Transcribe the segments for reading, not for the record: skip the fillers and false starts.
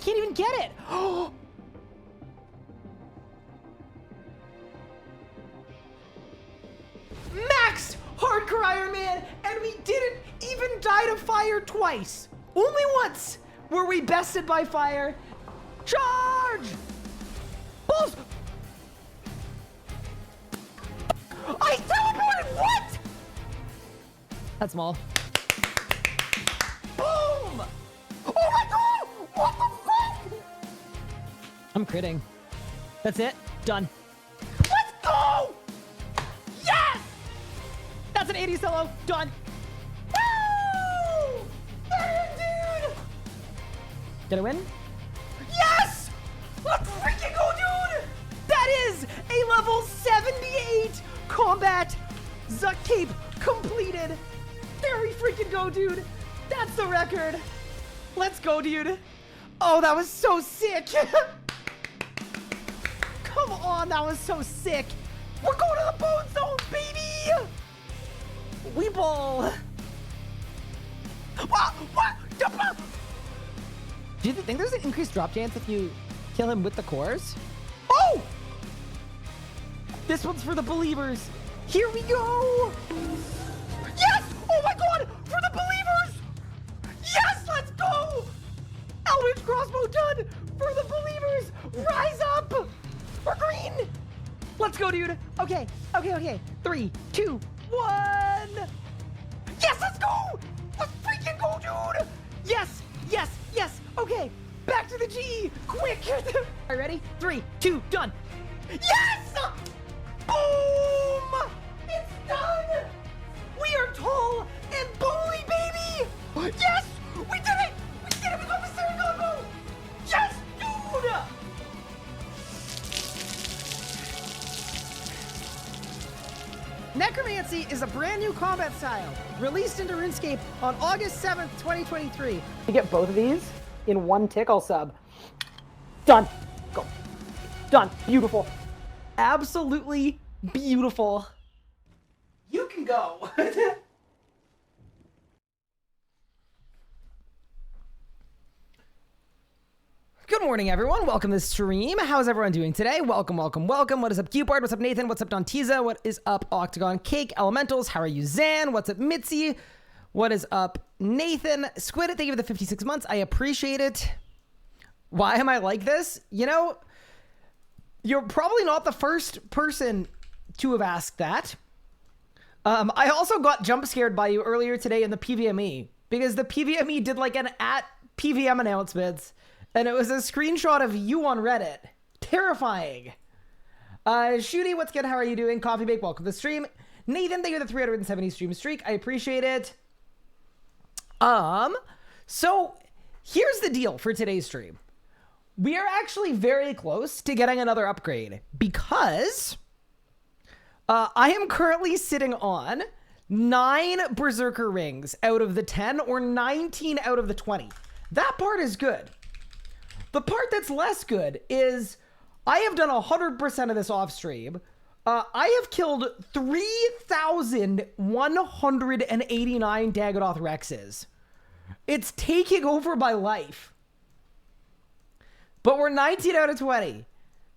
can't even get it. Max Hardcore Iron Man, and we didn't even die to fire twice. Only once were we bested by fire. Charge! Balls! I teleported! What? That's small. Boom! Oh my god! What the fuck? I'm critting. That's it. Done. Let's go! Yes! That's an 80 solo. Done. Woo! There, dude! Did I win? Yes! Let's freaking go, dude! That is a level 78 combat Zuck Cape completed. There we freaking go, dude. That's the record. Let's go, dude. Oh, that was so sick. Come on, that was so sick. We're going to the bone zone, baby. We ball. What? Do you think there's an increased drop chance if you kill him with the cores? Oh! This one's for the believers. Here we go. Yes! Oh my god! For the believers! Yes! Let's go! Eldritch crossbow done! For the believers! Rise up! We're green! Let's go, dude. Okay. 3, 2, 1. Yes, let's go! Let's freaking go, dude! Yes! Okay, back to the G! Quick! All right, ready? 3, 2, done! Yes! Boom! It's done! We are tall and bully, baby! Yes! We did it! We did it! We got the Sarah combo! Yes, dude! Necromancy is a brand new combat style, released into RuneScape on August 7th, 2023. You get both of these in one tickle sub. Done. Go. Done. Beautiful. Absolutely beautiful. You can go. Good morning, everyone. Welcome to the stream. How's everyone doing today? Welcome. What is up, Cupard? What's up, Nathan? What's up, Dontiza? What is up, Octagon Cake Elementals? How are you, Zan? What's up, Mitzi? What is up, Nathan? Squid, thank you for the 56 months. I appreciate it. Why am I like this? You know, you're probably not the first person to have asked that. I also got jump scared by you earlier today in the PVME because the PVME did like an @PVM announcements. And it was a screenshot of you on Reddit. Terrifying. Shooty, what's good? How are you doing? Coffee Bake, welcome to the stream. Nathan, thank you for the 370 stream streak. I appreciate it. So here's the deal for today's stream. We are actually very close to getting another upgrade because I am currently sitting on 9 Berserker rings out of the 10 or 19 out of the 20. That part is good. The part that's less good is I have done 100% of this off stream. I have killed 3,189 Dagonoth Rexes. It's taking over my life. But we're 19 out of 20.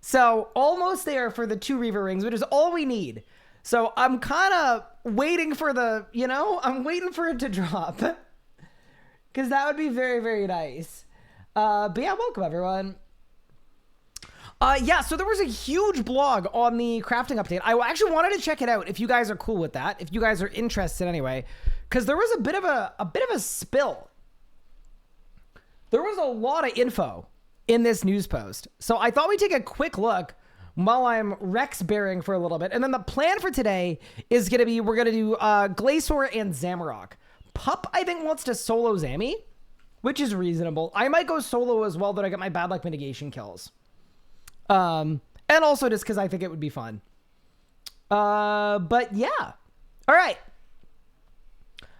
So almost there for the 2 Reaver rings, which is all we need. So I'm kind of waiting for the, I'm waiting for it to drop. Because that would be very, very nice. But yeah, welcome everyone. Yeah, so there was a huge blog on the crafting update. I actually wanted to check it out if you guys are cool with that, if you guys are interested anyway, because there was a bit of a spill. There was a lot of info in this news post. So I thought we'd take a quick look while I'm Rex bearing for a little bit. And then the plan for today is going to be, we're going to do Glacor and Zamorak. Pup, I think, wants to solo Zammy, which is reasonable. I might go solo as well, that I get my bad luck mitigation kills. And also just because I think it would be fun. But yeah. All right.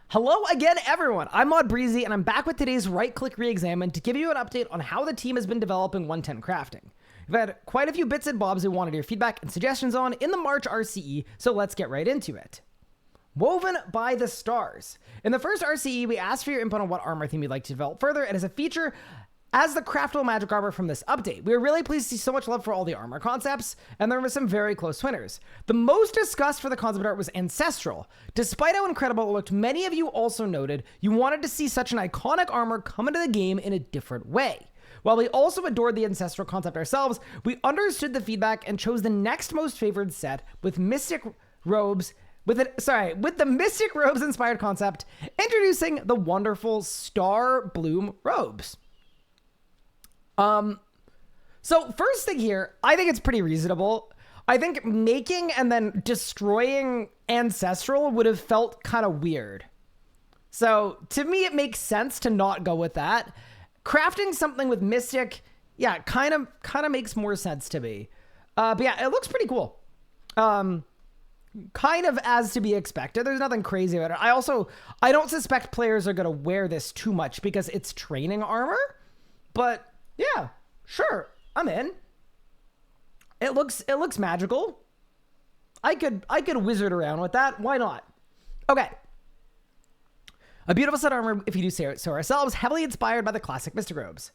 Hello again, everyone. I'm Mod Breezy, and I'm back with today's right-click re-examine to give you an update on how the team has been developing 110 crafting. We've had quite a few bits and bobs we wanted your feedback and suggestions on in the March RCE, so let's get right into it. Woven by the Stars. In the first RCE, we asked for your input on what armor theme you'd like to develop further, and as a feature, as the craftable magic armor from this update. We were really pleased to see so much love for all the armor concepts, and there were some very close winners. The most discussed for the concept art was Ancestral. Despite how incredible it looked, many of you also noted you wanted to see such an iconic armor come into the game in a different way. While we also adored the Ancestral concept ourselves, we understood the feedback and chose the next most favored set with Mystic Robes, with the Mystic Robes inspired concept, introducing the wonderful Star Bloom Robes. So first thing here, I think it's pretty reasonable. I think making and then destroying Ancestral would have felt kind of weird. So to me, it makes sense to not go with that. Crafting something with Mystic, yeah, kind of makes more sense to me. But yeah, it looks pretty cool. Kind of as to be expected. There's nothing crazy about it. I don't suspect players are going to wear this too much because it's training armor. But yeah, sure, I'm in. It looks magical. I could wizard around with that. Why not? Okay. A beautiful set of armor, if you do say so ourselves, heavily inspired by the classic Mystic Robes.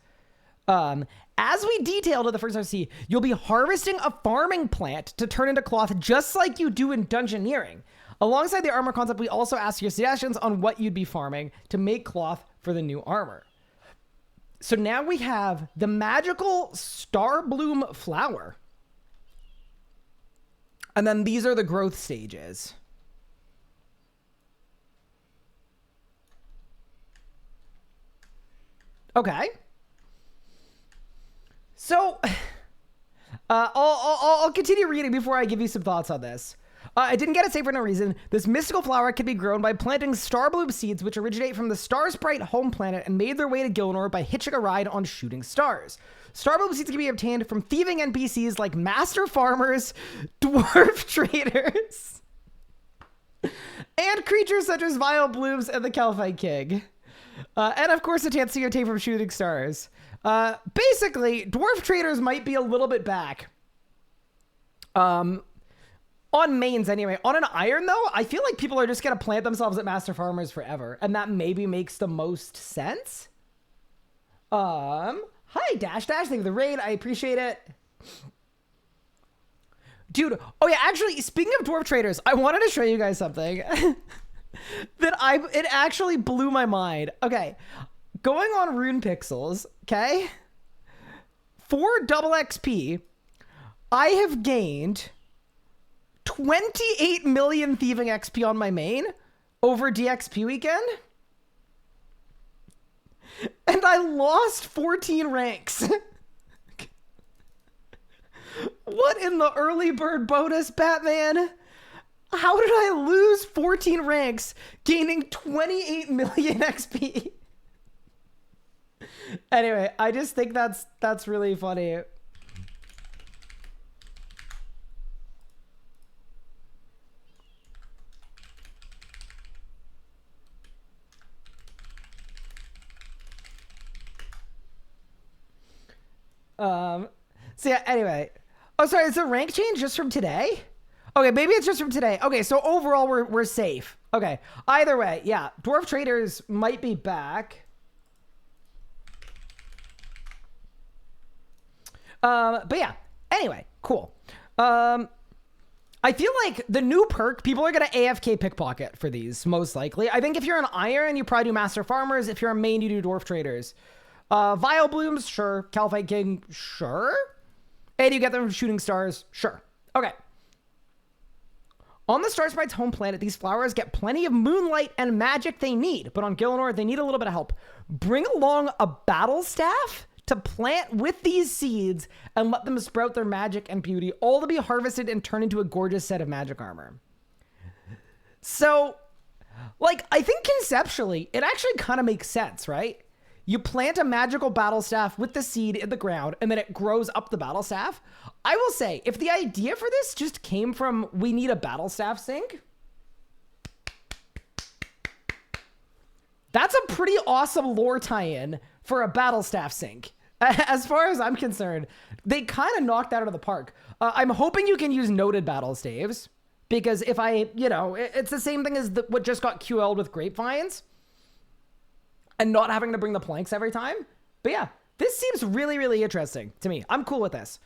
As we detailed in the first RC, you'll be harvesting a farming plant to turn into cloth just like you do in Dungeoneering. Alongside the armor concept, we also asked your suggestions on what you'd be farming to make cloth for the new armor. So now we have the magical Star Bloom flower. And then these are the growth stages. Okay. So, I'll continue reading before I give you some thoughts on this. I didn't get it saved for no reason. This mystical flower can be grown by planting Starbloom seeds, which originate from the Star Sprite home planet and made their way to Gilnor by hitching a ride on shooting stars. Starbloom seeds can be obtained from thieving NPCs like master farmers, dwarf traders, and creatures such as Vile Blooms and the Calphite King. And of course, a chance to obtain from shooting stars. Basically, dwarf traders might be a little bit back. On mains anyway. On an iron though, I feel like people are just gonna plant themselves at master farmers forever, and that maybe makes the most sense. Hi Dash, thank you for the raid. I appreciate it. Dude, oh yeah, actually, speaking of dwarf traders, I wanted to show you guys something it actually blew my mind. Okay, going on Rune Pixels, okay? For double XP, I have gained 28 million thieving XP on my main over DXP weekend. And I lost 14 ranks. What in the early bird bonus, Batman? How did I lose 14 ranks, gaining 28 million XP? Anyway, I just think that's really funny. So yeah, anyway. Oh, sorry, it's a rank change just from today? Okay, maybe it's just from today. Okay, so overall we're safe. Okay, either way, yeah, dwarf traders might be back. But yeah, anyway, cool. I feel like the new perk, people are gonna AFK pickpocket for these, most likely. I think if you're an iron, you probably do master farmers. If you're a main, you do dwarf traders. Vile Blooms, sure. Calphite King, sure. And you get them from shooting stars, sure. Okay. On the Star Sprite's home planet, these flowers get plenty of moonlight and magic they need, but on Gilnor, they need a little bit of help. Bring along a battle staff to plant with these seeds and let them sprout their magic and beauty, all to be harvested and turned into a gorgeous set of magic armor. So, like, I think conceptually, it actually kind of makes sense, right? You plant a magical battle staff with the seed in the ground, and then it grows up the battle staff. I will say, if the idea for this just came from, we need a battle staff sink, that's a pretty awesome lore tie-in for a battle staff sink. As far as I'm concerned, they kind of knocked that out of the park. I'm hoping you can use noted battle staves, because if it's the same thing as what just got QL'd with grapevines, and not having to bring the planks every time. But yeah, This seems really, really interesting to me. I'm cool with this.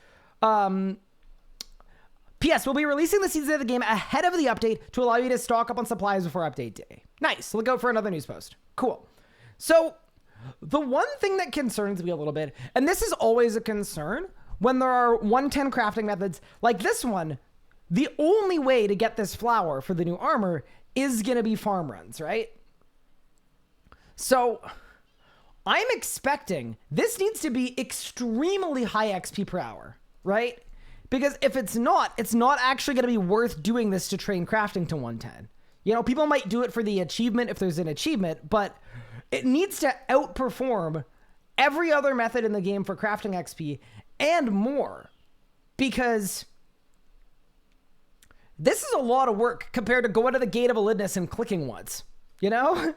P.S. We'll be releasing the season of the game ahead of the update to allow you to stock up on supplies before update day. Nice. Look out for another news post. Cool. So the one thing that concerns me a little bit, and this is always a concern when there are 110 crafting methods like this one, the only way to get this flower for the new armor is going to be farm runs, right? So I'm expecting this needs to be extremely high XP per hour, right? Because if it's not actually going to be worth doing this to train crafting to 110. You know, people might do it for the achievement if there's an achievement, but it needs to outperform every other method in the game for crafting XP and more. Because this is a lot of work compared to going to the Gate of Elidness and clicking once, you know?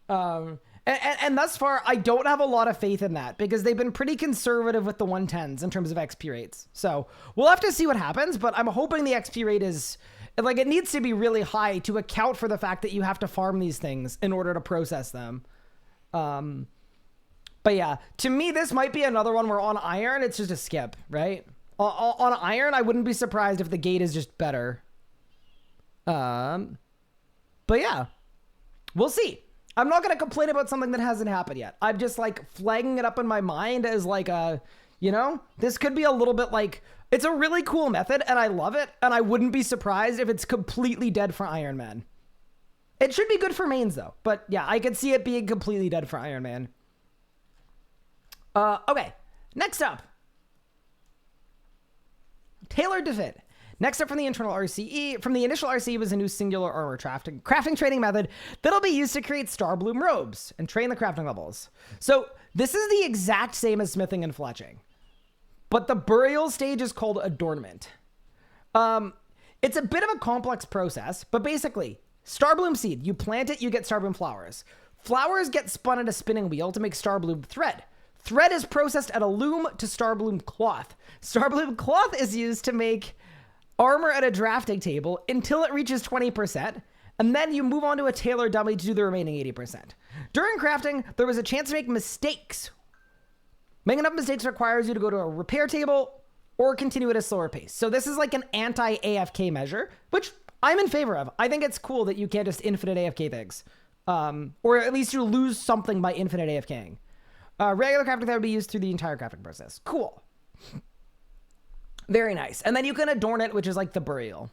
And thus far, I don't have a lot of faith in that because they've been pretty conservative with the 110s in terms of XP rates. So we'll have to see what happens, but I'm hoping the XP rate is, like, it needs to be really high to account for the fact that you have to farm these things in order to process them. But yeah, to me, this might be another one where on Iron, it's just a skip, right? On Iron, I wouldn't be surprised if the gate is just better. But yeah, we'll see. I'm not going to complain about something that hasn't happened yet. I'm just like flagging it up in my mind as like a, you know, this could be a little bit like, it's a really cool method and I love it. And I wouldn't be surprised if it's completely dead for Iron Man. It should be good for mains though. But yeah, I could see it being completely dead for Iron Man. Okay, next up. Tailored to fit. Next up from the internal RCE, from the initial RCE was a new singular armor crafting training method that'll be used to create Starbloom robes and train the crafting levels. So this is the exact same as smithing and fletching, but the burial stage is called adornment. It's a bit of a complex process, but basically, Starbloom seed, you plant it, you get Starbloom flowers. Flowers get spun at a spinning wheel to make Starbloom thread. Thread is processed at a loom to Starbloom cloth. Starbloom cloth is used to make armor at a drafting table until it reaches 20%, and then you move on to a tailor dummy to do the remaining 80%. During crafting, there was a chance to make mistakes. Making enough mistakes requires you to go to a repair table or continue at a slower pace. So this is like an anti-AFK measure, which I'm in favor of. I think it's cool that you can't just infinite AFK things. Or at least you lose something by infinite AFKing. Regular crafting that would be used through the entire crafting process. Cool. Very nice. And then you can adorn it, which is like the burial.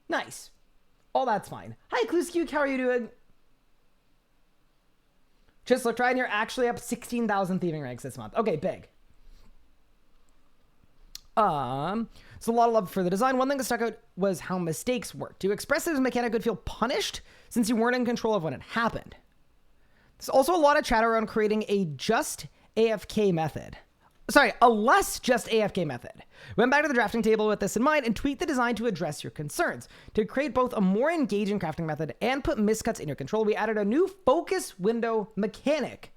Nice. All that's fine. Hi, Kluskuk. How are you doing? Just look, trying. You're actually up 16,000 thieving ranks this month. Okay, big. So a lot of love for the design. One thing that stuck out was how mistakes work. To express this mechanic would feel punished since you weren't in control of when it happened. There's also a lot of chatter around creating a just AFK method. Sorry, a less just AFK method. Went back to the drafting table with this in mind and tweaked the design to address your concerns. To create both a more engaging crafting method and put miscuts in your control, we added a new focus window mechanic.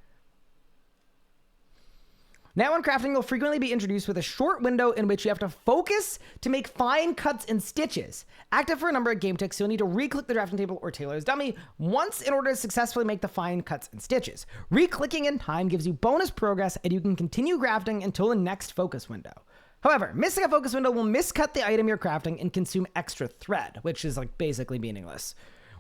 Now in crafting, you'll frequently be introduced with a short window in which you have to focus to make fine cuts and stitches. Active for a number of game ticks, you'll need to re-click the drafting table or tailor's dummy once in order to successfully make the fine cuts and stitches. Re-clicking in time gives you bonus progress and you can continue crafting until the next focus window. However, missing a focus window will miscut the item you're crafting and consume extra thread, which is like basically meaningless.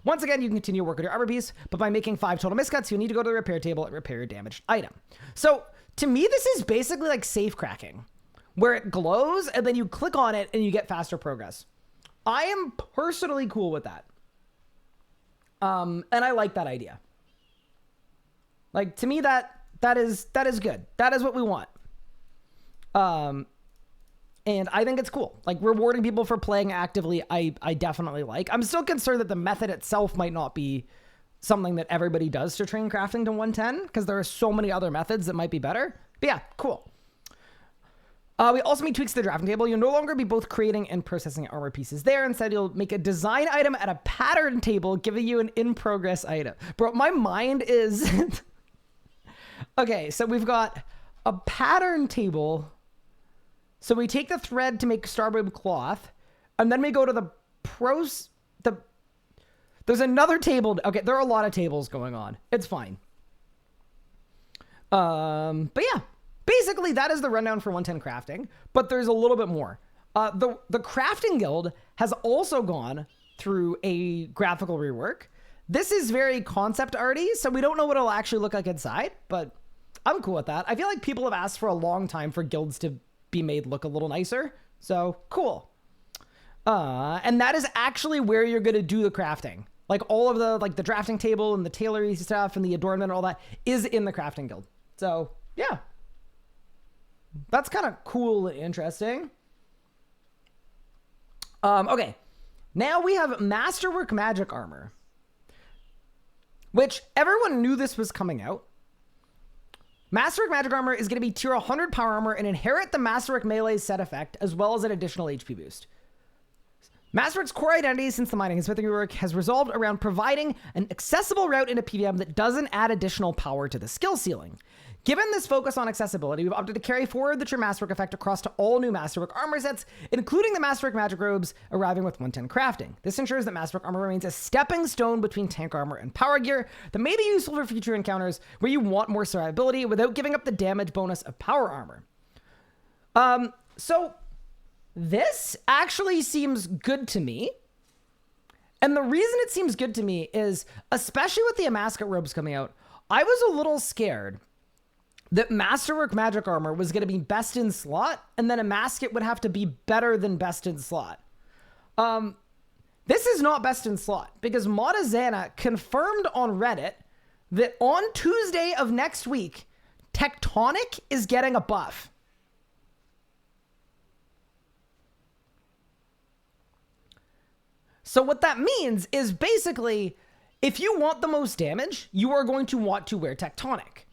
Once again, you can continue work on your armor piece, but by making 5 total miscuts, you'll need to go to the repair table and repair your damaged item. So, to me, this is basically like safe cracking, where it glows and then you click on it and you get faster progress. I am personally cool with that. And I like that idea. Like, to me, that is good. That is what we want. And I think it's cool. Like, rewarding people for playing actively, I definitely like. I'm still concerned that the method itself might not be something that everybody does to train crafting to 110, because there are so many other methods that might be better. But yeah, cool. We also made tweaks to the drafting table. You'll no longer be both creating and processing armor pieces there. Instead, you'll make a design item at a pattern table, giving you an in-progress item. Bro, my mind is... Okay, so we've got a pattern table. So we take the thread to make Starbloom cloth, and then we go to the There's another table. Okay, there are a lot of tables going on. It's fine. But yeah, basically that is the rundown for 110 crafting, but there's a little bit more. The crafting guild has also gone through a graphical rework. This is very concept arty, so we don't know what it'll actually look like inside, but I'm cool with that. I feel like people have asked for a long time for guilds to be made look a little nicer, so cool. And that is actually where you're going to do the crafting. Like all of the, like the drafting table and the tailoring stuff and the adornment and all that is in the crafting guild. So yeah, that's kind of cool and interesting. Okay, now we have Masterwork magic armor, which everyone knew this was coming out. Masterwork magic armor is going to be tier 100 power armor and inherit the Masterwork melee set effect as well as an additional HP boost. Masterwork's core identity since the mining and smithing rework has resolved around providing an accessible route into PVM that doesn't add additional power to the skill ceiling. Given this focus on accessibility, we've opted to carry forward the true Masterwork effect across to all new Masterwork armor sets, including the Masterwork magic robes arriving with 110 crafting. This ensures that Masterwork armor remains a stepping stone between tank armor and power gear that may be useful for future encounters where you want more survivability without giving up the damage bonus of power armor. So this actually seems good to me. And the reason it seems good to me is, especially with the Amasket robes coming out, I was a little scared that Masterwork magic armor was going to be best in slot, and then Amasket would have to be better than best in slot. This is not best in slot, because Modazana confirmed on Reddit that on Tuesday of next week, Tectonic is getting a buff. So what that means is basically, if you want the most damage, you are going to want to wear Tectonic.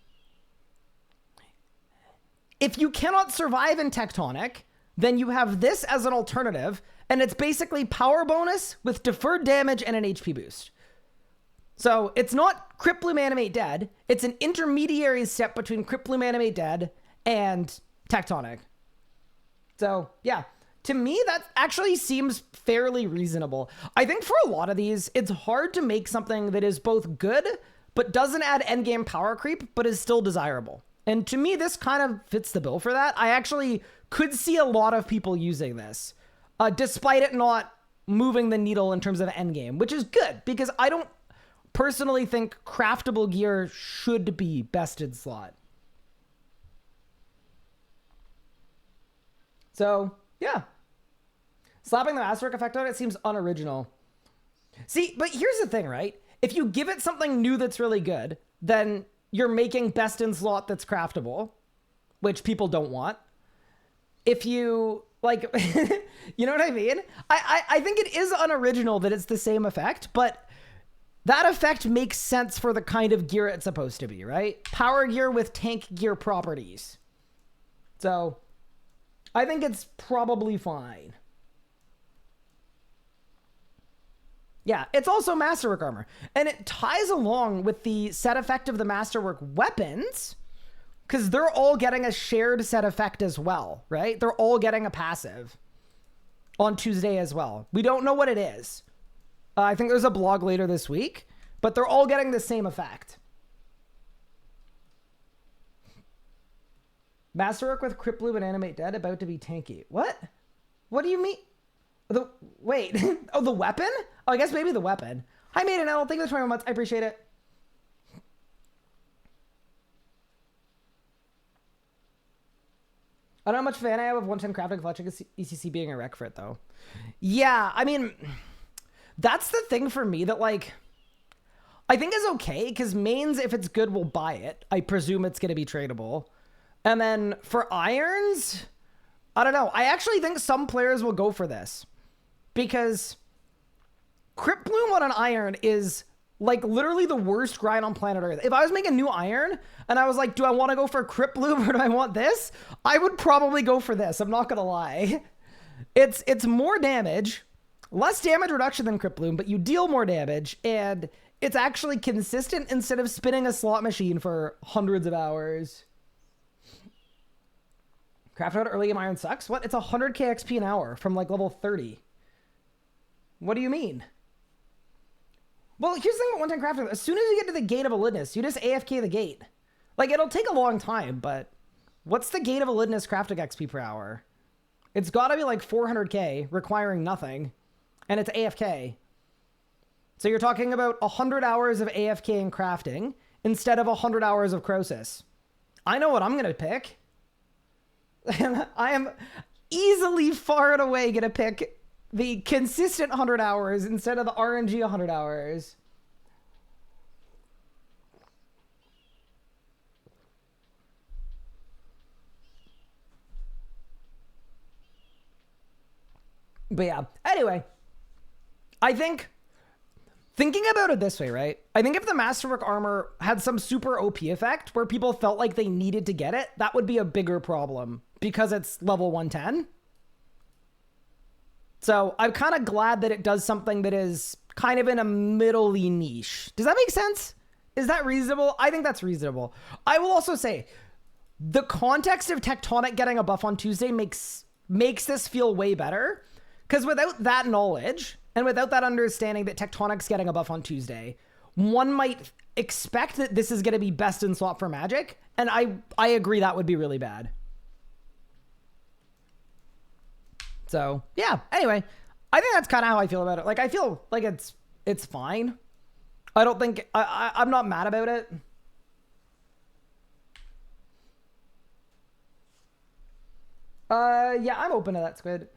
If you cannot survive in Tectonic, then you have this as an alternative, and it's basically power bonus with deferred damage and an HP boost. So it's not Crypt Bloom Animate Dead, it's an intermediary step between Crypt Bloom Animate Dead and Tectonic. So yeah, to me that actually seems fairly reasonable. I think for a lot of these, it's hard to make something that is both good, but doesn't add endgame power creep, but is still desirable. And to me, this kind of fits the bill for that. I actually could see a lot of people using this, despite it not moving the needle in terms of endgame, which is good because I don't personally think craftable gear should be best in slot. So, yeah. Slapping the Masterwork effect on it seems unoriginal. See, but here's the thing, right? If you give it something new that's really good, then you're making best in slot that's craftable, which people don't want. If you, like, you know what I mean? I think it is unoriginal that it's the same effect, but that effect makes sense for the kind of gear it's supposed to be, right? Power gear with tank gear properties. So I think it's probably fine. Yeah, it's also Masterwork armor. And it ties along with the set effect of the Masterwork weapons, because they're all getting a shared set effect as well, right? They're all getting a passive on Tuesday as well. We don't know what it is. I think there's a blog later this week, but they're all getting the same effect. Masterwork with Crypt Bloom and Animate Dead about to be tanky. What? What do you mean? Wait. Oh, the weapon? Oh, I guess maybe the weapon. Hi, Maiden L. Thank you for the 21 months. I appreciate it. I don't know how much fan I have of 110 crafting clutching ECC being a wreck for it, though. Yeah, I mean, that's the thing for me that, like, I think is okay, because mains, if it's good, will buy it. I presume it's going to be tradable. And then for irons, I don't know. I actually think some players will go for this. Because Crypt Bloom on an iron is like literally the worst grind on planet Earth. If I was making a new iron and I was like, do I want to go for Crypt Bloom or do I want this? I would probably go for this. I'm not going to lie. It's more damage, less damage reduction than Crypt Bloom, but you deal more damage and it's actually consistent instead of spinning a slot machine for hundreds of hours. Craft out early game iron sucks? What? It's 100k XP an hour from like level 30. What do you mean? Well, here's the thing about one-time crafting. As soon as you get to the gate of Elidness, you just AFK the gate. Like, it'll take a long time, but what's the gate of a Lidness crafting XP per hour? It's got to be like 400k, requiring nothing, and it's AFK. So you're talking about 100 hours of AFK and crafting instead of 100 hours of Croesus. I know what I'm going to pick. I am easily far and away going to pick the consistent 100 hours instead of the RNG 100 hours. But yeah, anyway, I think, thinking about it this way, right? I think if the Masterwork armor had some super OP effect where people felt like they needed to get it, that would be a bigger problem because it's level 110. So I'm kind of glad that it does something that is kind of in a middle-y niche. Does that make sense? Is that reasonable? I think that's reasonable. I will also say the context of Tectonic getting a buff on Tuesday makes this feel way better. Because without that knowledge, and without that understanding that Tectonic's getting a buff on Tuesday, one might expect that this is going to be best in slot for Magic, and I agree that would be really bad. So, yeah, anyway, I think that's kind of how I feel about it. Like, I feel like it's fine. I don't think, I'm not mad about it. Yeah, I'm open to that, Squid.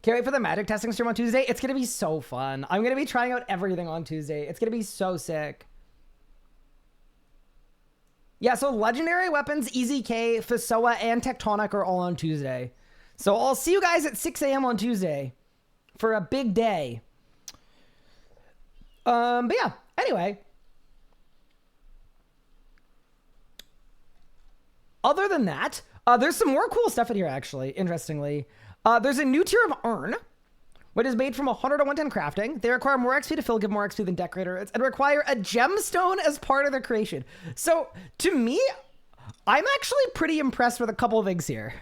Can't wait for the Magic testing stream on Tuesday. It's going to be so fun. I'm going to be trying out everything on Tuesday. It's going to be so sick. Yeah, so Legendary Weapons, EZK, Fasoa, and Tectonic are all on Tuesday. So I'll see you guys at 6 a.m. on Tuesday for a big day. But yeah, anyway. Other than that, there's some more cool stuff in here, actually, interestingly. There's a new tier of Urn, which is made from 100 to 110 crafting. They require more XP to fill, give more XP than Decorator, and require a gemstone as part of their creation. So, to me, I'm actually pretty impressed with a couple of things here.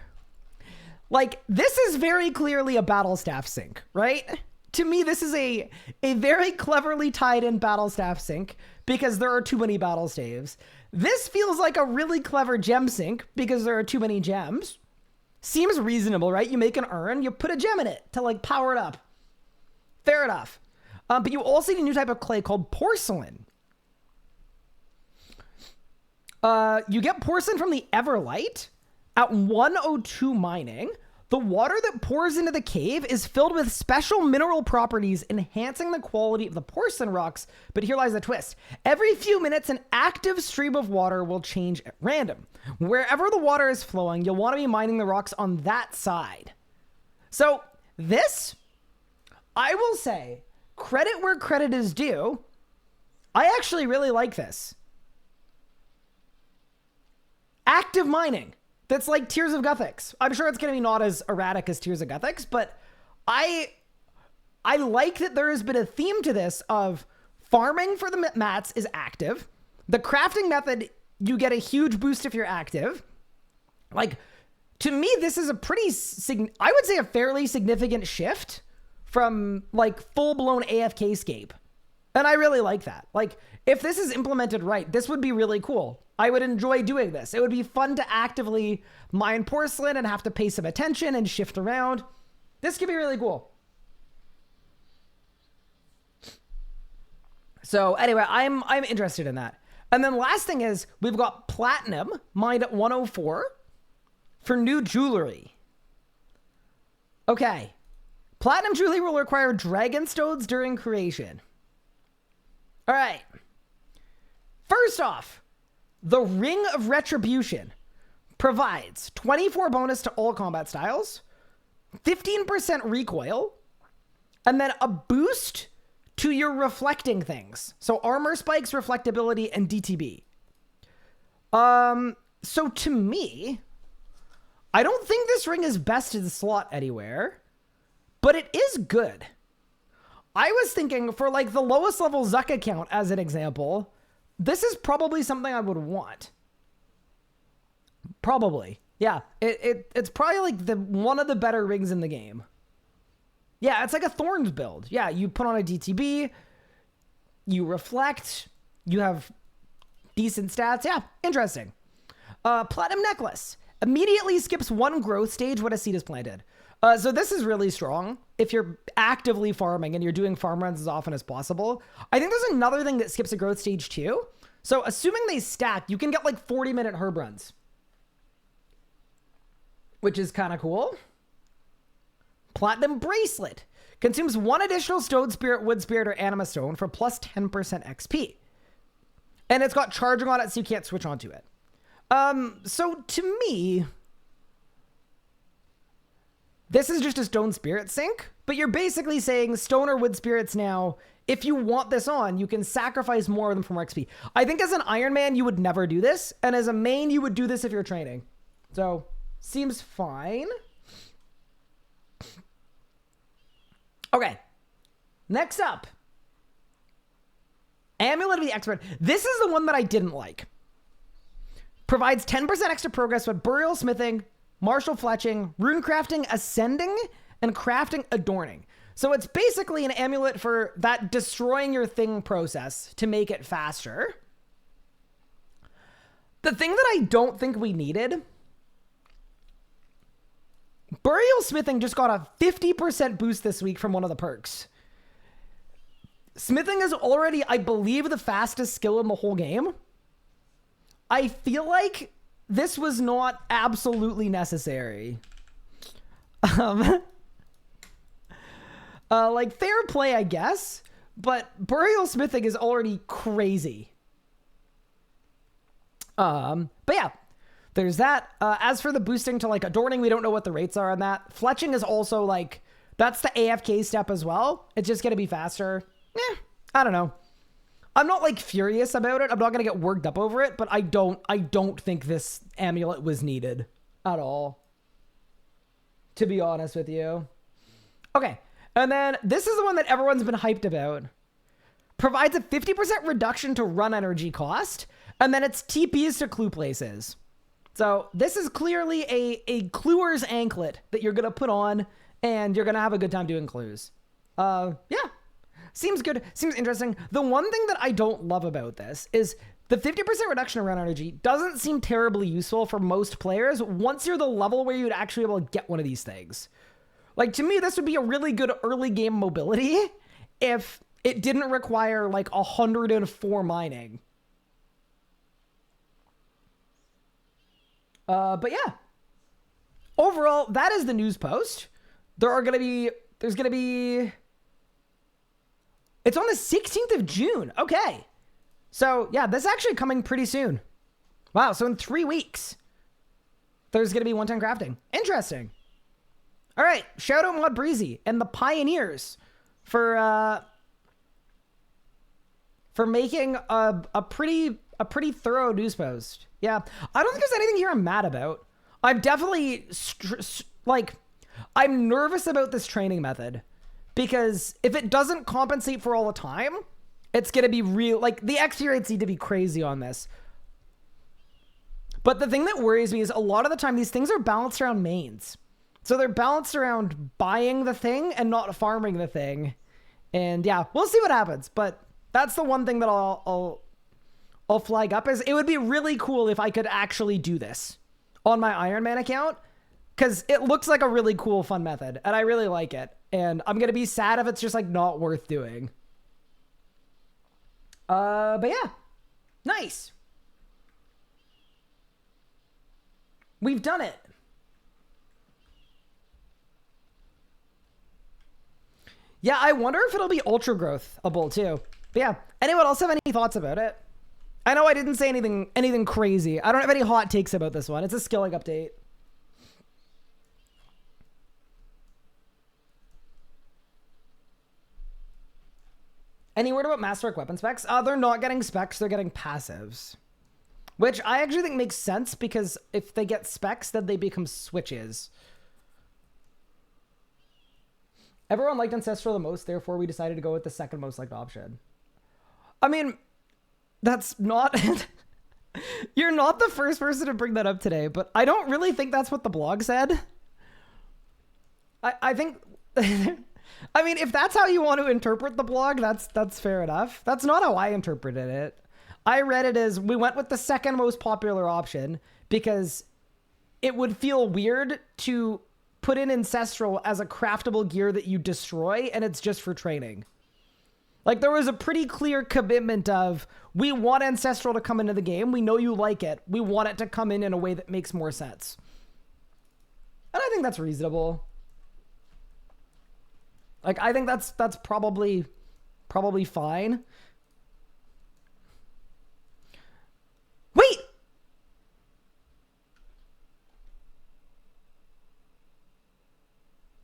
Like, this is very clearly a battle staff sync, right? To me, this is a very cleverly tied in battle staff sync because there are too many battle staves. This feels like a really clever gem sync because there are too many gems. Seems reasonable, right? You make an urn, you put a gem in it to like power it up. Fair enough. But you also need a new type of clay called porcelain. You get porcelain from the Everlight at 102 mining. The water that pours into the cave is filled with special mineral properties, enhancing the quality of the porcelain rocks. But here lies the twist. Every few minutes, an active stream of water will change at random. Wherever the water is flowing, you'll want to be mining the rocks on that side. So this, I will say, credit where credit is due. I actually really like this. Active mining. That's like Tears of Guthix. I'm sure it's going to be not as erratic as Tears of Guthix, but I like that there has been a theme to this of farming for the mats is active. The crafting method, you get a huge boost if you're active. Like, to me, this is a pretty, I would say a fairly significant shift from like full-blown AFK scape. And I really like that. Like, if this is implemented right, this would be really cool. I would enjoy doing this. It would be fun to actively mine porcelain and have to pay some attention and shift around. This could be really cool. So anyway, I'm interested in that. And then last thing is we've got platinum mined at 104 for new jewelry. Okay. Platinum jewelry will require dragon stones during creation. All right. First off, the Ring of Retribution provides 24 bonus to all combat styles, 15% recoil, and then a boost to your reflecting things. So armor spikes, reflectability, and DTB. So to me, I don't think this ring is best in slot anywhere, but it is good. I was thinking for like the lowest level Zuck account as an example, this is probably something I would want. Probably. Yeah, it's probably like one of the better rings in the game. Yeah, it's like a Thorns build. Yeah, you put on a DTB. You reflect. You have decent stats. Yeah, interesting. Platinum necklace. Immediately skips 1 growth stage when a seed is planted. So this is really strong if you're actively farming and you're doing farm runs as often as possible. I think there's another thing that skips a growth stage too. So assuming they stack, you can get like 40-minute herb runs, which is kind of cool. Platinum bracelet. Consumes 1 additional stone spirit, wood spirit, or anima stone for plus 10% XP. And it's got charging on it, so you can't switch onto it. So to me, this is just a stone spirit sync, but you're basically saying stone or wood spirits now, if you want this on, you can sacrifice more of them for more XP. I think as an Iron Man, you would never do this. And as a main, you would do this if you're training. So seems fine. Okay. Next up. Amulet of the Expert. This is the one that I didn't like. Provides 10% extra progress with burial smithing, martial fletching, rune crafting, ascending, and crafting adorning. So it's basically an amulet for that destroying your thing process to make it faster. The thing that I don't think we needed, burial smithing just got a 50% boost this week from one of the perks. Smithing is already, I believe, the fastest skill in the whole game. I feel like this was not absolutely necessary. Like fair play, I guess, but burial smithing is already crazy. But yeah, there's that. As for the boosting to like adorning, we don't know what the rates are on that. Fletching is also like, that's the AFK step as well. It's just going to be faster. I don't know. I'm not like furious about it. I'm not going to get worked up over it, but I don't think this amulet was needed at all, to be honest with you. Okay. And then this is the one that everyone's been hyped about. Provides a 50% reduction to run energy cost, and then it's TPs to clue places. So this is clearly a cluer's anklet that you're going to put on, and you're going to have a good time doing clues. Yeah. Seems good. Seems interesting. The one thing that I don't love about this is the 50% reduction in run energy doesn't seem terribly useful for most players once you're the level where you'd actually be able to get one of these things. Like, to me, this would be a really good early game mobility if it didn't require like 104 mining. But yeah, overall, that is the news post. There's going to be, it's on the 16th of June. Okay. So yeah, this is actually coming pretty soon. Wow. So in 3 weeks, there's going to be one-time crafting. Interesting. All right. Shout out Mod Breezy and the Pioneers for making a pretty thorough news post. Yeah. I don't think there's anything here I'm mad about. I'm definitely I'm nervous about this training method. Because if it doesn't compensate for all the time, it's going to be real. Like, the XP rates need to be crazy on this. But the thing that worries me is a lot of the time, these things are balanced around mains. So they're balanced around buying the thing and not farming the thing. And yeah, we'll see what happens. But that's the one thing that I'll flag up is it would be really cool if I could actually do this on my Iron Man account. Because it looks like a really cool, fun method. And I really like it. And I'm going to be sad if it's just like not worth doing. But yeah, nice. We've done it. Yeah, I wonder if it'll be ultra growthable too. But yeah, anyone else have any thoughts about it? I know I didn't say anything crazy. I don't have any hot takes about this one. It's a skilling update. Any word about Masterwork weapon specs? They're not getting specs, they're getting passives. Which I actually think makes sense because if they get specs, then they become switches. Everyone liked Ancestral the most, therefore we decided to go with the second most liked option. I mean, that's not... You're not the first person to bring that up today, but I don't really think that's what the blog said. I think... I mean, if that's how you want to interpret the blog, that's fair enough. That's not how I interpreted it. I read it as we went with the second most popular option because it would feel weird to put in Ancestral as a craftable gear that you destroy and it's just for training. Like, there was a pretty clear commitment of, we want Ancestral to come into the game. We know you like it. We want it to come in a way that makes more sense. And I think that's reasonable. Like, I think that's probably fine. Wait!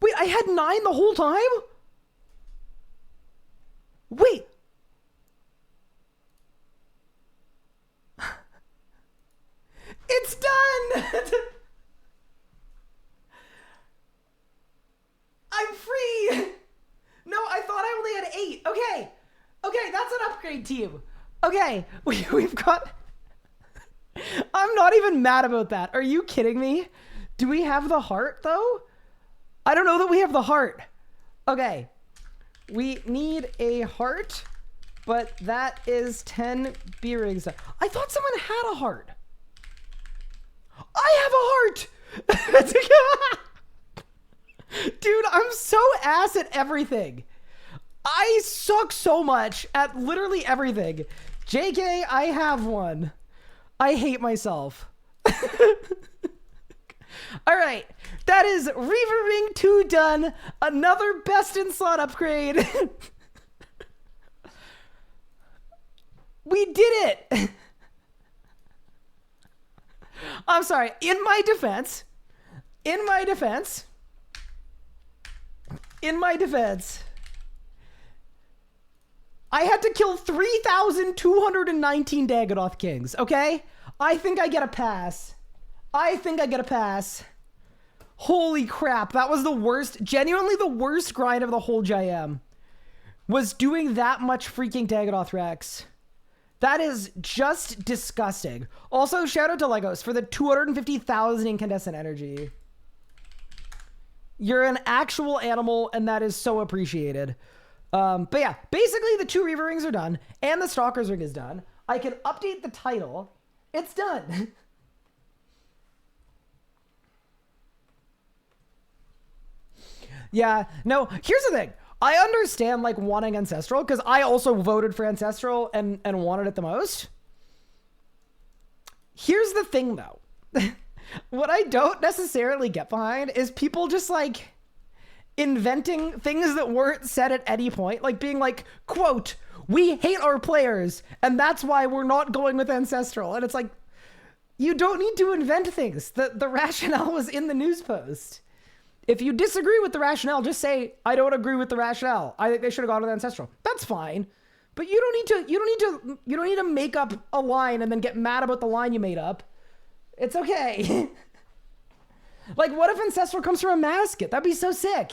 Wait, I had 9 the whole time? Wait. It's done! I'm free! No, I thought I only had 8. Okay. Okay, that's an upgrade, team. Okay, we've got... I'm not even mad about that. Are you kidding me? Do we have the heart, though? I don't know that we have the heart. Okay. We need a heart, but that is 10 B-rings. I thought someone had a heart. I have a heart! Dude, I'm so ass at everything. I suck so much at literally everything. JK, I have one. I hate myself. All right, that is Reaver Ring 2 done. Another best in slot upgrade. We did it. I'm sorry. In my defense, I had to kill 3,219 Dagonoth Kings, okay? I think I get a pass. Holy crap, that was the worst, genuinely the worst grind of the whole GIM. Was doing that much freaking Dagonoth Rex. That is just disgusting. Also, shout out to Legos for the 250,000 incandescent energy. You're an actual animal, and that is so appreciated. But yeah, basically the 2 Reaver Rings are done, and the Stalker's Ring is done. I can update the title. It's done. Yeah, no, here's the thing. I understand, like, wanting Ancestral, because I also voted for Ancestral and wanted it the most. Here's the thing, though. What I don't necessarily get behind is people just, like, inventing things that weren't said at any point. Like, being like, quote, we hate our players, and that's why we're not going with Ancestral. And it's like, you don't need to invent things. The rationale was in the news post. If you disagree with the rationale, just say, I don't agree with the rationale. I think they should have gone with Ancestral. That's fine. But you don't need to make up a line and then get mad about the line you made up. It's okay. Like, what if Ancestral comes from a mascot? That'd be so sick.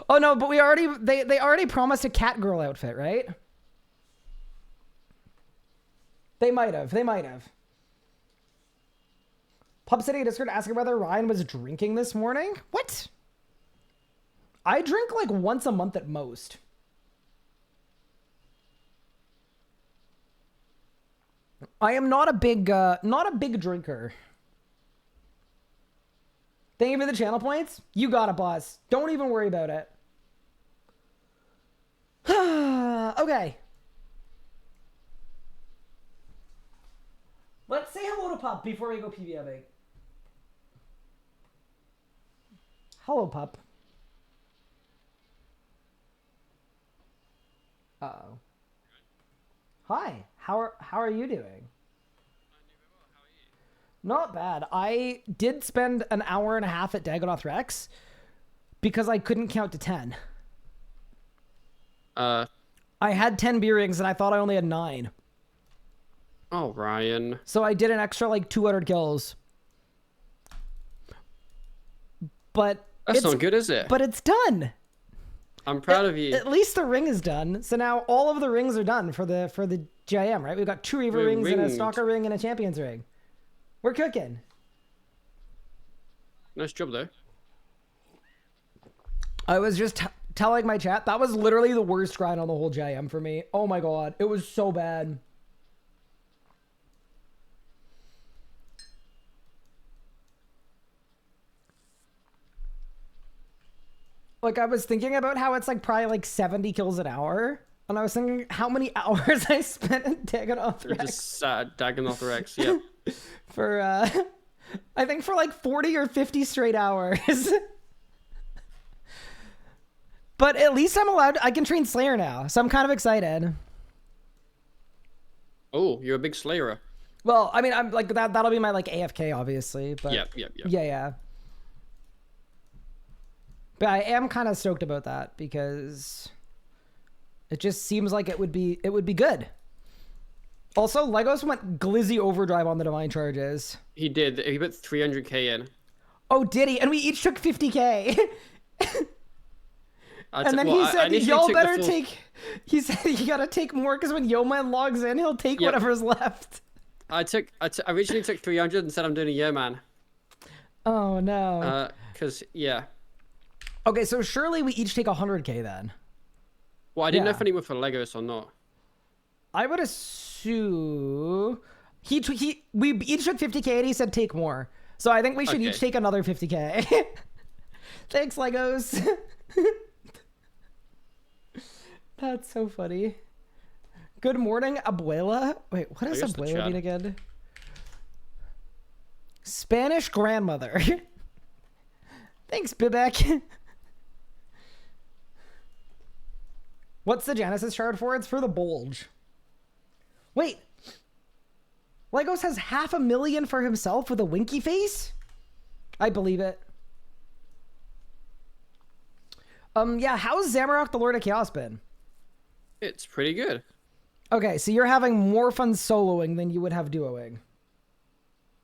Oh no, but they already promised a cat girl outfit, right? They might have. Pub City Discord asking whether Ryan was drinking this morning. What? I drink like once a month at most. I am not a big drinker. Thank you for the channel points. You got it, boss. Don't even worry about it. Okay. Let's say hello to Pup before we go PVMing. Hello, Pup. Uh-oh. Hi. How are you doing? Not bad. I did spend an hour and a half at Dagonoth Rex because I couldn't count to 10. I had 10 beer rings and I thought I only had 9. Oh, Ryan. So I did an extra like 200 kills. But that's not good, is it? But it's done. I'm proud of you. At least the ring is done. So now all of the rings are done for the GIM, right? We've got 2 Reaver rings and a Stalker ring and a Champions ring. We're cooking. Nice job, though. I was just telling my chat, that was literally the worst grind on the whole GIM for me. Oh my god, it was so bad. Like, I was thinking about how it's like probably like 70 kills an hour. And I was thinking how many hours I spent in Dagonoth You Rex. just Dagonoth Rex, yeah. For, I think for like 40 or 50 straight hours. But at least I'm allowed, I can train Slayer now. So I'm kind of excited. Oh, you're a big Slayer. Well, I mean, I'm like, that'll be my like AFK, obviously. But Yep. yeah. But I am kind of stoked about that because it just seems like it would be good. Also, Legos went glizzy overdrive on the divine charges. He did. He put 300k in. Oh, did he? And we each took 50k. And then he said, y'all better take... He said, you gotta take more because when Yeoman logs in, he'll take whatever's left. I originally took 300 and said I'm doing a Yeoman. Oh, no. Because, yeah. Okay, so surely we each take 100k then. Well, I didn't know if any were for Legos or not. I would assume... we each took 50k and he said take more. So I think we should each take another 50k. Thanks, Legos. That's so funny. Good morning, Abuela. Wait, what does Abuela mean again? Spanish grandmother. Thanks, Bibek. What's the Genesis shard for? It's for the bulge. Wait. Legos has 500,000 for himself with a winky face? I believe it. Yeah, how's Zamorak the Lord of Chaos been? It's pretty good. Okay, so you're having more fun soloing than you would have duoing.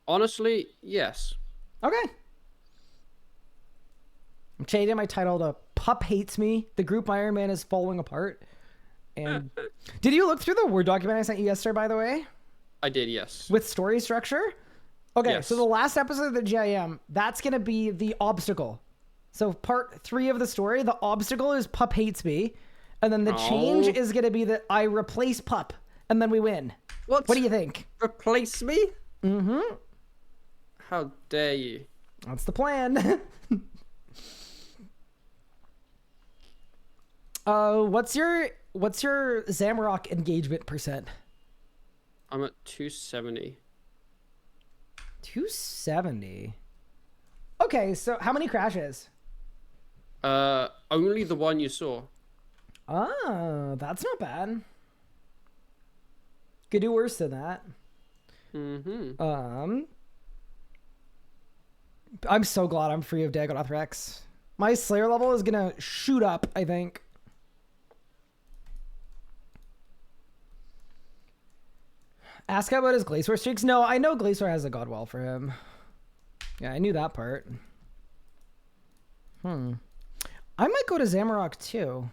Honestly, yes. Okay. I'm changing my title to Pup Hates Me. The group Iron Man is falling apart. And did you look through the Word document I sent you yesterday, by the way? I did, yes. With story structure? Okay, yes. So the last episode of the GIM, that's going to be the obstacle. So part 3 of the story, the obstacle is Pup Hates Me. And then the change is going to be that I replace Pup. And then we win. What do you think? Replace me? Mm-hmm. How dare you? That's the plan. What's your Zamorak engagement percent? I'm at 270. 270. Okay, so how many crashes? Only the one you saw. Ah, that's not bad. Could do worse than that. Mm-hmm. I'm so glad I'm free of Dagonoth Rex. My Slayer level is gonna shoot up, I think. Ask about his Glacor streaks. No, I know Glacor has a Godwell for him. Yeah, I knew that part. I might go to Zamorak too.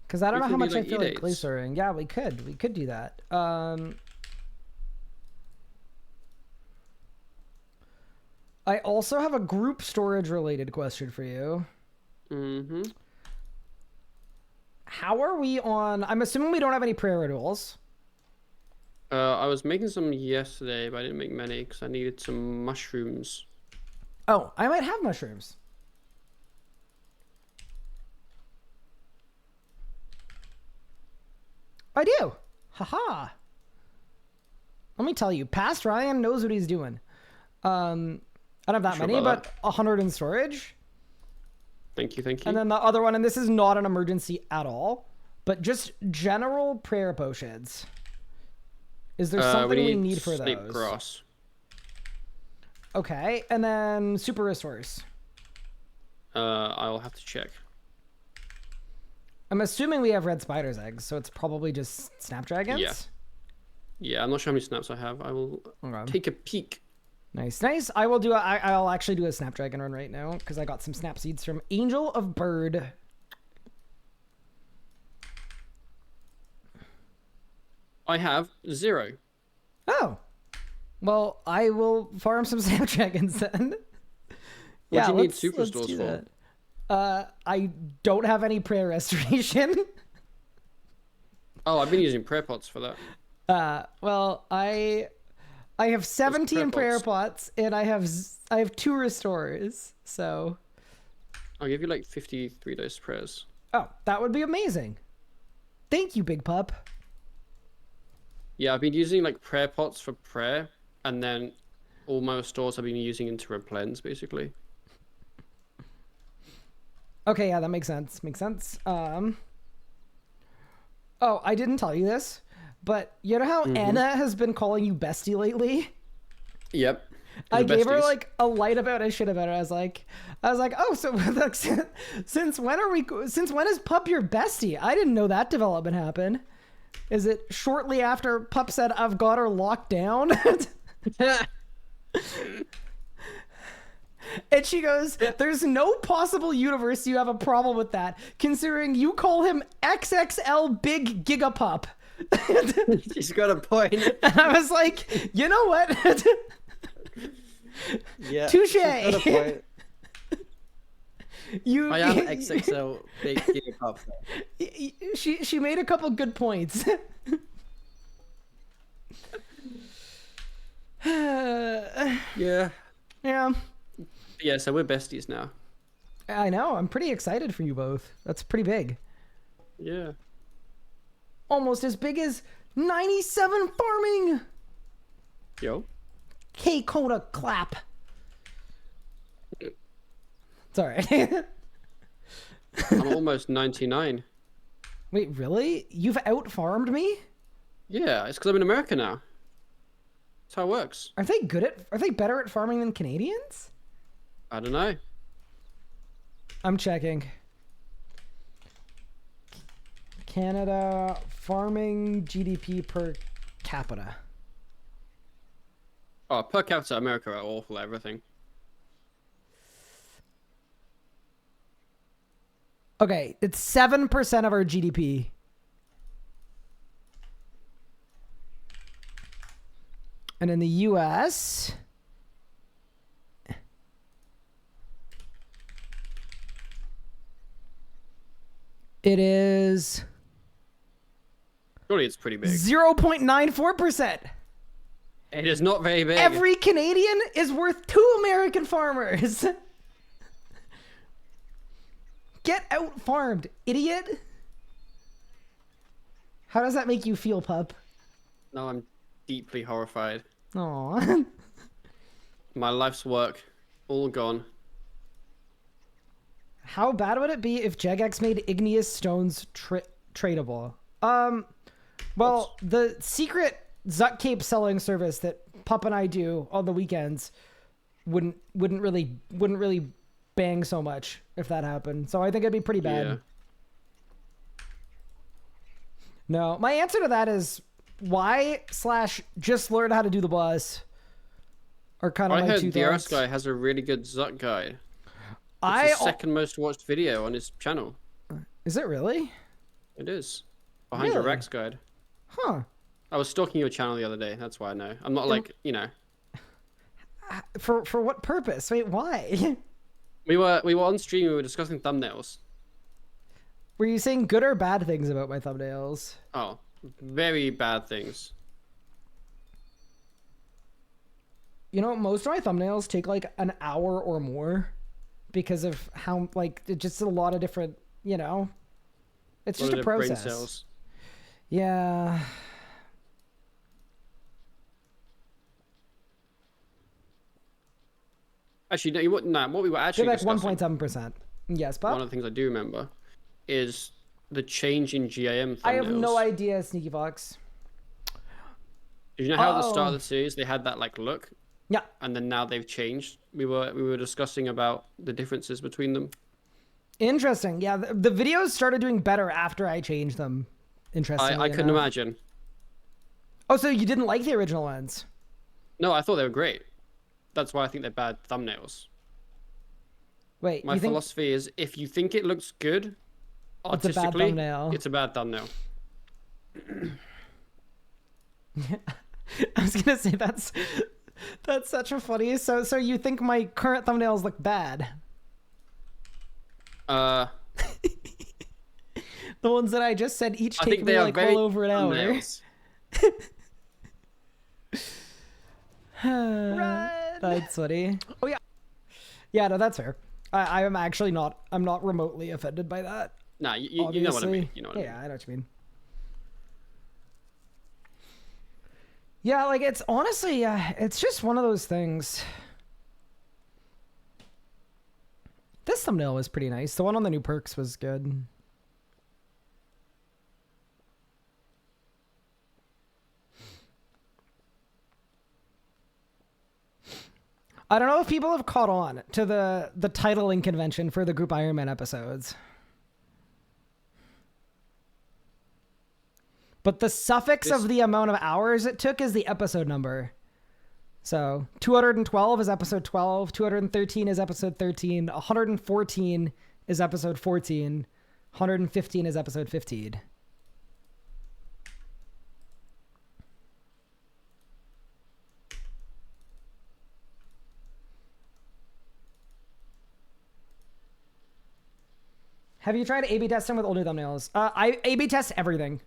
Because I don't know how much I feel like Glacoring. Yeah, we could do that. I also have a group storage related question for you. Mm-hmm. How are we on... I'm assuming we don't have any prayer rituals. I was making some yesterday, but I didn't make many because I needed some mushrooms. Oh, I might have mushrooms. I do. Haha. Let me tell you, past Ryan knows what he's doing. I don't have that many, but 100 in storage. Thank you. And then the other one, and this is not an emergency at all, but just general prayer potions. Is there something we need for snake those? Grass. Okay, and then super restores. I'll have to check. I'm assuming we have red spider's eggs, so it's probably just snapdragons. Yeah, I'm not sure how many snaps I have. I will take a peek. Nice. I will do. I'll actually do a snapdragon run right now because I got some snap seeds from Angel of Bird. I have 0. Oh, Well, I will farm some Snapdragons then. What do you need let's superstores do for? that. I don't have any prayer restoration. Oh, I've been using prayer pots for that. Well, I have 17 prayer prayer pots and I have 2 restorers. So, I'll give you like 53 days prayers. oh, that would be amazing. Thank you, Big Pup. Yeah, I've been using like prayer pots for prayer, and then all my stores I've been using into replens, basically. Okay, yeah, that makes sense. Makes sense. Oh, I didn't tell you this, but you know how Anna has been calling you bestie lately? Yep. I The gave her besties. like a light about it, shit about it. I was like, oh, so since when is Pup your bestie? I didn't know that development happened. Is it shortly after Pup said I've got her locked down? And she goes, there's no possible universe you have a problem with that, considering you call him XXL Big Gigapup. She's got a point. And I was like, you know what? Yeah. Touche. she's got a point. You, I am XXL big Gigapup. she made a couple good points. Yeah. Yeah, Yeah, so we're besties now. I know. I'm pretty excited for you both. That's pretty big. Yeah. Almost as big as 97 farming. Yo. K Coda clap. Sorry. I'm almost 99. Wait, really? You've out farmed me? Yeah, it's because I'm in America now. That's how it works. Are they better at farming than Canadians? I don't know. I'm checking. Canada farming GDP per capita. Oh, per capita, America are awful at everything. Okay, it's 7% of our GDP. And in the US, it is Surely it's pretty big. 0.94%. It is not very big. Every Canadian is worth 2 American farmers. Get out farmed, idiot. How does that make you feel, pup? No, I'm deeply horrified. Aw. My life's work, all gone. How bad would it be if Jagex made igneous stones tradable? Well, the secret Zuck Cape selling service that Pup and I do on the weekends wouldn't really bang so much if that happened. So I think it'd be pretty bad. Yeah. No, my answer to that is why/just learn how to do the boss are kind of I my heard two the RS thoughts. Guy has a really good Zuck guide. It's I the second most watched video on his channel. Is it really? It is. Behind your Really? Rex guide. Huh. I was stalking your channel the other day, that's why I know. I'm not like, you know. For what purpose? Wait, why? We were on stream, we were discussing thumbnails. Were you saying good or bad things about my thumbnails? Oh, very bad things. You know, most of my thumbnails take like an hour or more because of how like it's just a lot of different, you know. It's just a Brain process. cells. Yeah. Actually, no, what we were actually They're like discussing, 1.7%. Yes, Bob? one of the things I do remember, is the change in GIM thumbnails. I have no idea, Sneaky Fox. Did you know how at the start Oh. of the series they had that like look, Yeah. and then now they've changed? We were discussing about the differences between them. Interesting. Yeah, the videos started doing better after I changed them. Interesting. I couldn't imagine. Oh, so you didn't like the original ones? No, I thought they were great. That's why I think they're bad thumbnails. Wait, My you think philosophy is if you think it looks good it's a bad artistically, thumbnail? it's a bad thumbnail. I was gonna say that's such a funny. So you think my current thumbnails look bad? Uh, The ones that I just said each I take think me they are like very well over an hour. thumbnails. That's funny. Oh yeah. Yeah, no, that's fair. I am actually not. I'm not remotely offended by that. Nah, you know what I mean. Obviously. You know what I mean. Yeah, I know what you mean. Yeah, like it's honestly, it's just one of those things. This thumbnail was pretty nice. The one on the new perks was good. I don't know if people have caught on to the titling convention for the group Iron Man episodes. But the suffix of the amount of hours it took is the episode number. So 212 is episode 12, 213 is episode 13, 114 is episode 14, 115 is episode 15. Have you tried A/B testing with older thumbnails? I A/B test everything.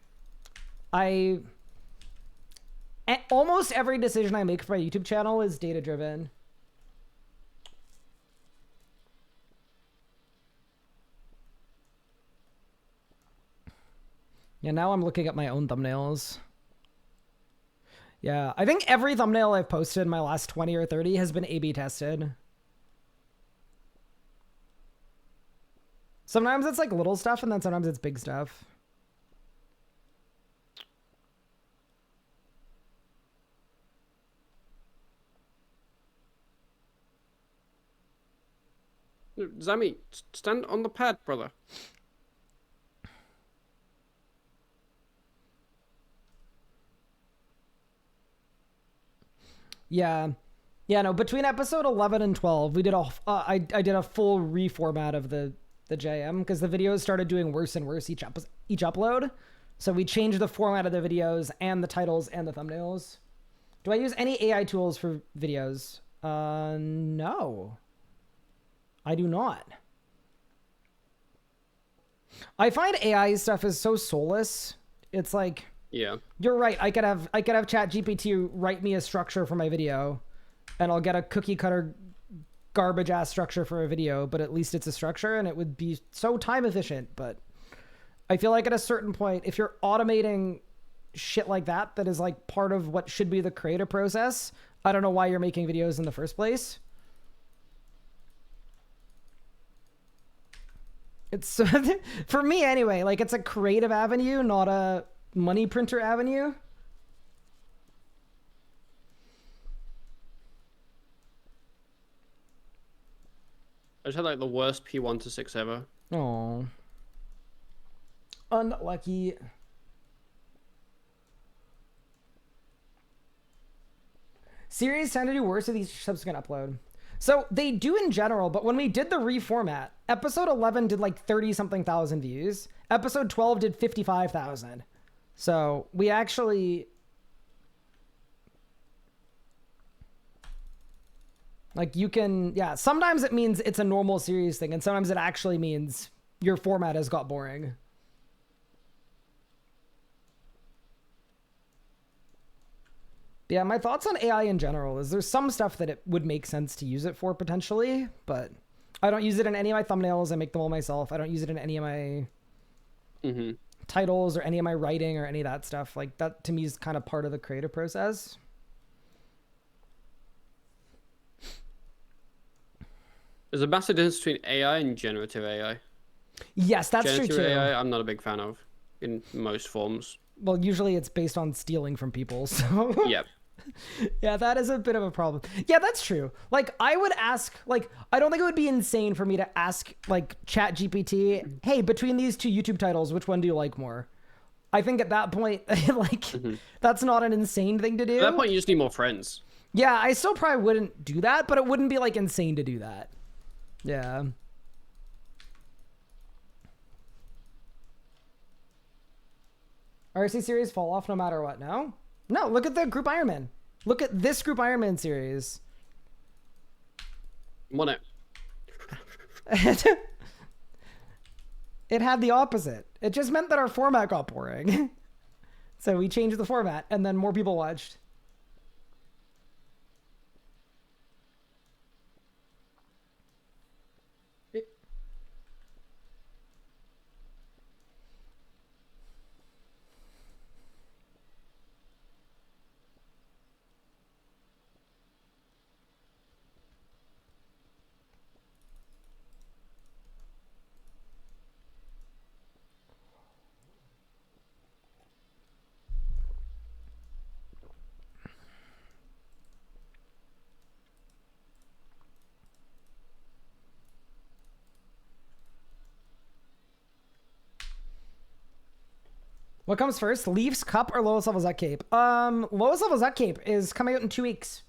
Almost every decision I make for my YouTube channel is data driven. Yeah, now I'm looking at my own thumbnails. Yeah, I think every thumbnail I've posted in my last 20 or 30 has been A/B tested. Sometimes it's like little stuff and then sometimes it's big stuff. Zammy, stand on the pad, brother. Yeah. Yeah, no, between episode 11 and 12, we did I did a full reformat of the JM because the videos started doing worse and worse each upload. So we changed the format of the videos and the titles and the thumbnails. Do I use any AI tools for videos? No. I do not. I find AI stuff is so soulless. It's like, Yeah. you're right. I could have ChatGPT write me a structure for my video, and I'll get a cookie cutter garbage ass structure for a video, but at least it's a structure and it would be so time efficient. But I feel like at a certain point, if you're automating shit like that is like part of what should be the creative process, I don't know why you're making videos in the first place. It's for me anyway, like it's a creative avenue, not a money printer avenue. I just had like the worst P1 to 6 ever. Oh, unlucky. Series tend to do worse with each subsequent upload. So they do in general, but when we did the reformat, episode 11 did like 30-something thousand views. Episode 12 did 55,000. So we actually... Like you can, yeah, sometimes it means it's a normal series thing, and sometimes it actually means your format has got boring. Yeah, my thoughts on AI in general is there's some stuff that it would make sense to use it for potentially, but I don't use it in any of my thumbnails. I make them all myself. I don't use it in any of my titles or any of my writing or any of that stuff. Like that to me is kind of part of the creative process. There's a massive difference between AI and generative AI. Yes, that's Generative true too. AI, I'm not a big fan of in most forms. Well, usually it's based on stealing from people, so... Yep. Yeah, that is a bit of a problem. Yeah, that's true. Like, I would ask, like, I don't think it would be insane for me to ask, like, ChatGPT, hey, between these two YouTube titles, which one do you like more? I think at that point, like, that's not an insane thing to do. At that point, you just need more friends. Yeah, I still probably wouldn't do that, but it wouldn't be, like, insane to do that. Yeah. RC series fall off no matter what, no? No, look at the Group Ironman. Look at this Group Ironman series. I'm on it. It had the opposite. It just meant that our format got boring. So we changed the format, and then more people watched. What comes first, Leafs Cup or lowest level Zut Cape? Lowest level Zut Cape is coming out in 2 weeks.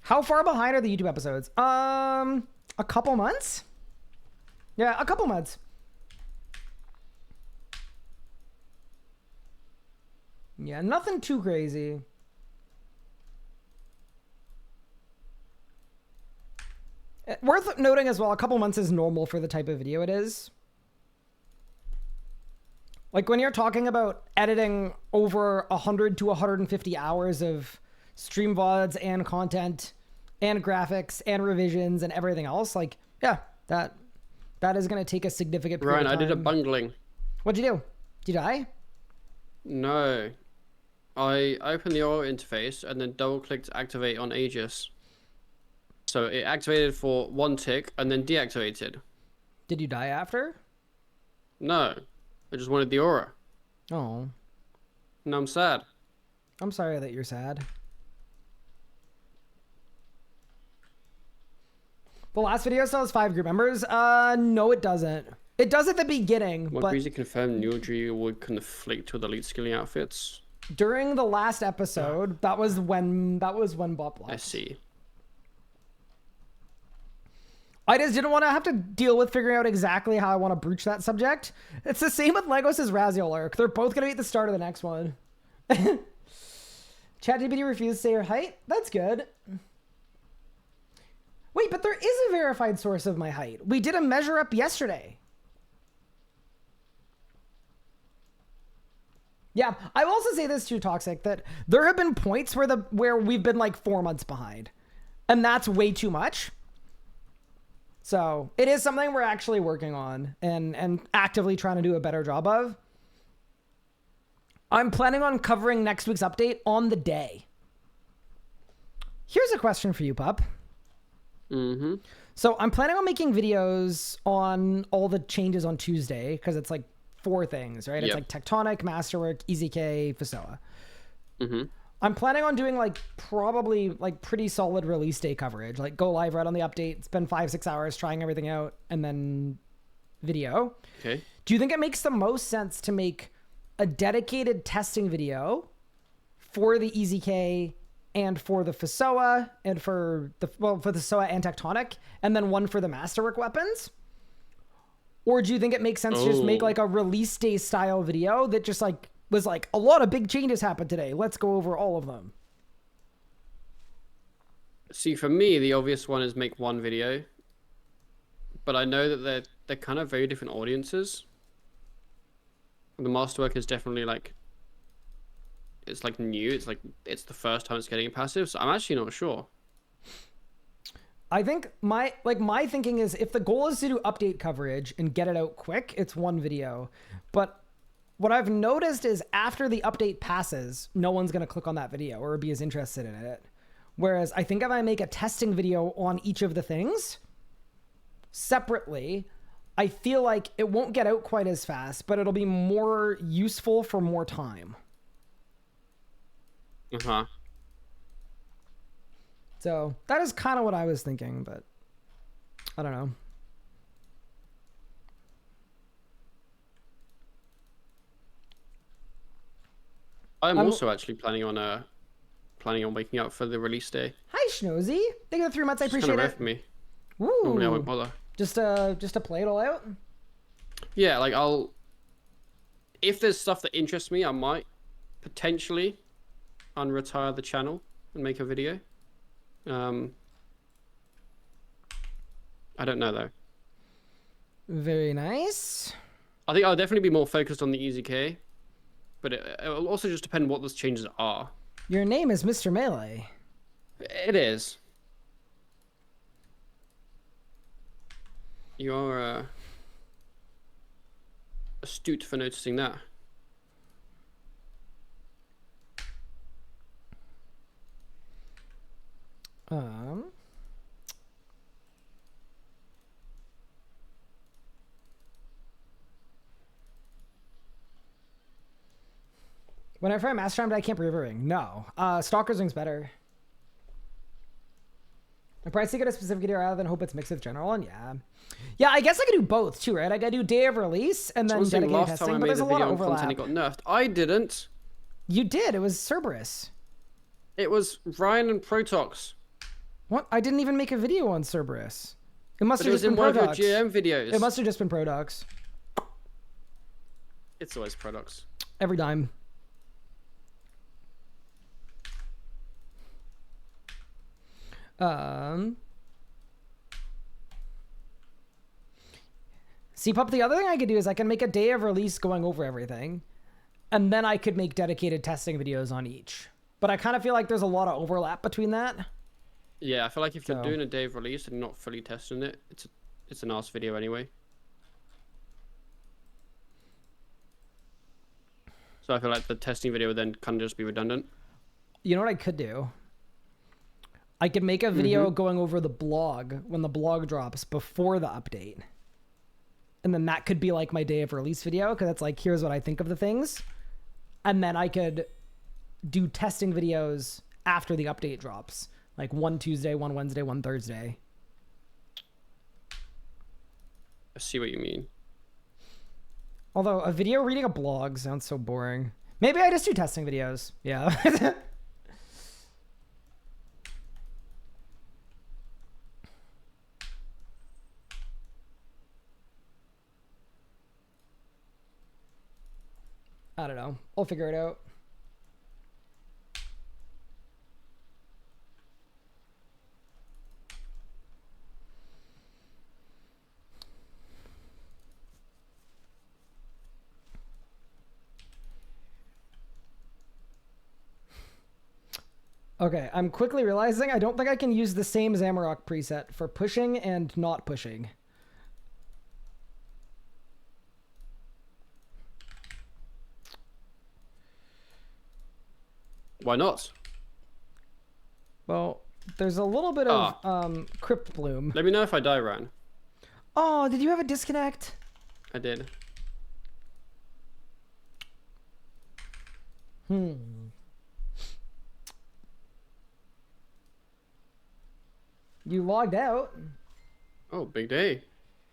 How far behind are the YouTube episodes? A couple months? Yeah, a couple months. Yeah, nothing too crazy. Worth noting as well, a couple months is normal for the type of video it is. Like when you're talking about editing over 100 to 150 hours of stream VODs and content and graphics and revisions and everything else, like, yeah, that is going to take a significant period Ryan, of time. I did a bungling. What'd you do? Did you die? No. I opened the auto interface and then double clicked activate on Aegis. So it activated for 1 tick and then deactivated. Did you die after? No. I just wanted the aura. Oh. Now I'm sad. I'm sorry that you're sad. The last video still has 5 group members. No, it doesn't. It does at the beginning, What but previously confirmed Neutri would conflict with elite skilling outfits? during the last episode, that was when Bob I left. see. I just didn't want to have to deal with figuring out exactly how I want to broach that subject. It's the same with Legos' Raziel arc. They're both going to be at the start of the next one. ChatGPT refused to say your height? That's good. Wait, but there is a verified source of my height. We did a measure up yesterday. Yeah, I will also say this too, Toxic, that there have been points where we've been like 4 months behind. And that's way too much. So it is something we're actually working on and actively trying to do a better job of. I'm planning on covering next week's update on the day. Here's a question for you, Pup. Mm-hmm. So I'm planning on making videos on all the changes on Tuesday because it's like 4 things, right? It's Yep. like Tectonic, Masterwork, EZK, FSOA. Mm-hmm. I'm planning on doing like probably like pretty solid release day coverage, like go live right on the update, spend 5-6 hours trying everything out, and then video. Okay. Do you think it makes the most sense to make a dedicated testing video for the EZK and for the FSOA and for the FSOA and Tectonic, and then one for the Masterwork weapons? Or do you think it makes sense to just make like a release day style video that just like was like, a lot of big changes happened today, let's go over all of them? See, for me, the obvious one is make one video. But I know that they're kind of very different audiences. The Masterwork is definitely like, it's like new. It's like, it's the first time it's getting a passive. So I'm actually not sure. I think my thinking is if the goal is to do update coverage and get it out quick, it's one video. But what I've noticed is after the update passes, no one's going to click on that video or be as interested in it. Whereas I think if I make a testing video on each of the things separately, I feel like it won't get out quite as fast, but it'll be more useful for more time. Uh-huh. So that is kind of what I was thinking, but I don't know. I'm also actually planning on waking up for the release day. Hi, Schnozy. Thank you for the 3 months. I It's appreciate kind of rare it. for me. Woo. Normally I won't bother. Just to play it all out. Yeah, like if there's stuff that interests me, I might potentially unretire the channel and make a video. I don't know though. Very nice. I think I'll definitely be more focused on the EZK, but it'll also just depend what those changes are. Your name is Mr. Melee. It is. You are astute for noticing that. Whenever I master timed, I can't breathe a ring. No. Stalker's Ring's better. I probably to get a specific video rather than hope it's mixed with general one. Yeah. Yeah, I guess I could do both too, right? I gotta do day of release and then dedicated last testing, time I but made there's the a lot video of on content, overlap. it got nerfed. I didn't. You did. It was Cerberus. It was Ryan and Protox. What? I didn't even make a video on Cerberus. It must But it have was just in been one of your Protox. GM videos. It must have just been Protox. It's always Protox. Every time. CPUP, the other thing I could do is I can make a day of release going over everything, and then I could make dedicated testing videos on each. But I kind of feel like there's a lot of overlap between that. Yeah, I feel like if you're So- doing a day of release and not fully testing it, it's an arse video anyway. So I feel like the testing video would then kind of just be redundant. You know what I could do? I could make a video going over the blog when the blog drops before the update. And then that could be like my day of release video, because it's like, here's what I think of the things. And then I could do testing videos after the update drops. Like one Tuesday, one Wednesday, one Thursday. I see what you mean. Although a video reading a blog sounds so boring. Maybe I just do testing videos. Yeah. I don't know. I'll figure it out. Okay, I'm quickly realizing I don't think I can use the same Zamorak preset for pushing and not pushing. Why not? Well, there's a little bit of Crypt Bloom. Let me know if I die, Ryan. Oh, did you have a disconnect? I did. You logged out. Oh, big day.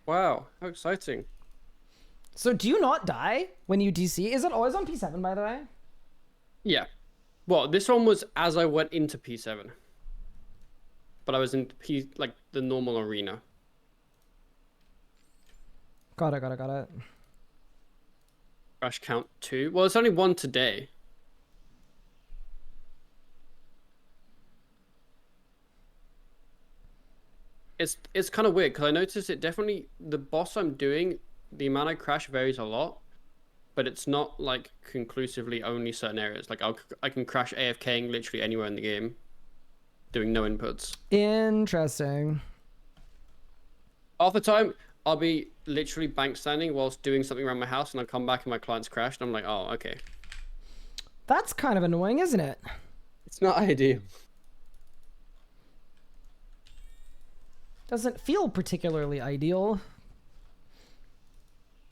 Wow, how exciting. So do you not die when you DC? Is it always on P7, by the way? Yeah. Well, this one was as I went into P7. But I was in like the normal arena. Got it. Crash count 2. Well, it's only 1 today. It's kind of weird because I noticed it definitely, the boss I'm doing, the amount I crash varies a lot, but it's not like conclusively only certain areas. Like I can crash AFKing literally anywhere in the game, doing no inputs. Interesting. Half the time, I'll be literally bank standing whilst doing something around my house, and I'll come back and my client's crashed, and I'm like, oh, okay. That's kind of annoying, isn't it? It's not ideal. Doesn't feel particularly ideal.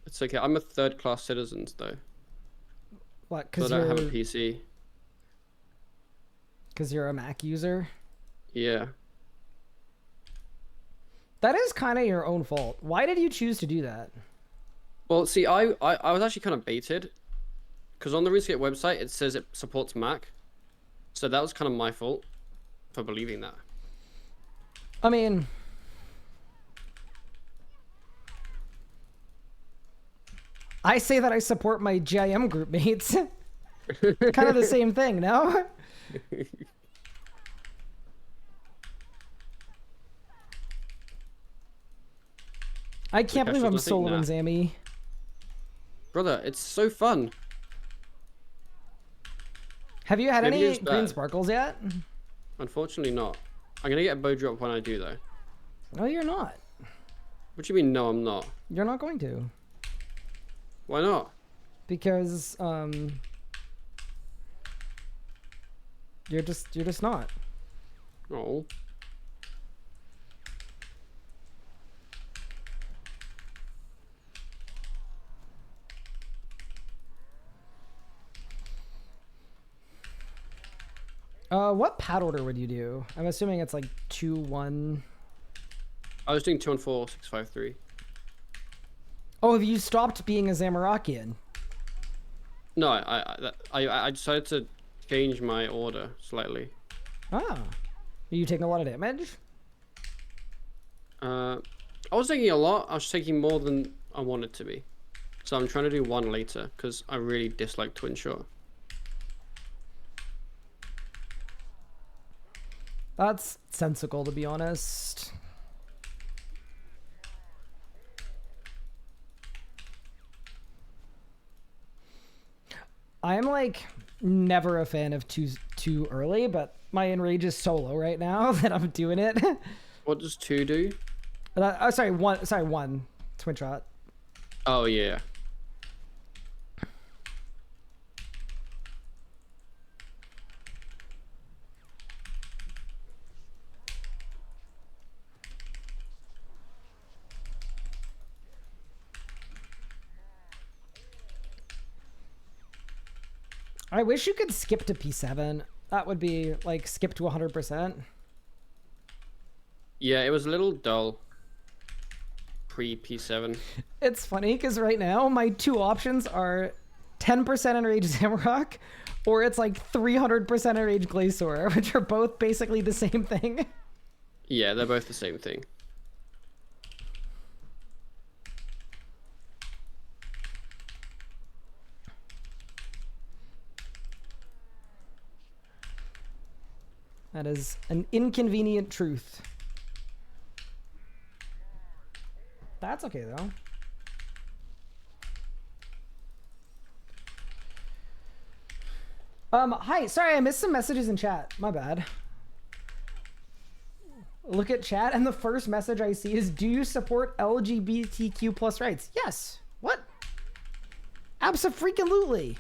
It's okay. I'm a third-class citizen, though. What? So I don't have a PC. Because you're a Mac user? Yeah. That is kind of your own fault. Why did you choose to do that? Well, see, I was actually kind of baited, because on the RuneScape website it says it supports Mac, so that was kind of my fault for believing that. I mean, I say that I support my GIM group mates. Kind of the same thing, no? I can't believe I'm soloing Zammy. Brother, it's so fun. Have you had Maybe any it's green bad. sparkles yet? Unfortunately not. I'm gonna get a bow drop when I do though. No, you're not. What do you mean no I'm not? You're not going to. Why not? Because you're just not. Oh. What pad order would you do? I'm assuming it's like 2-1. I was doing 2-4, 6-5-3. Oh, have you stopped being a Zamorakian? No, I decided to change my order slightly. Ah. Are you taking a lot of damage? I was taking a lot. I was taking more than I wanted to be. So I'm trying to do one later because I really dislike twin shot. That's sensical, to be honest. I'm like never a fan of too early, but my enrage is so low right now that I'm doing it. What does 2 do? Sorry, one twin shot. Oh yeah. I wish you could skip to P7. That would be like skip to 100%. Yeah, it was a little dull. Pre P7. It's funny because right now my two options are 10% enrage Zamorak, or it's like 300% enrage Glacor, which are both basically the same thing. Yeah, they're both the same thing. That is an inconvenient truth. That's okay though. Hi, sorry, I missed some messages in chat. My bad. Look at chat, and the first message I see is, do you support LGBTQ plus rights? Yes. What? Abso-freaking-lutely.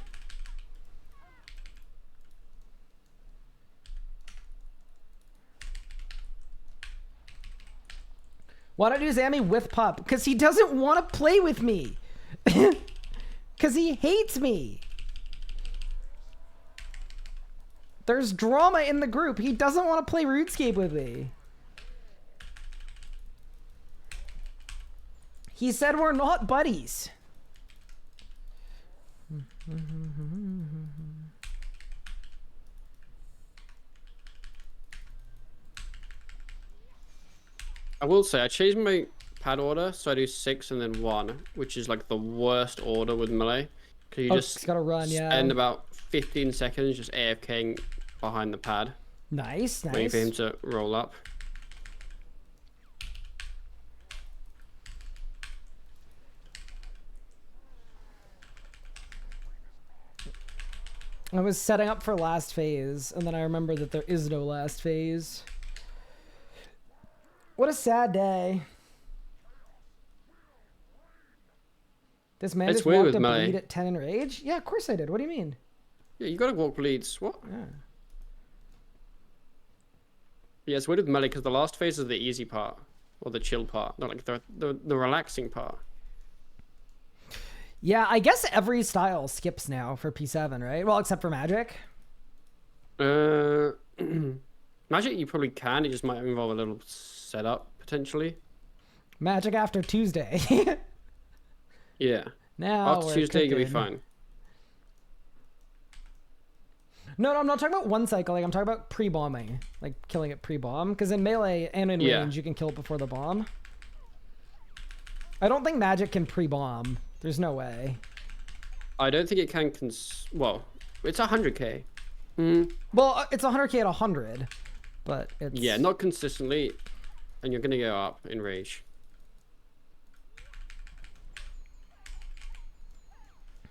Why don't I do Zammy with Pup? Because he doesn't want to play with me. Because he hates me. There's drama in the group. He doesn't want to play RuneScape with me. He said we're not buddies. I will say I changed my pad order, so I do 6 and then 1, which is like the worst order with melee. Because you just gotta run, spend about 15 seconds just AFKing behind the pad, Nice, waiting nice. for him to roll up. I was setting up for last phase, and then I remembered that there is no last phase. What a sad day. This man It's just weird walked with a melee. bleed at 10 in rage? Yeah, of course I did. What do you mean? Yeah, you gotta walk bleeds. What? Yeah. Yeah, it's weird with melee because the last phase is the easy part, or the chill part, not like the relaxing part. Yeah, I guess every style skips now for P7, right? Well, except for Magic. Magic you probably can, it just might involve a little setup potentially. Magic after Tuesday. Yeah. Now After we're Tuesday you'll be cooking. fine. No, I'm not talking about one cycle. Like, I'm talking about pre-bombing. Like, killing it pre-bomb. Because in melee and in Yeah. range, you can kill it before the bomb. I don't think Magic can pre-bomb. There's no way. I don't think it can well, it's 100k. Mm, Well, it's 100k at 100, but it's... yeah, not consistently, and you're gonna go up in rage.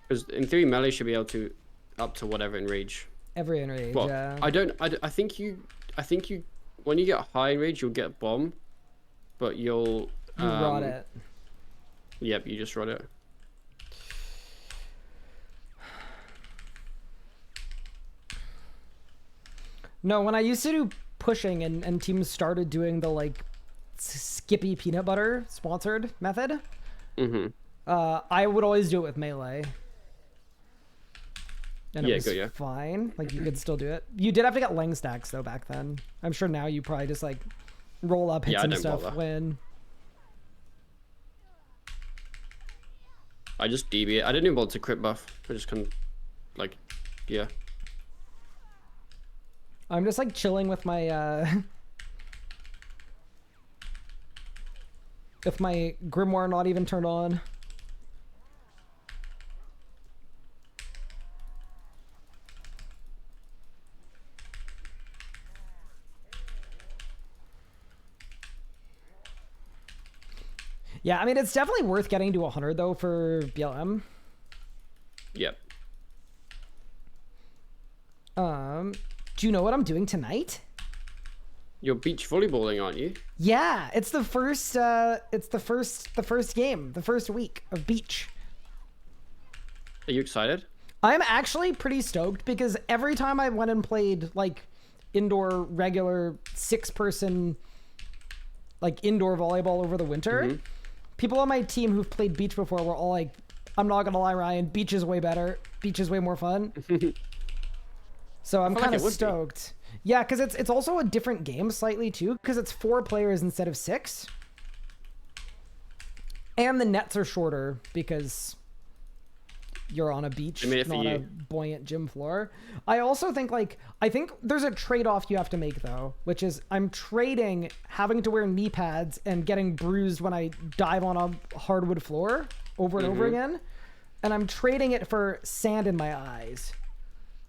Because in theory, melee should be able to up to whatever in rage. Every enrage, Well, yeah. I think you, when you get high in rage, you'll get bomb, but you'll. You rot it. Yep, you just rot it. No, when I used to do pushing and teams started doing the like Skippy peanut butter sponsored method, I would always do it with melee. And it was fine. Like, you could still do it. You did have to get Lang stacks, though, back then. I'm sure now you probably just, like, roll up, hit some stuff, win. I just DB it. I didn't even bother to crit buff. I just kind of, like, yeah. I'm just, like, chilling with my, with my Grimoire not even turned on. Yeah, I mean, it's definitely worth getting to 100, though, for BLM. Yep. Do you know what I'm doing tonight? You're beach volleyballing, aren't you? Yeah, it's the first, the first game, the first week of beach. Are you excited? I'm actually pretty stoked because every time I went and played, like, indoor, regular, 6-person, like, indoor volleyball over the winter... People on my team who've played beach before were all like, I'm not gonna lie, Ryan, beach is way better. Beach is way more fun. So I'm kind of stoked. Yeah, because it's also a different game slightly too, because it's 4 players instead of 6. And the nets are shorter because you're on a beach, not a buoyant gym floor. I also think, like, I think there's a trade-off you have to make, though, which is I'm trading having to wear knee pads and getting bruised when I dive on a hardwood floor over and over again, and I'm trading it for sand in my eyes.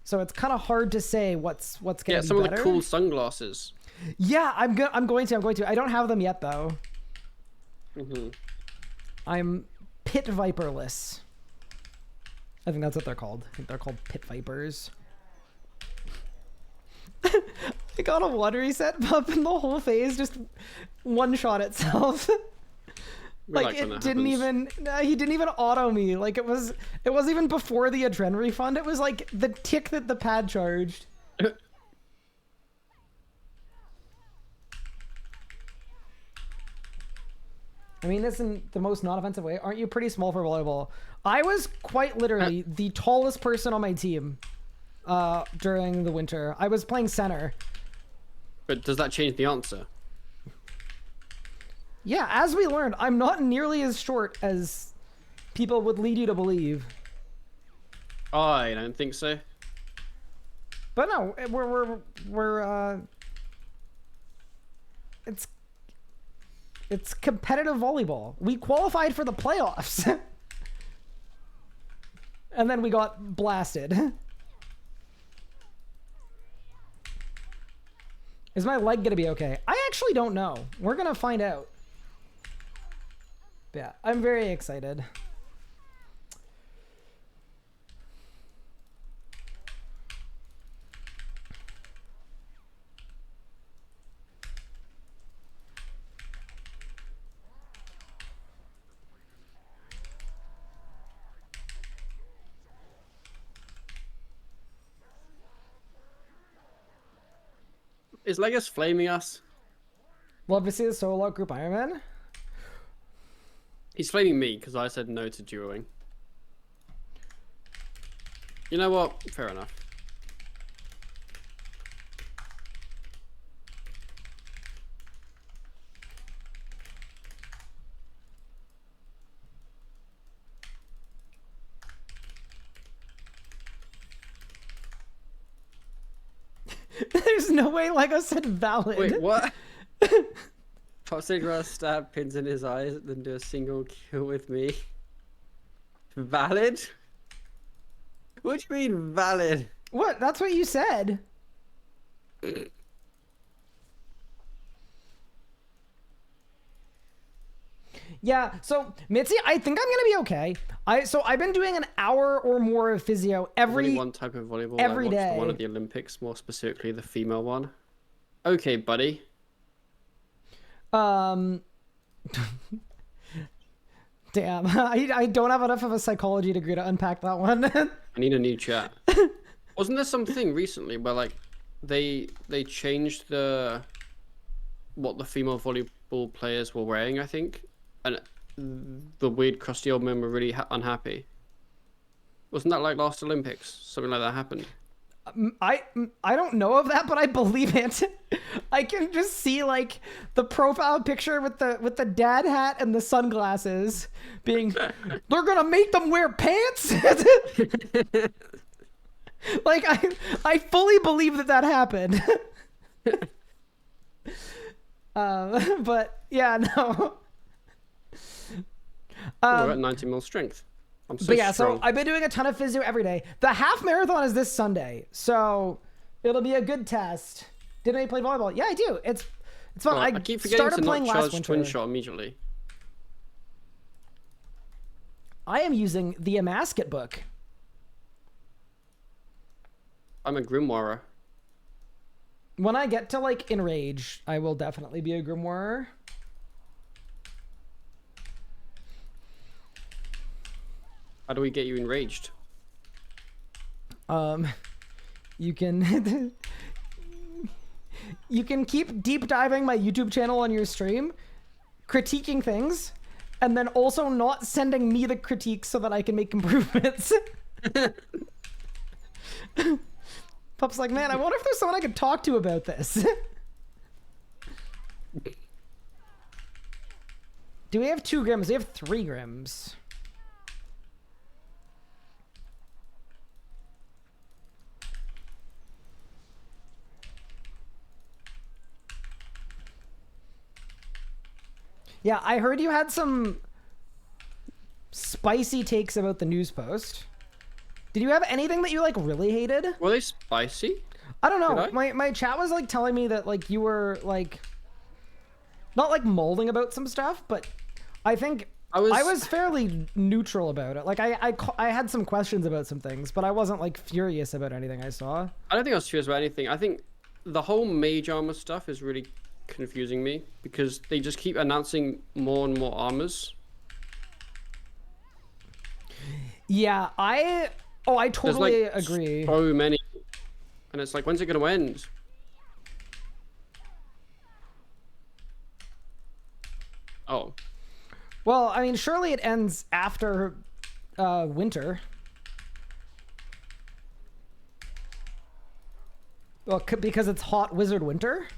So it's kind of hard to say what's gonna be better. Yeah, some of the cool sunglasses. Yeah, I'm going to. I don't have them yet, though. I'm pit viperless. I think that's what they're called. I think they're called pit vipers. I got a water reset pup and the whole phase just one-shot itself. Like it didn't even, he didn't even auto me. Like it wasn't even before the adren refund. It was like the tick that the pad charged. I mean, this isn't the most non-offensive way. Aren't you pretty small for volleyball? I was quite literally the tallest person on my team during the winter. I was playing center. But does that change the answer? Yeah, as we learned, I'm not nearly as short as people would lead you to believe. I don't think so. But no, we're it's competitive volleyball. We qualified for the playoffs. And then we got blasted. Is my leg gonna be okay? I actually don't know. We're gonna find out. Yeah, I'm very excited. Is Legos flaming us? Love to see the solo group Iron Man. He's flaming me because I said no to duoing. You know what? Fair enough. There's no way Lego said valid. Wait, what? Popsig rather stab pins in his eyes than do a single kill with me. Valid? What do you mean valid? What? That's what you said. Yeah, so Mitzi, I think I'm gonna be okay. I've been doing an hour or more of physio There's only every one type of volleyball every I watched, the one day. at the Olympics, more specifically the female one. Okay, buddy. um Damn, I don't have enough of a psychology degree to unpack that one. I need a new chat. Wasn't there something recently where like they changed what the female volleyball players were wearing, I think, and the weird crusty old men were really unhappy. Wasn't that like last Olympics? Something like that happened. I don't know of that, but I believe it. I can just see like the profile picture with the dad hat and the sunglasses being they're gonna make them wear pants. Like I fully believe that happened. But yeah, no. We're at 90 mil strength. I'm so But yeah, strong. so I've been doing a ton of physio every day. The half marathon is this Sunday, so it'll be a good test. Did I play volleyball? Yeah, I do. It's fun. Oh, I keep forgetting started to playing not last charge winter. twin shot immediately. I am using the Amasket book. I'm a grimoire. When I get to like Enrage, I will definitely be a grimoire. How do we get you enraged? You can you can keep deep diving my YouTube channel on your stream, critiquing things, and then also not sending me the critiques so that I can make improvements. Pup's like, man, I wonder if there's someone I could talk to about this. Do we have 2 grims? We have 3 grims. Yeah, I heard you had some spicy takes about the news post. Did you have anything that you like really hated? Were they spicy? I don't know. Did I? My chat was like telling me that like you were like not like molding about some stuff, but I think I was fairly neutral about it. Like I had some questions about some things, but I wasn't like furious about anything I saw. I don't think I was curious about anything. I think the whole mage armor stuff is really confusing me because they just keep announcing more and more armors. Yeah, I totally agree. So many, and it's like, when's it gonna end? Oh, Well, I mean, surely it ends after winter. Well, because it's hot wizard winter.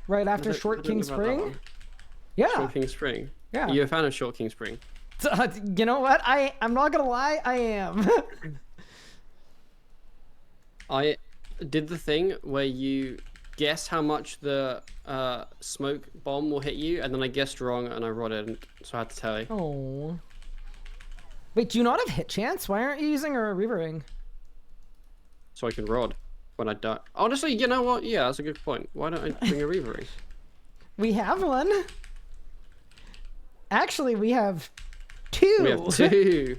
Right after Short King Spring. Yeah. Short King Spring. Yeah. Are you a fan of Short King Spring? You know what? I'm not gonna lie, I am. I did the thing where you guess how much the smoke bomb will hit you, and then I guessed wrong and I rotted, so I had to tell you. Oh. Wait, do you not have hit chance? Why aren't you using a Reaver Ring? So I can rod when I die. Honestly, you know what? Yeah, that's a good point. Why don't I bring a Reaver Ring? We have one. Actually, we have 2. We have 2.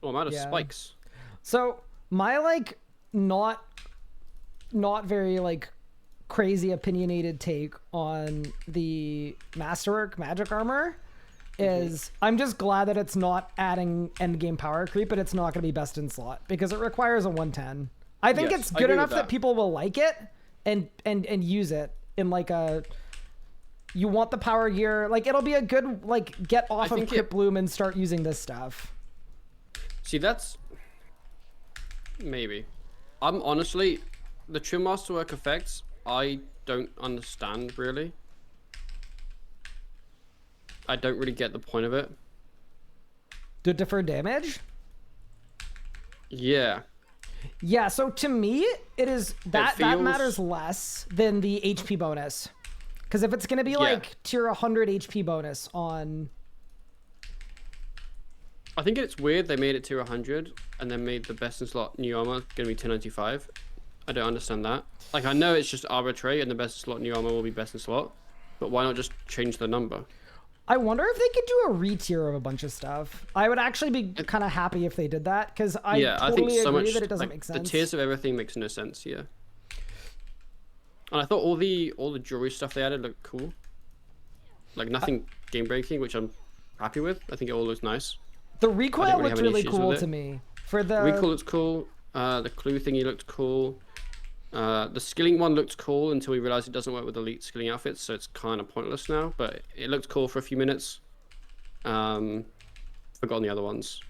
Oh, I'm out of spikes. So my like not very like crazy opinionated take on the Masterwork magic armor is I'm just glad that it's not adding endgame power creep, but it's not going to be best in slot because it requires a 110. I think Yes, it's I good agree enough with that that. people will like it and use it in like a you want the power gear, like it'll be a good like get off of think Crypt Bloom and start using this stuff. See, that's maybe. I'm honestly the Trim Masterwork effects. I don't understand really. I don't really get the point of it. Do defer damage? Yeah. Yeah, so to me, it is that feels- matters less than the HP bonus. Because if it's going to be like tier 100 HP bonus on... I think it's weird they made it to 100 and then made the best in slot new armor going to be 295. I don't understand that. Like, I know it's just arbitrary and the best in slot new armor will be best in slot, but why not just change the number? I wonder if they could do a re-tier of a bunch of stuff. I would actually be kind of happy if they did that, because I totally agree that it doesn't make sense. The tiers of everything makes no sense, yeah. And I thought all the jewelry stuff they added looked cool. Like, nothing game-breaking, which I'm happy with. I think it all looks nice. The recoil really looked really cool to me. For the recoil looks cool. The clue thingy looked cool. The skilling one looked cool until we realized it doesn't work with elite skilling outfits, so it's kind of pointless now. But it looked cool for a few minutes. Forgotten the other ones.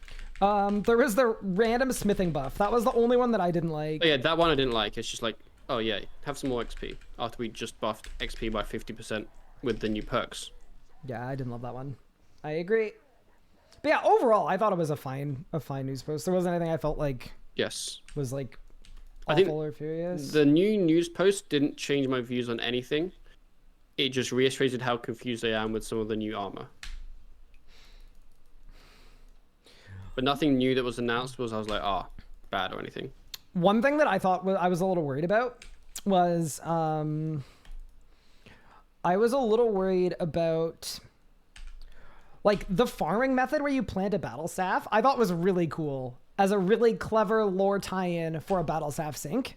there was the random smithing buff. That was the only one that I didn't like. Oh, yeah, that one I didn't like. It's just like, oh yeah, have some more XP after we just buffed XP by 50% with the new perks. Yeah, I didn't love that one. I agree. But yeah, overall, I thought it was a fine news post. There wasn't anything I felt like Yes. was like I think awful or furious. The new news post didn't change my views on anything. It just reiterated how confused I am with some of the new armor. But nothing new that was announced was I was like, bad or anything. One thing that I thought I was a little worried about was I was a little worried about like the farming method where you plant a battle staff. I thought was really cool as a really clever lore tie-in for a battle staff sync.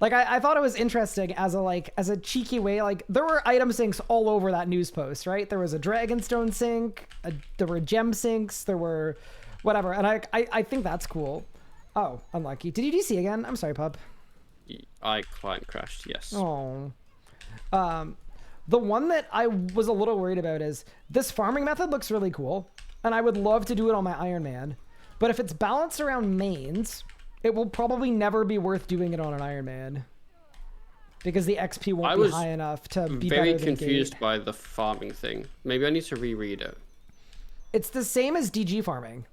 Like I thought it was interesting as a cheeky way. Like there were item syncs all over that news post, right? There was a Dragonstone sync, there were gem syncs, there were whatever, and I think that's cool. Oh, unlucky. Did you DC again? I'm sorry, pup. I client crashed. Yes. Oh. The one that I was a little worried about is this farming method looks really cool, and I would love to do it on my Iron Man. But if it's balanced around mains, it will probably never be worth doing it on an Iron Man. Because the XP won't be high enough to be better than very confused Gate. by the farming thing. Maybe I need to reread it. It's the same as DG farming.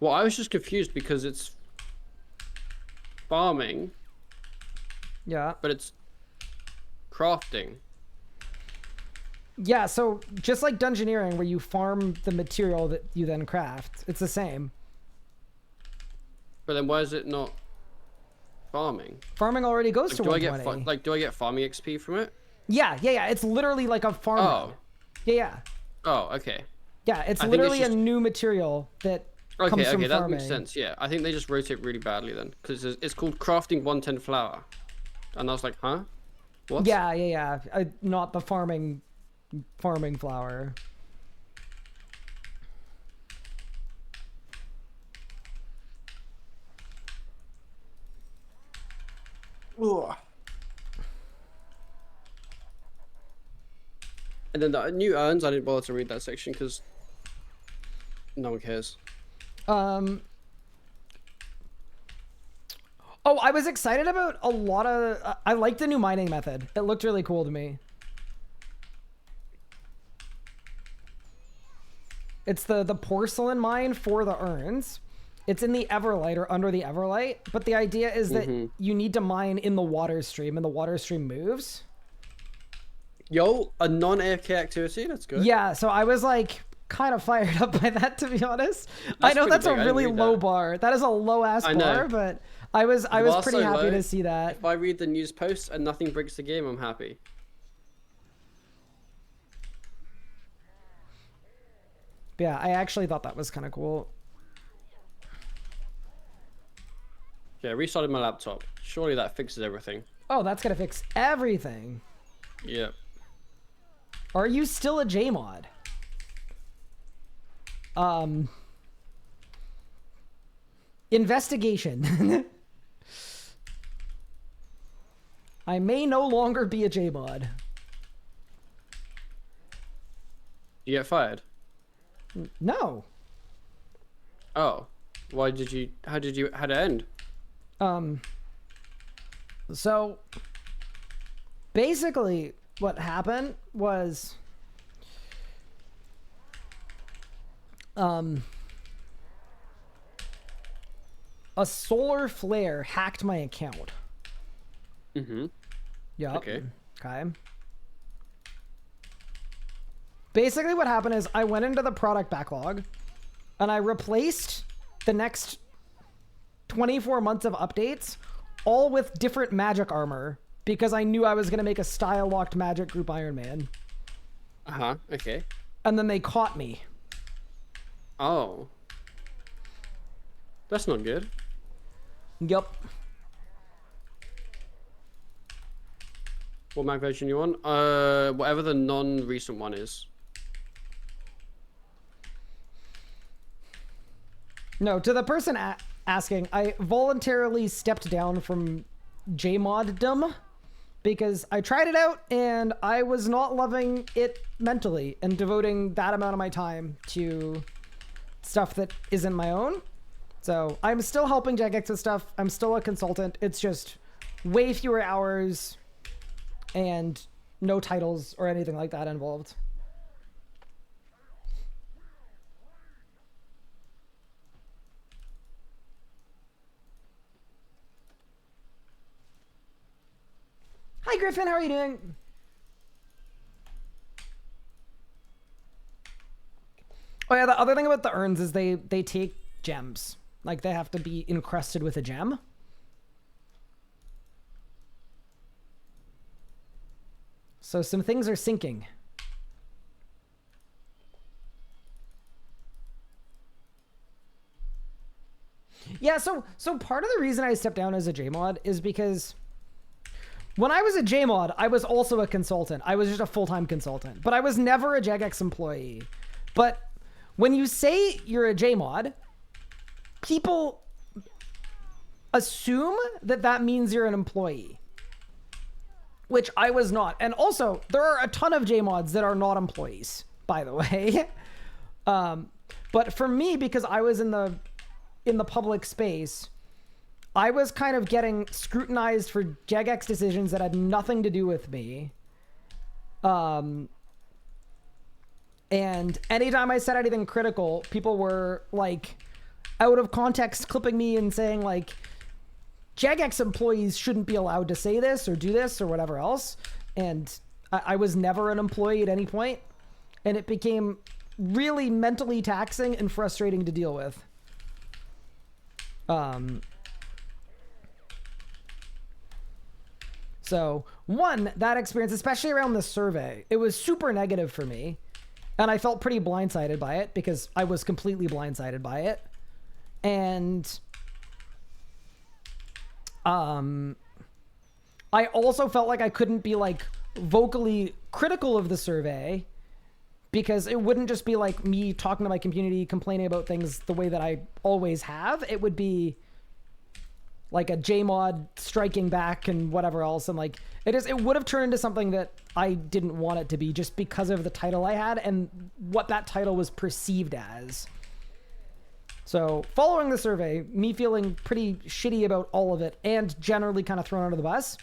Well, I was just confused because it's farming, Yeah. but it's crafting. Yeah, so just like dungeoneering where you farm the material that you then craft, it's the same. But then why is it not farming? Farming already goes Like, to do I 120. get do I get farming XP from it? Yeah. It's literally like a farm. Oh. Yeah. Oh, okay. Yeah, it's I think it's literally just- a new material that comes Okay, from that farming. makes sense. Yeah, I think they just wrote it really badly then, because it's called crafting 110 flour, and I was like, huh? What? Yeah. Not the farming flower. Ugh. And then the new urns, I didn't bother to read that section because no one cares. Oh, I was excited about a lot of. I liked the new mining method. It looked really cool to me. It's the porcelain mine for the urns. It's in the Everlight or under the Everlight, but the idea is that you need to mine in the water stream, and the water stream moves. Yo, a non-AFK activity. That's good. Yeah, so I was like kind of fired up by that, to be honest. I know pretty that's a big. I didn't really read low that. bar. That is a low ass I know. bar, but I was bar's pretty so happy low. to see that. If I read the news post and nothing breaks the game, I'm happy. Yeah, I actually thought that was kind of cool. Yeah, I restarted my laptop. Surely that fixes everything. Oh, that's gonna fix everything. Yeah. Are you still a JMod? Investigation. I may no longer be a JMod. You get fired? No. Oh. Why did you... How did it end? So basically what happened was a solar flare hacked my account. Mm-hmm. Yep. Okay. Okay. Basically what happened is I went into the product backlog and I replaced the next 24 months of updates all with different magic armor because I knew I was going to make a style locked magic group Iron Man. Uh-huh. Okay. And then they caught me. Oh. That's not good. Yep. What Mac version you on? Whatever the non-recent one is. No, to the person asking, I voluntarily stepped down from JModdom because I tried it out and I was not loving it mentally and devoting that amount of my time to stuff that isn't my own. So I'm still helping Jagex with stuff. I'm still a consultant. It's just way fewer hours and no titles or anything like that involved. Hi, Griffin. How are you doing? Oh, yeah. The other thing about the urns is they take gems. Like, they have to be encrusted with a gem. So some things are sinking. Yeah, so part of the reason I stepped down as a JMod is because when I was a JMod, I was also a consultant. I was just a full-time consultant, but I was never a Jagex employee. But when you say you're a JMod, people assume that that means you're an employee, which I was not. And also, there are a ton of JMods that are not employees, by the way. But for me, because I was in the public space, I was kind of getting scrutinized for Jagex decisions that had nothing to do with me. And anytime I said anything critical, people were like out of context clipping me and saying like, Jagex employees shouldn't be allowed to say this or do this or whatever else. And I was never an employee at any point. And it became really mentally taxing and frustrating to deal with. So one, that experience, especially around the survey, it was super negative for me. And I felt pretty blindsided by it because I was completely blindsided by it. And I also felt like I couldn't be like vocally critical of the survey because it wouldn't just be like me talking to my community, complaining about things the way that I always have. It would be like a JMod striking back and whatever else. And like, it would have turned into something that I didn't want it to be just because of the title I had and what that title was perceived as. So following the survey, me feeling pretty shitty about all of it and generally kind of thrown under the bus,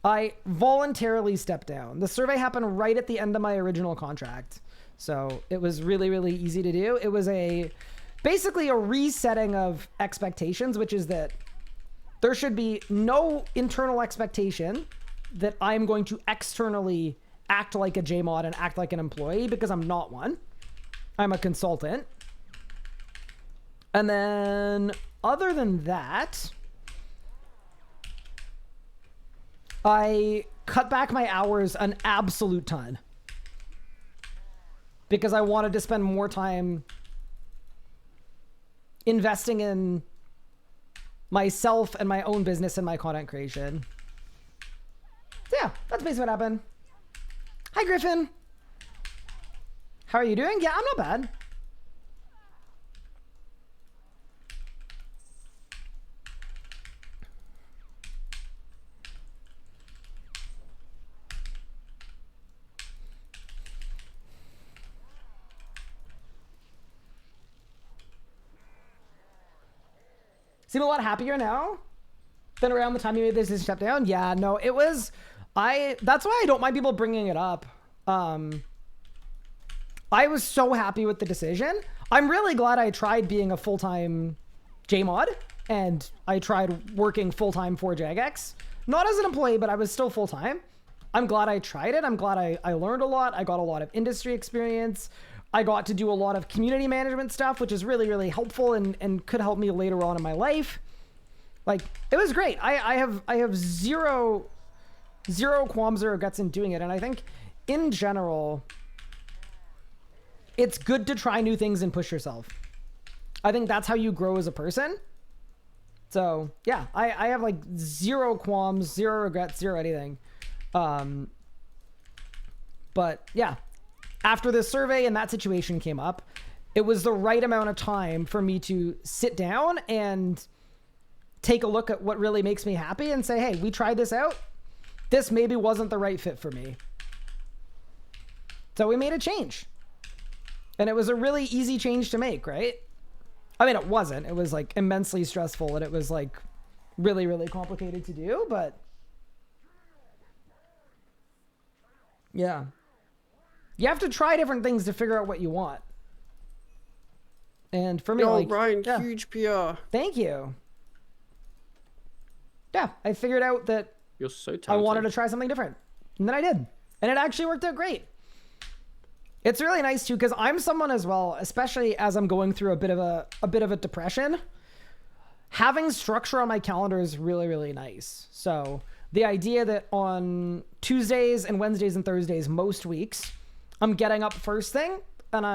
I voluntarily stepped down. The survey happened right at the end of my original contract. So it was really, really easy to do. It was basically a resetting of expectations, which is that there should be no internal expectation that I'm going to externally act like a JMod and act like an employee because I'm not one. I'm a consultant. And then other than that, I cut back my hours an absolute ton because I wanted to spend more time investing in myself and my own business and my content creation. So yeah, that's basically what happened. Hi, Griffin. How are you doing? Yeah, I'm not bad. Seem a lot happier now than around the time you made this decision step down? Yeah, no, it was... That's why I don't mind people bringing it up. I was so happy with the decision. I'm really glad I tried being a full-time JMod and I tried working full-time for Jagex. Not as an employee, but I was still full-time. I'm glad I tried it. I'm glad I learned a lot. I got a lot of industry experience. I got to do a lot of community management stuff, which is really, really helpful and could help me later on in my life. Like, it was great. I have zero qualms or regrets in doing it. And I think in general, it's good to try new things and push yourself. I think that's how you grow as a person. So yeah, I have like zero qualms, zero regrets, zero anything. But yeah, after this survey and that situation came up, it was the right amount of time for me to sit down and take a look at what really makes me happy and say, hey, we tried this out. This maybe wasn't the right fit for me. So we made a change. And it was a really easy change to make, right? I mean, it wasn't. It was like immensely stressful and it was like really, really complicated to do, but yeah. You have to try different things to figure out what you want. And for me, Yo, like, Ryan, yeah. huge PR. Thank you. Yeah, I figured out that You're so talented. I wanted to try something different. And then I did. And it actually worked out great. It's really nice too, because I'm someone as well, especially as I'm going through a bit of a depression. Having structure on my calendar is really, really nice. So the idea that on Tuesdays and Wednesdays and Thursdays, most weeks, I'm getting up first thing and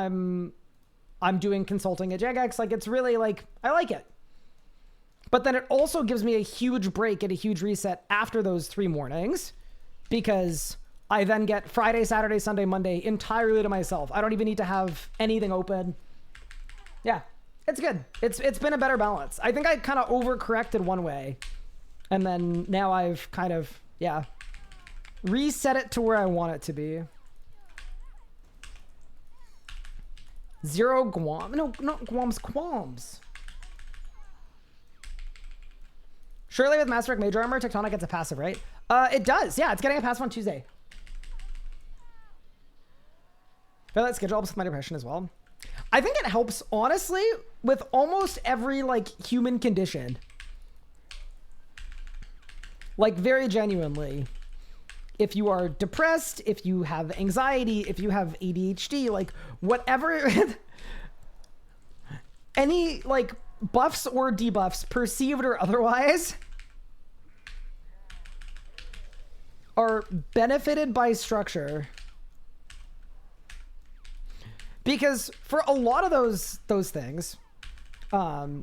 I'm doing consulting at Jagex. Like, it's really like, I like it. But then it also gives me a huge break and a huge reset after those 3 mornings, because I then get Friday, Saturday, Sunday, Monday entirely to myself. I don't even need to have anything open. Yeah, it's good. It's been a better balance. I think I kind of overcorrected one way, and then now I've kind of, yeah, reset it to where I want it to be. Zero Guam. No, not Guam's qualms. Surely with Masterwork Major Armor, Tectonic gets a passive, right? It does. Yeah, it's getting a passive on Tuesday. I feel that schedule helps with my depression as well. I think it helps, honestly, with almost every, like, human condition. Like, very genuinely. If you are depressed, if you have anxiety, if you have ADHD, like, whatever... any, like, buffs or debuffs, perceived or otherwise, are benefited by structure. Because for a lot of those things, one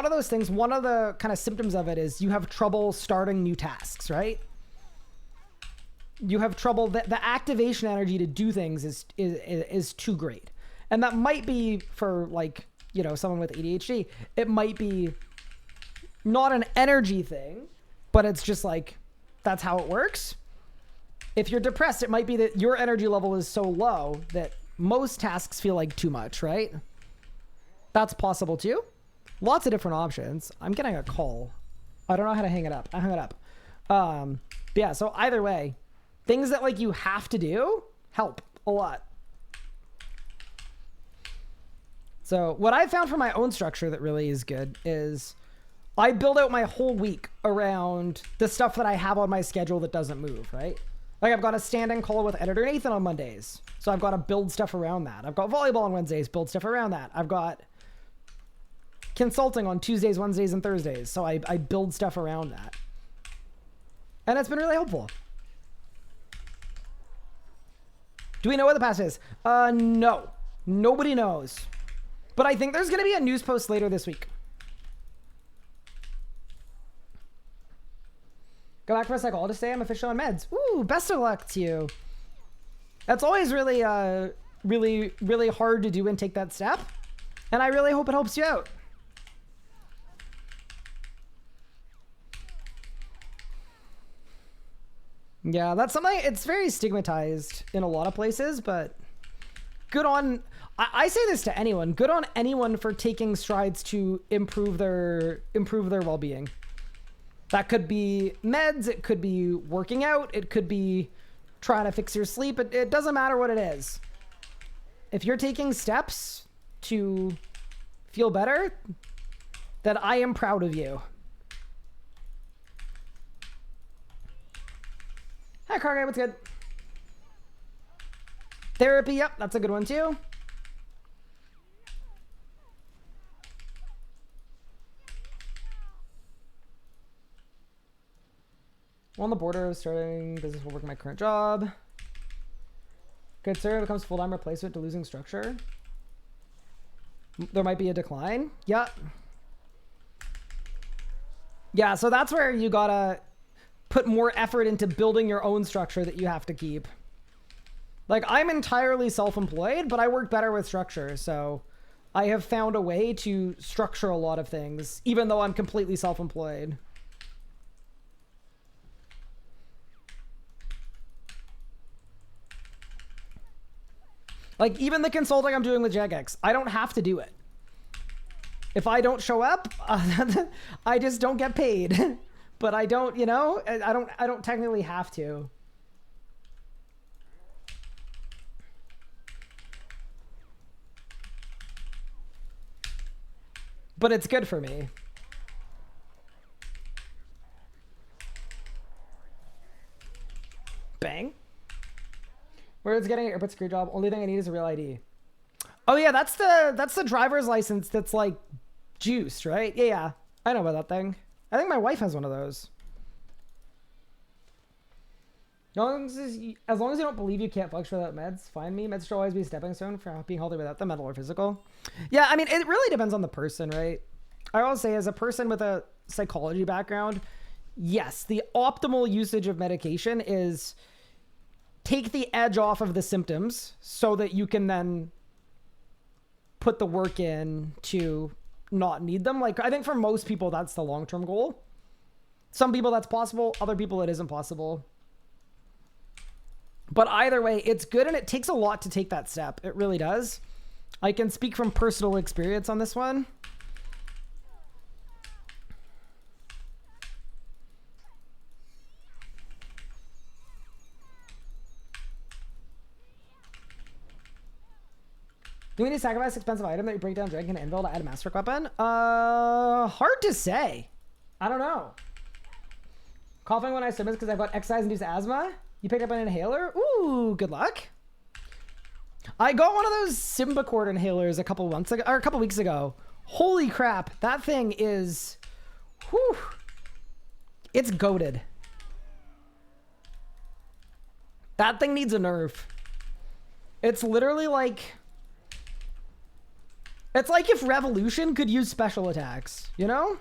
of the kind of symptoms of it is you have trouble starting new tasks, right? You have trouble, the activation energy to do things is too great. And that might be for, like, you know, someone with ADHD. It might be not an energy thing, but it's just like, that's how it works. If you're depressed, it might be that your energy level is so low that most tasks feel like too much, right? That's possible too. Lots of different options. I'm getting a call. I don't know how to hang it up. I hung it up. But yeah, so either way, things that, like, you have to do help a lot. So what I found for my own structure that really is good is I build out my whole week around the stuff that I have on my schedule that doesn't move, right? Like, I've got a standing call with editor Nathan on Mondays, so I've got to build stuff around that. I've got volleyball on Wednesdays, build stuff around that. I've got consulting on Tuesdays, Wednesdays, and Thursdays, so I build stuff around that. And it's been really helpful. Do we know what the pass is? No. Nobody knows. But I think there's going to be a news post later this week. Go back for a psychologist day. I'm official on meds. Ooh, best of luck to you. That's always really, really hard to do and take that step. And I really hope it helps you out. Yeah, that's something, it's very stigmatized in a lot of places, but good on, I say this to anyone, good on anyone for taking strides to improve their well-being. That could be meds, it could be working out, it could be trying to fix your sleep. It doesn't matter what it is. If you're taking steps to feel better, that I am proud of you. Hi, Car Guy, what's good? Therapy, yep, that's a good one too. I'm on the border of starting business while working my current job. Good sir, becomes full-time replacement to losing structure. There might be a decline. Yeah. Yeah, so that's where you gotta put more effort into building your own structure that you have to keep. Like, I'm entirely self-employed, but I work better with structure, so I have found a way to structure a lot of things, even though I'm completely self-employed. Like, even the consulting I'm doing with Jagex, I don't have to do it. If I don't show up, I just don't get paid. But I don't, you know, I don't technically have to. But it's good for me. Bang. Where's getting an airport security job? Only thing I need is a real ID. Oh yeah, that's the driver's license that's like juiced, right? Yeah, I know about that thing. I think my wife has one of those. As long as you don't believe you can't function without meds, find me. Meds should always be a stepping stone for being healthy without them, mental or physical. Yeah, I mean, it really depends on the person, right? I always say, as a person with a psychology background, yes, the optimal usage of medication is take the edge off of the symptoms so that you can then put the work in to not need them. Like, I think for most people, that's the long-term goal. Some people that's possible, other people it isn't possible. But either way, it's good, and it takes a lot to take that step. It really does. I can speak from personal experience on this one. Do we need to sacrifice expensive item that you break down drag and anvil to add a Masterwork weapon? Hard to say. I don't know. Coughing when I swim is because I've got exercise-induced asthma. You picked up an inhaler? Ooh, good luck. I got one of those Symbicort inhalers a couple months ago, or a couple weeks ago. Holy crap, that thing is, whew, it's goated. That thing needs a nerve. It's literally like, it's like if Revolution could use special attacks, you know?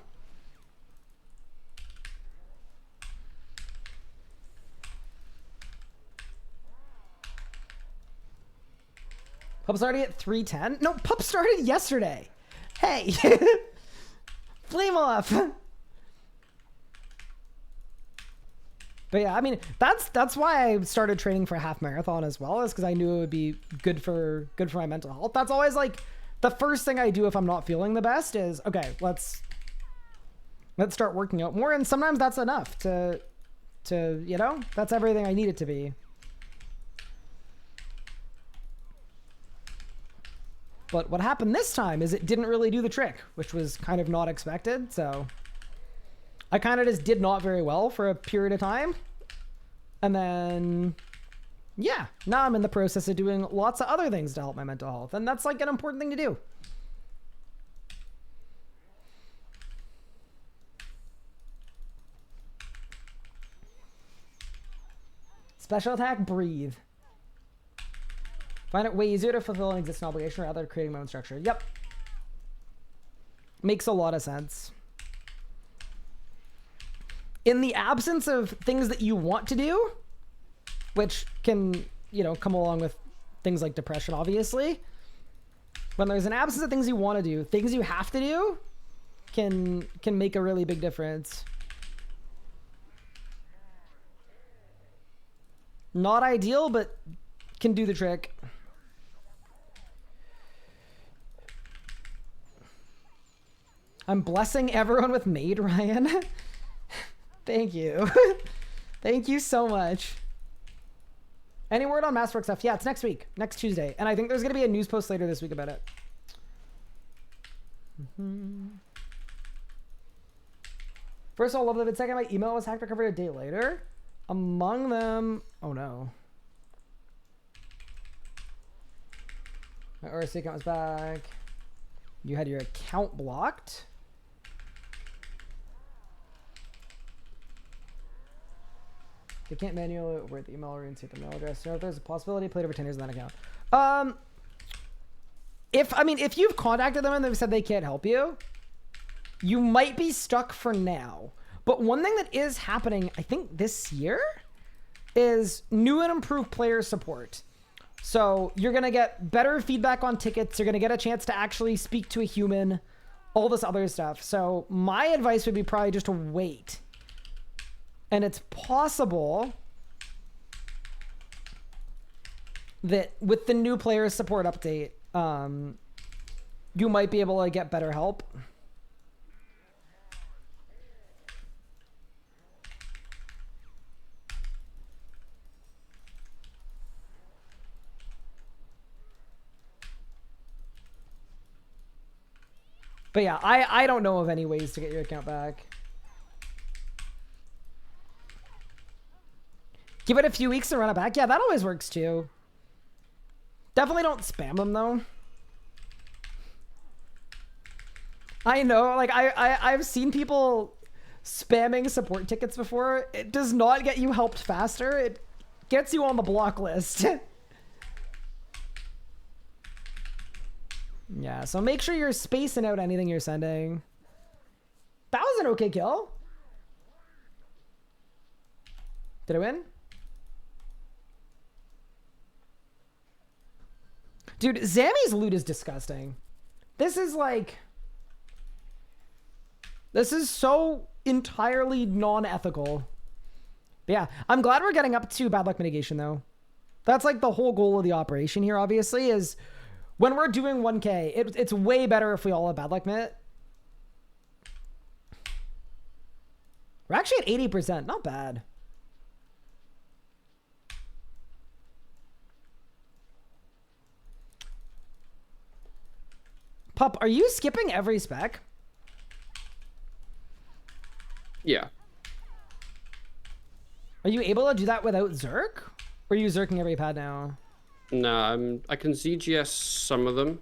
Pup started at 3:10? No, Pup started yesterday. Hey, flame off. But yeah, I mean, that's why I started training for a half marathon as well, is because I knew it would be good for my mental health. That's always like the first thing I do if I'm not feeling the best is, okay, let's start working out more. And sometimes that's enough to you know, that's everything I need it to be. But what happened this time is it didn't really do the trick, which was kind of not expected. So I kind of just did not very well for a period of time. And then, yeah, now I'm in the process of doing lots of other things to help my mental health. And that's like an important thing to do. Special attack, breathe. Find it way easier to fulfill an existing obligation rather than creating my own structure. Yep. Makes a lot of sense. In the absence of things that you want to do, which can, you know, come along with things like depression, obviously. When there's an absence of things you want to do, things you have to do can make a really big difference. Not ideal, but can do the trick. I'm blessing everyone with Maid, Ryan. Thank you. Thank you so much. Any word on Masterwork stuff? Yeah, it's next week, next Tuesday. And I think there's going to be a news post later this week about it. First of all, love the vid. Second, my email was hacked, recovered a day later. Among them, oh no. My RS account was back. You had your account blocked. They can't manually write the email or reinstate the email address. So if there's a possibility, played over 10 years in that account. If you've contacted them and they've said they can't help you, you might be stuck for now. But one thing that is happening, I think this year, is new and improved player support. So you're going to get better feedback on tickets. You're going to get a chance to actually speak to a human, all this other stuff. So my advice would be probably just to wait. And it's possible that with the new player support update, you might be able to get better help. But yeah, I don't know of any ways to get your account back. Give it a few weeks to run it back. Yeah, that always works too. Definitely don't spam them though. I know, like I've seen people spamming support tickets before. It does not get you helped faster. It gets you on the block list. Yeah, so make sure you're spacing out anything you're sending. That was an okay kill. Did I win? Dude, Zammy's loot is disgusting. This is like... This is so entirely non-ethical. But yeah, I'm glad we're getting up to bad luck mitigation, though. That's like the whole goal of the operation here, obviously, is... When we're doing 1K, it's way better if we all have bad luck mit. We're actually at 80%. Not bad. Pup, are you skipping every spec? Yeah. Are you able to do that without Zerk? Or are you Zerking every pad now? No, I can ZGS some of them.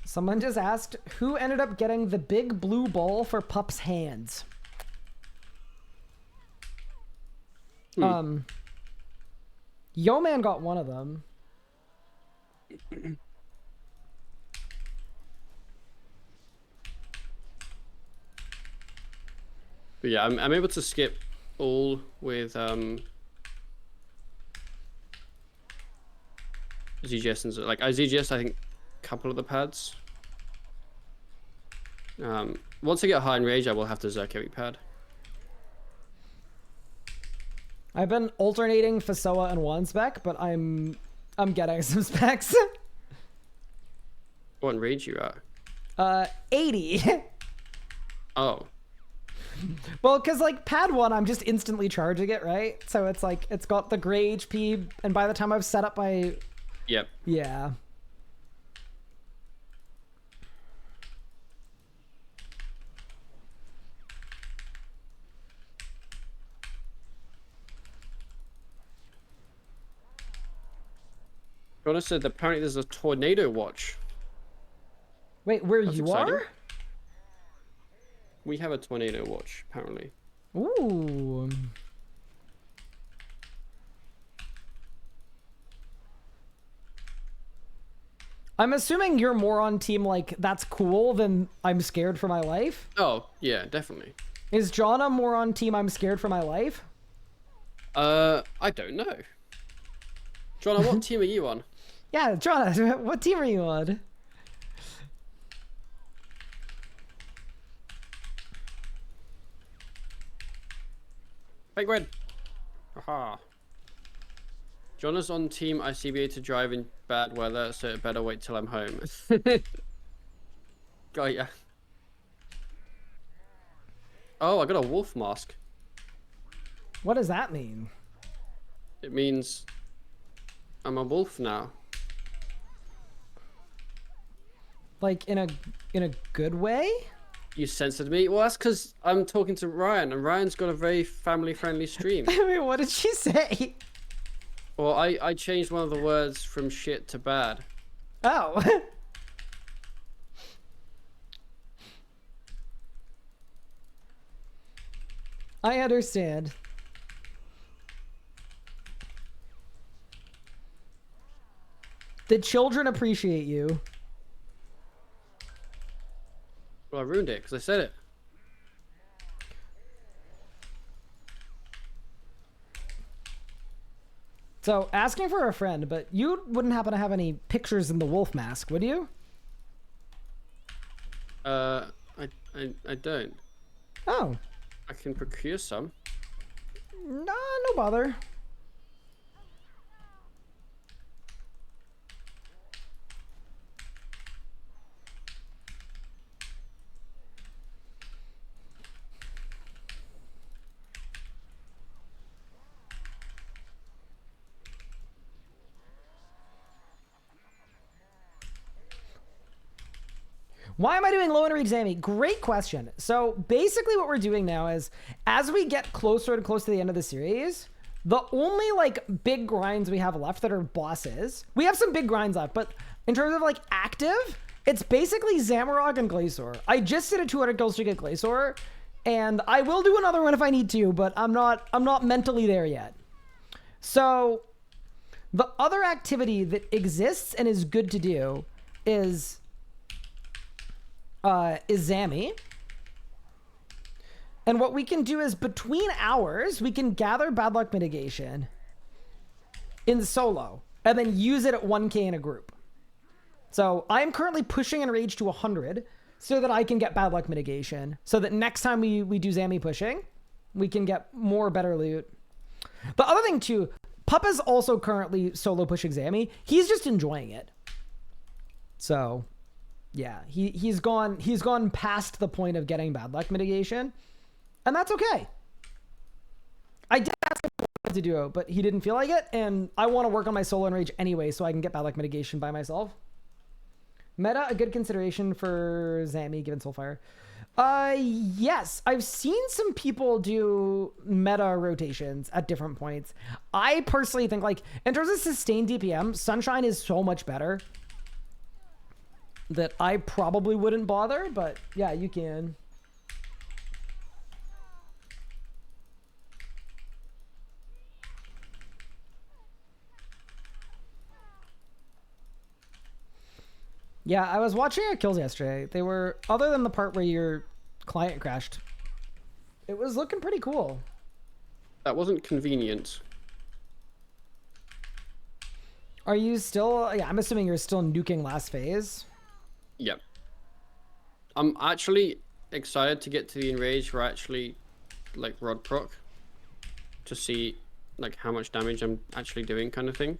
Someone just asked, who ended up getting the big blue ball for Pup's hands? Yo Man got one of them. But yeah, I'm able to skip all with ZGS and like I ZGS I think a couple of the pads. Once I get high in rage, I will have to Zerk every pad. I've been alternating Fasoa and one spec, but I'm getting some specs. What rage you at? 80. Oh. Well, because like pad 1, I'm just instantly charging it, right? So it's like, it's got the gray HP, and by the time I've set up my... Yep. Yeah. Jonas said apparently there's a tornado watch. Wait, where That's you exciting. are? We have a tornado watch, apparently. Ooh. I'm assuming you're more on team like, that's cool, than I'm scared for my life. Oh, yeah, definitely. Is Jonna more on team I'm scared for my life? I don't know. Jonna, what team are you on? Yeah, Jonna, what team are you on? Big red. Aha. Jonna's on team ICBA to drive in bad weather, so it better wait till I'm home. Got ya. Oh, I got a wolf mask. What does that mean? It means I'm a wolf now. Like in a good way? You censored me? Well, that's because I'm talking to Ryan, and Ryan's got a very family-friendly stream. I mean, what did she say? Well, I changed one of the words from shit to bad. Oh. I understand. The children appreciate you. Well, I ruined it because I said it. So, asking for a friend, but you wouldn't happen to have any pictures in the wolf mask, would you? I don't. Oh. I can procure some. Nah, no bother. Why am I doing low and read Zammy? Great question. So basically what we're doing now is as we get closer and closer to the end of the series, the only like big grinds we have left that are bosses, we have some big grinds left, but in terms of like active, it's basically Zamorak and Glacor. I just did a 200 kill streak at Glacor, and I will do another one if I need to, but I'm not mentally there yet. So the other activity that exists and is good to do is Zammy. And what we can do is between hours, we can gather bad luck mitigation in solo and then use it at 1k in a group. So I'm currently pushing Enrage to 100 so that I can get bad luck mitigation so that next time we do Zammy pushing, we can get more better loot. The other thing too, Pup is also currently solo pushing Zammy. He's just enjoying it. So yeah, he's gone past the point of getting bad luck mitigation, and that's okay. I did ask him to do it, but he didn't feel like it, and I want to work on my solo enrage anyway so I can get bad luck mitigation by myself. Meta, a good consideration for Zammy given Soulfire. Yes, I've seen some people do meta rotations at different points. I personally think, like, in terms of sustained DPM, Sunshine is so much better that I probably wouldn't bother, but yeah, you can. Yeah, I was watching your kills yesterday. They were, other than the part where your client crashed, it was looking pretty cool. That wasn't convenient. Are you still, yeah, I'm assuming you're still nuking last phase. Yep. I'm actually excited to get to the enrage where I actually like rod proc to see like how much damage I'm actually doing kind of thing.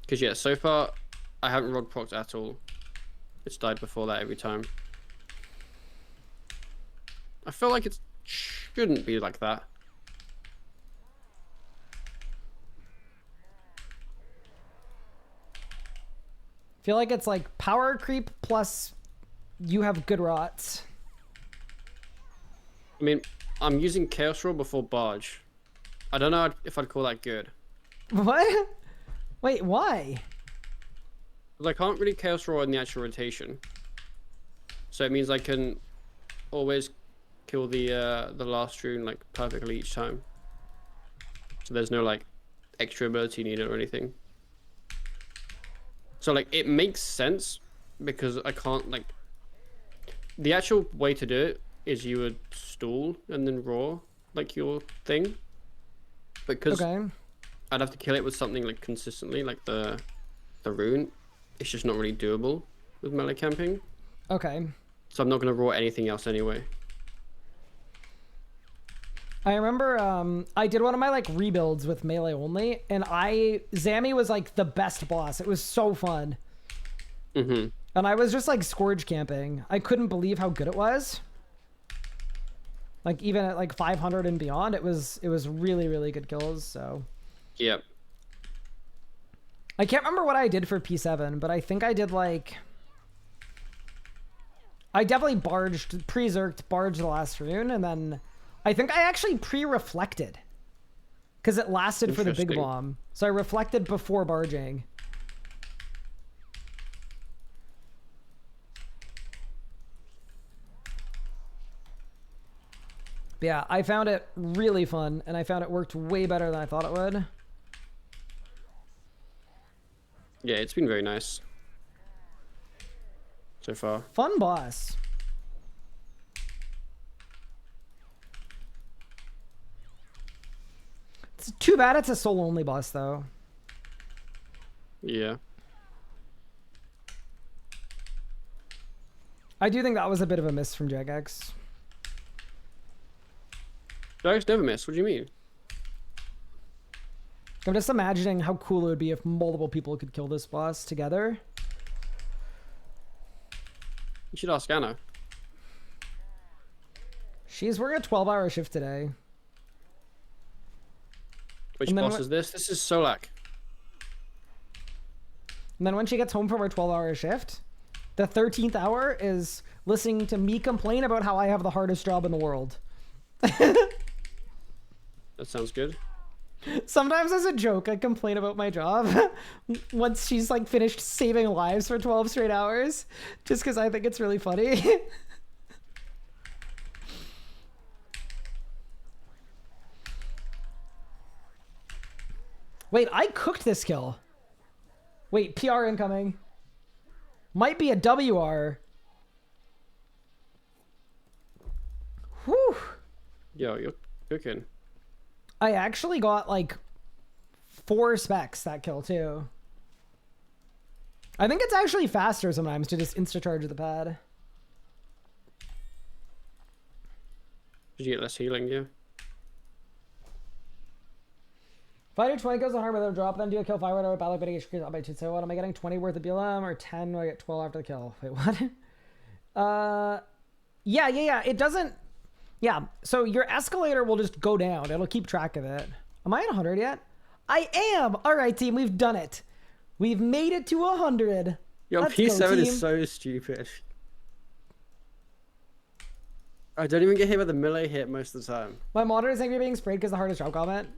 Because yeah, so far I haven't rod procced at all. It's died before that every time. I feel like it shouldn't be like that. Feel like it's like power creep plus you have good rots. I mean, I'm using Chaos Roll before Barge. I don't know if I'd call that good. What? Wait, why? Because I can't really Chaos Roll in the actual rotation. So it means I can always kill the last rune like perfectly each time. So there's no like extra ability needed or anything. So like it makes sense because I can't like the actual way to do it is you would stall and then raw like your thing. Because okay. I'd have to kill it with something like consistently like the rune. It's just not really doable with melee camping. Okay. So I'm not gonna raw anything else anyway. I remember I did one of my like rebuilds with melee only, and Zammy was like the best boss. It was so fun. Mm-hmm. And I was just like scourge camping. I couldn't believe how good it was. Like even at like 500 and beyond, it was really, really good kills. So Yep. I can't remember what I did for P7, but I think I did like I definitely pre-zerked barged the last rune, and then I think I actually pre-reflected. Because it lasted for the big bomb. So I reflected before barging. But yeah, I found it really fun, and I found it worked way better than I thought it would. Yeah, it's been very nice so far. Fun boss. It's too bad it's a soul-only boss, though. Yeah. I do think that was a bit of a miss from Jagex. Jagex never miss. What do you mean? I'm just imagining how cool it would be if multiple people could kill this boss together. You should ask Anna. She's working a 12-hour shift today. Which boss is this? This is Solak. And then when she gets home from her 12-hour shift, the 13th hour is listening to me complain about how I have the hardest job in the world. That sounds good. Sometimes as a joke, I complain about my job once she's like finished saving lives for 12 straight hours, just because I think it's really funny. Wait, I cooked this kill. Wait, PR incoming. Might be a WR. Whew. Yo, you're cooking. I actually got like 4 specs that kill too. I think it's actually faster sometimes to just insta-charge the pad. Did you get less healing, yeah? If I do 20 kills on hard with a drop, then do a kill 5 or battle but HP up by 2. So what am I getting? 20 worth of BLM or 10 when I get 12 after the kill? Wait, what? Yeah. It doesn't. Yeah. So your escalator will just go down. It'll keep track of it. Am I at 100 yet? I am. All right, team. We've done it. We've made it to 100. Yo, Let's P7 go, team. is so stupid. I don't even get hit with a melee hit most of the time. My monitor is angry being sprayed because the hardest job comment.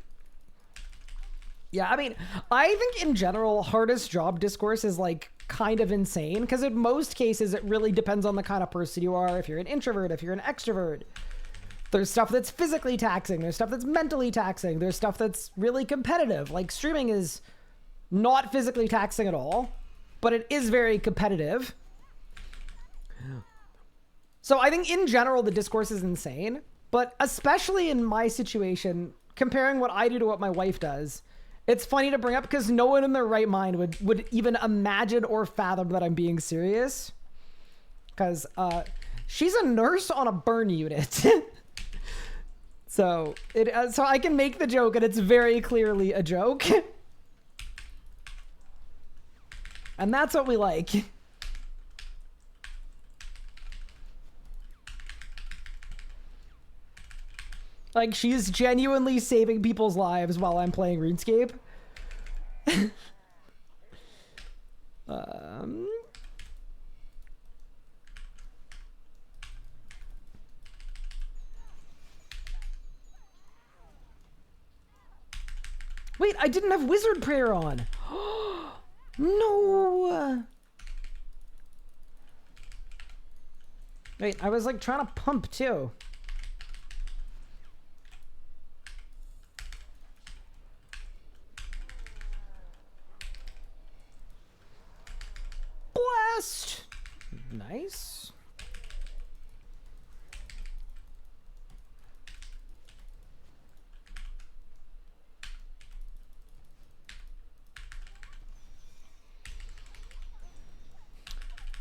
Yeah, I mean, I think in general, hardest job discourse is like kind of insane because in most cases, it really depends on the kind of person you are. If you're an introvert, if you're an extrovert, there's stuff that's physically taxing. There's stuff that's mentally taxing. There's stuff that's really competitive. Like streaming is not physically taxing at all, but it is very competitive. So I think in general, the discourse is insane, but especially in my situation, comparing what I do to what my wife does, it's funny to bring up because no one in their right mind would even imagine or fathom that I'm being serious. Because she's a nurse on a burn unit. So I can make the joke and it's very clearly a joke. And that's what we like. Like, she's genuinely saving people's lives while I'm playing RuneScape. Wait, I didn't have Wizard Prayer on. No. Wait, I was like trying to pump too. Blast. Nice.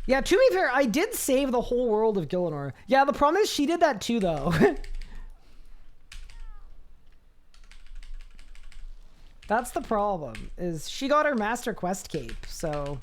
Yeah, to be fair, I did save the whole world of Gillinor. Yeah, the problem is she did that too, though. That's the problem, is she got her Master Quest cape, so...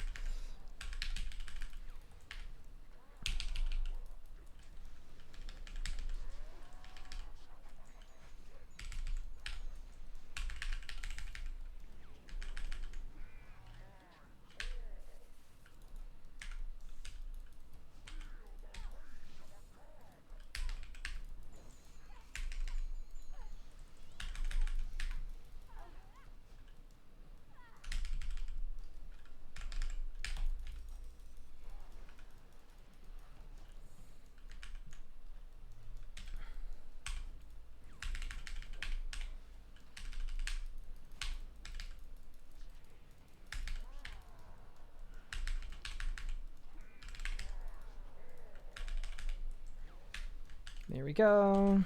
There we go.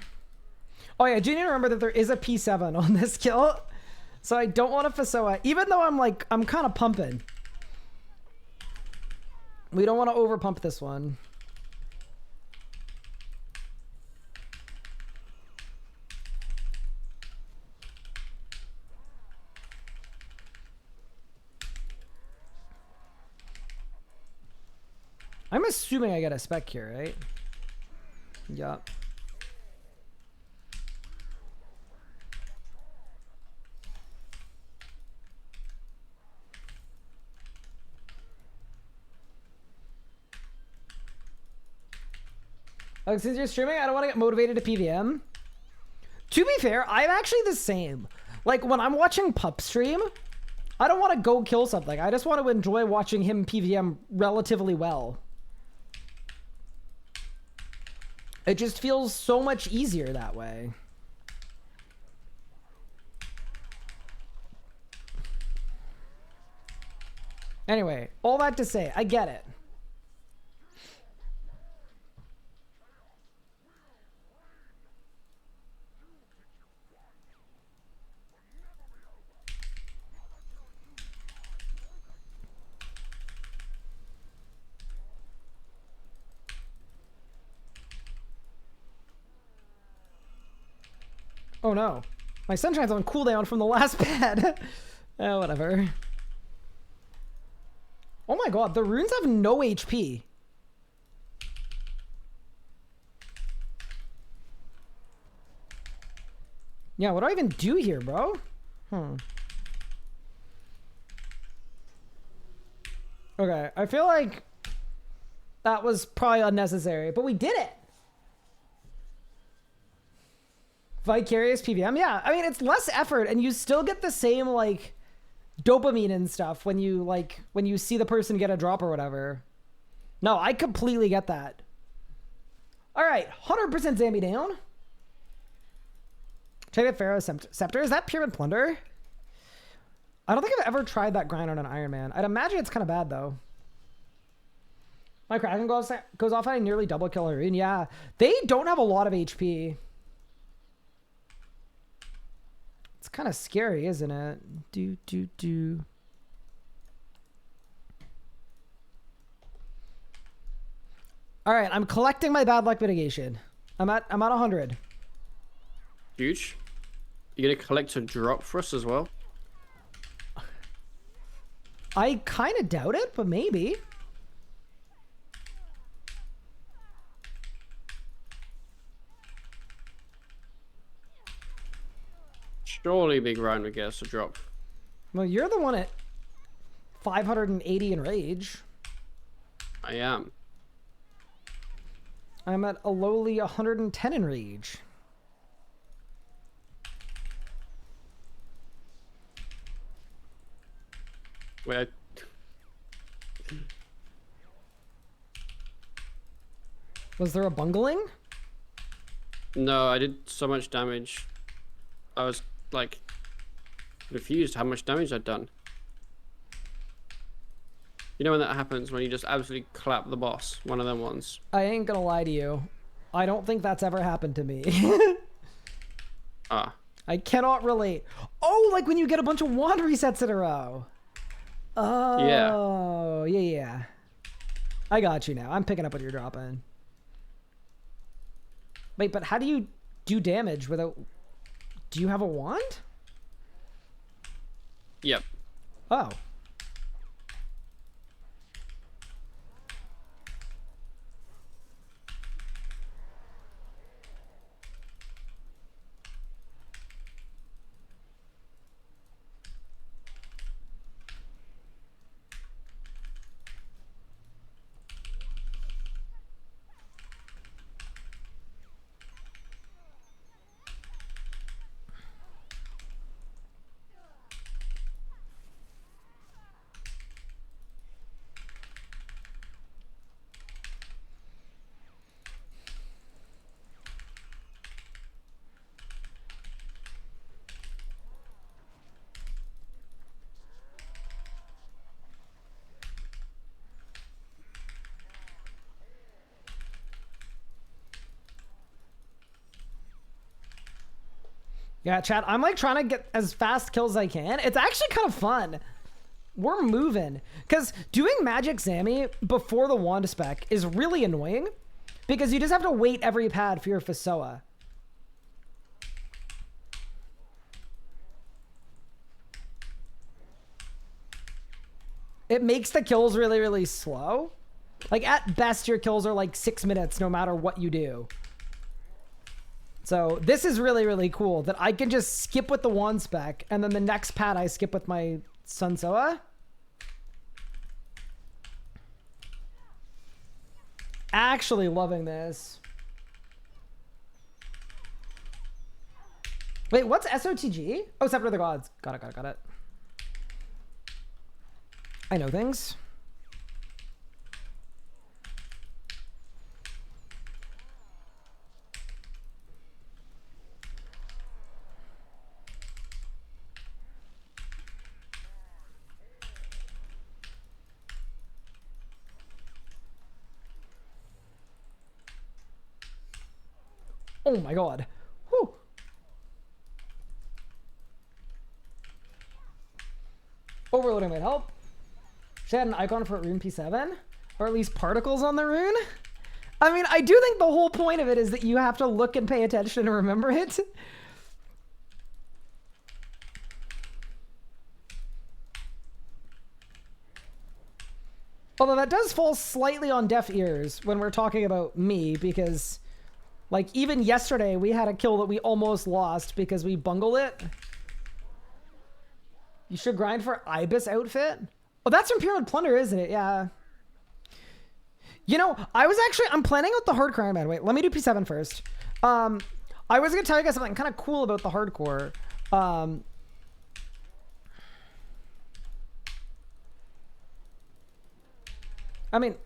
Oh yeah, do you need to remember that there is a P7 on this kill? So I don't want to Fasoa, even though I'm kind of pumping. We don't want to over pump this one. I'm assuming I get a spec here, right? Yup. Like, since you're streaming, I don't want to get motivated to PVM. To be fair, I'm actually the same. Like, when I'm watching Pup stream, I don't want to go kill something. I just want to enjoy watching him PVM relatively well. It just feels so much easier that way. Anyway, all that to say, I get it. Oh no. My Sunshine's on cooldown from the last pad. Whatever. Oh my god, the runes have no HP. Yeah, what do I even do here, bro? Okay, I feel like that was probably unnecessary, but we did it. Vicarious PVM, yeah. I mean, it's less effort, and you still get the same like dopamine and stuff when you see the person get a drop or whatever. No, I completely get that. All right, 100% Zambi down. Check out Pharaoh's Scepter. Is that Pyramid Plunder? I don't think I've ever tried that grind on an Iron Man. I'd imagine it's kind of bad though. My Kraken goes off at a nearly double kill rune. Yeah, they don't have a lot of HP. It's kind of scary, isn't it? All right, I'm collecting my bad luck mitigation. I'm at 100. Huge. You're gonna collect a drop for us as well? I kind of doubt it, but maybe. Surely Big Ryan would get us a drop. Well, you're the one at 580 in rage. I am. I'm at a lowly 110 in rage. Wait. Was there a bungling? No, I did so much damage. I was like confused how much damage I'd done. You know when that happens, when you just absolutely clap the boss, one of them ones. I ain't gonna lie to you. I don't think that's ever happened to me. Ah. I cannot relate. Oh, like when you get a bunch of wand resets in a row. Oh, yeah. I got you now. I'm picking up what you're dropping. Wait, but how do you do damage without... Do you have a wand? Yep. Oh. Yeah, chat, I'm like trying to get as fast kills as I can. It's actually kind of fun. We're moving. Because doing Magic Zammy before the wand spec is really annoying. Because you just have to wait every pad for your Fasoa. It makes the kills really, really slow. Like, at best, your kills are like 6 minutes no matter what you do. So this is really, really cool that I can just skip with the wand spec, and then the next pad I skip with my Sunsoa. Actually loving this. Wait, what's SOTG? Oh, Scepter of the Gods. Got it. I know things. Oh my god. Whew. Overloading might help. Should I add an icon for rune P7? Or at least particles on the rune? I mean, I do think the whole point of it is that you have to look and pay attention and remember it. Although that does fall slightly on deaf ears when we're talking about me, because like even yesterday we had a kill that we almost lost because we bungled it. You should grind for Ibis outfit. Oh, that's from Pyramid Plunder, isn't it? Yeah. You know, I'm planning out the hardcore Iron Man. Wait, let me do P7 first. I was gonna tell you guys something kind of cool about the hardcore. I mean,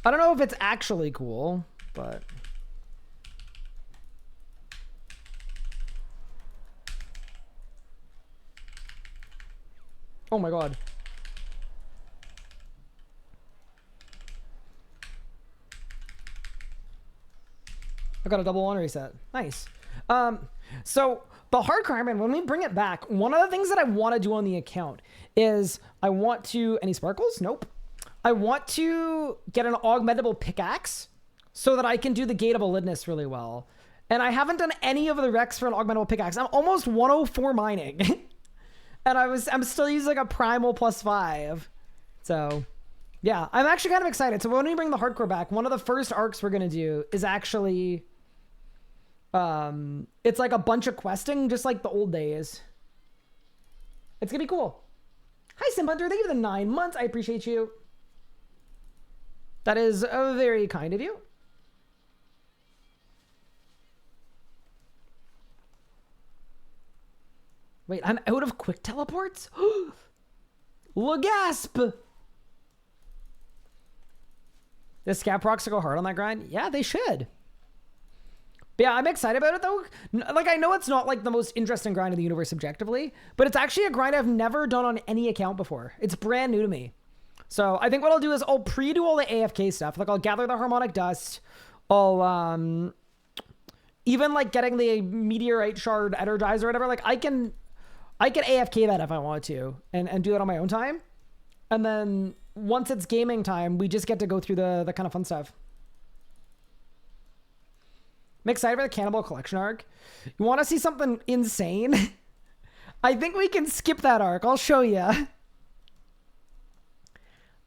I don't know if it's actually cool, but oh my god. I got a double one reset. Nice. So the hardcore Iron Man, when we bring it back, one of the things that I want to do on the account is I want to, any sparkles? Nope. I want to get an augmentable pickaxe so that I can do the Gate of Elidness really well. And I haven't done any of the recs for an augmentable pickaxe. I'm almost 104 mining. And I'm still using like a primal +5. So yeah, I'm actually kind of excited. So when we bring the hardcore back, one of the first arcs we're going to do is actually, it's like a bunch of questing, just like the old days. It's going to be cool. Hi, Simbunter. Thank you for the 9 months. I appreciate you. That is very kind of you. Wait, I'm out of quick teleports? Gasp! The Scap Rocks to go hard on that grind? Yeah, they should. But yeah, I'm excited about it though. Like, I know it's not like the most interesting grind in the universe objectively, but it's actually a grind I've never done on any account before. It's brand new to me. So I think what I'll do is I'll pre-do all the AFK stuff. Like, I'll gather the Harmonic Dust. I'll, even like getting the Meteorite Shard Energizer or whatever. Like, I can AFK that if I want to and do that on my own time. And then once it's gaming time, we just get to go through the kind of fun stuff. I'm excited for the Cannibal Collection arc. You want to see something insane? I think we can skip that arc. I'll show you.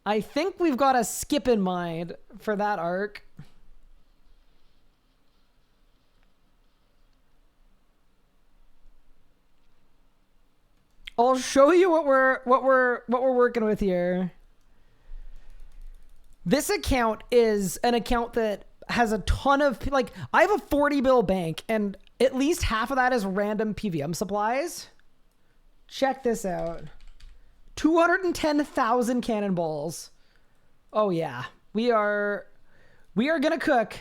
I think we've got a skip in mind for that arc. I'll show you what we're working with here. This account is an account that has a ton of, like, I have a 40 bill bank and at least half of that is random PVM supplies. Check this out. 210,000 cannonballs. Oh yeah, we are gonna cook.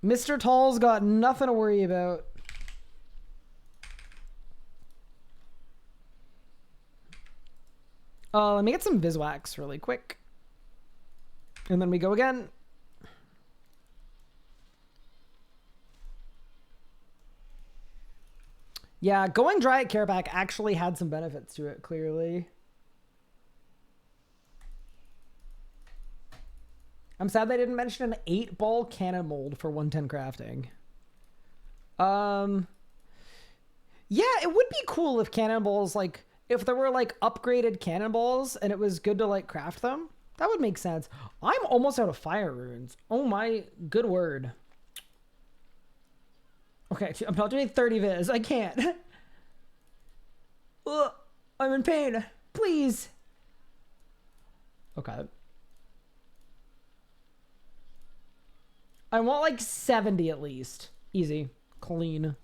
Mr. Tall's got nothing to worry about. Let me get some Viswax really quick. And then we go again. Yeah, going dry at Careback actually had some benefits to it, clearly. I'm sad they didn't mention an 8-ball cannon mold for 110 crafting. Yeah, it would be cool if cannonballs, like, if there were, like, upgraded cannonballs and it was good to, like, craft them. That would make sense. I'm almost out of fire runes. Oh my good word. Okay, I'm not doing 30 viz. I can't. Ugh, I'm in pain. Please. Okay. I want like 70 at least. Easy. Clean.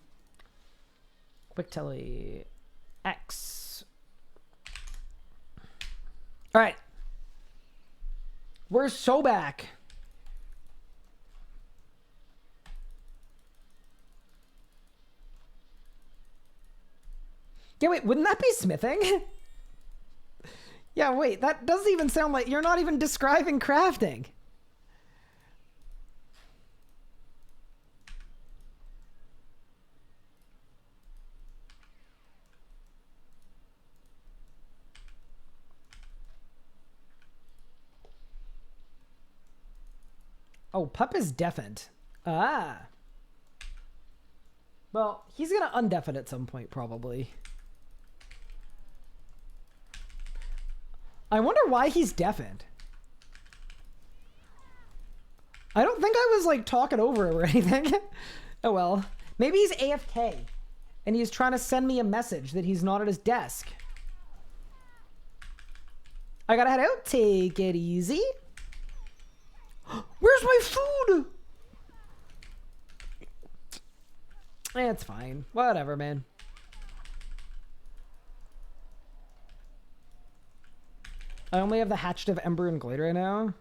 Quick telly. X. All right. We're so back. Yeah, wait, wouldn't that be smithing? Yeah, wait, that doesn't even sound like... You're not even describing crafting. Oh, Pup is deafened. Ah. Well, he's gonna undeafen at some point, probably. I wonder why he's deafened. I don't think I was, like, talking over him or anything. Oh, well. Maybe he's AFK. And he's trying to send me a message that he's not at his desk. I gotta head out. Take it easy. Where's my food? It's fine. Whatever, man. I only have the Hatchet of Ember and Glade right now.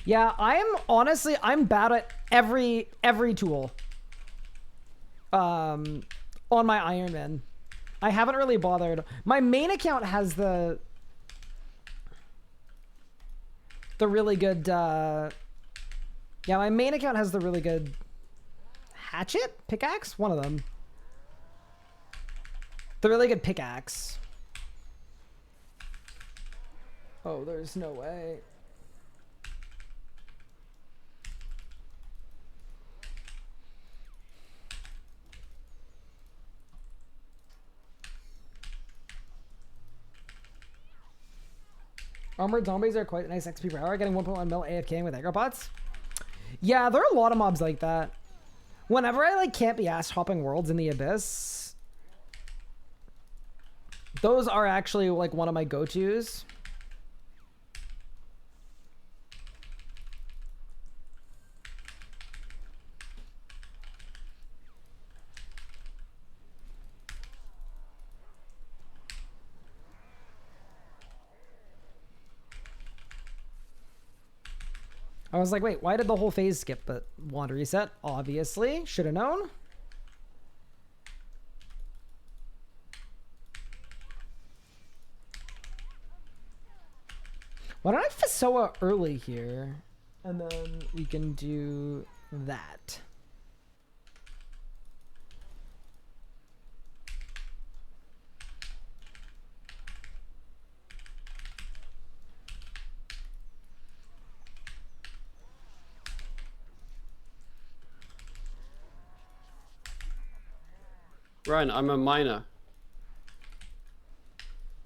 Yeah, I'm bad at every tool. On my Iron Man. I haven't really bothered. My main account has the really good, yeah, my main account has the really good hatchet? Pickaxe? One of them. The really good pickaxe. Oh, there's no way. Armored zombies are quite a nice XP per hour, getting 1.1 mil AFKing with aggro bots. Yeah, there are a lot of mobs like that. Whenever I like can't be ass hopping worlds in the abyss, those are actually like one of my go-tos. I was like, wait, why did the whole phase skip? But water reset, obviously. Should have known. Why don't I Fasoa early here? And then we can do that. Ryan, I'm a miner.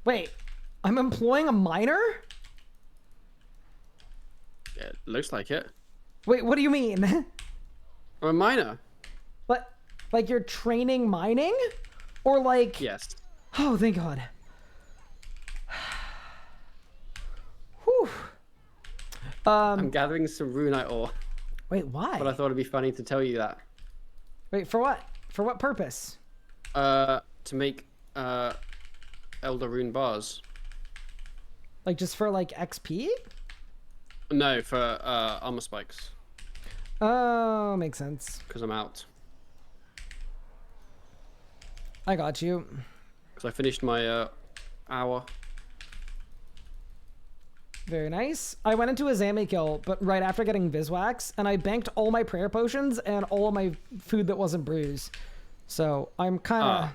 Wait, I'm employing a miner? Yeah, it looks like it. Wait, what do you mean? I'm a miner. What? Like you're training mining? Or like... Yes. Oh, thank God. Whew. I'm gathering some runite ore. Wait, why? But I thought it'd be funny to tell you that. Wait, for what? For what purpose? To make Elder Rune bars. Like just for like XP? No, for armor spikes. Oh, makes sense. Because I'm out. I got you. Because I finished my hour. Very nice. I went into a Zami kill, but right after getting Viswax, and I banked all my prayer potions and all of my food that wasn't bruised. So I'm kind of...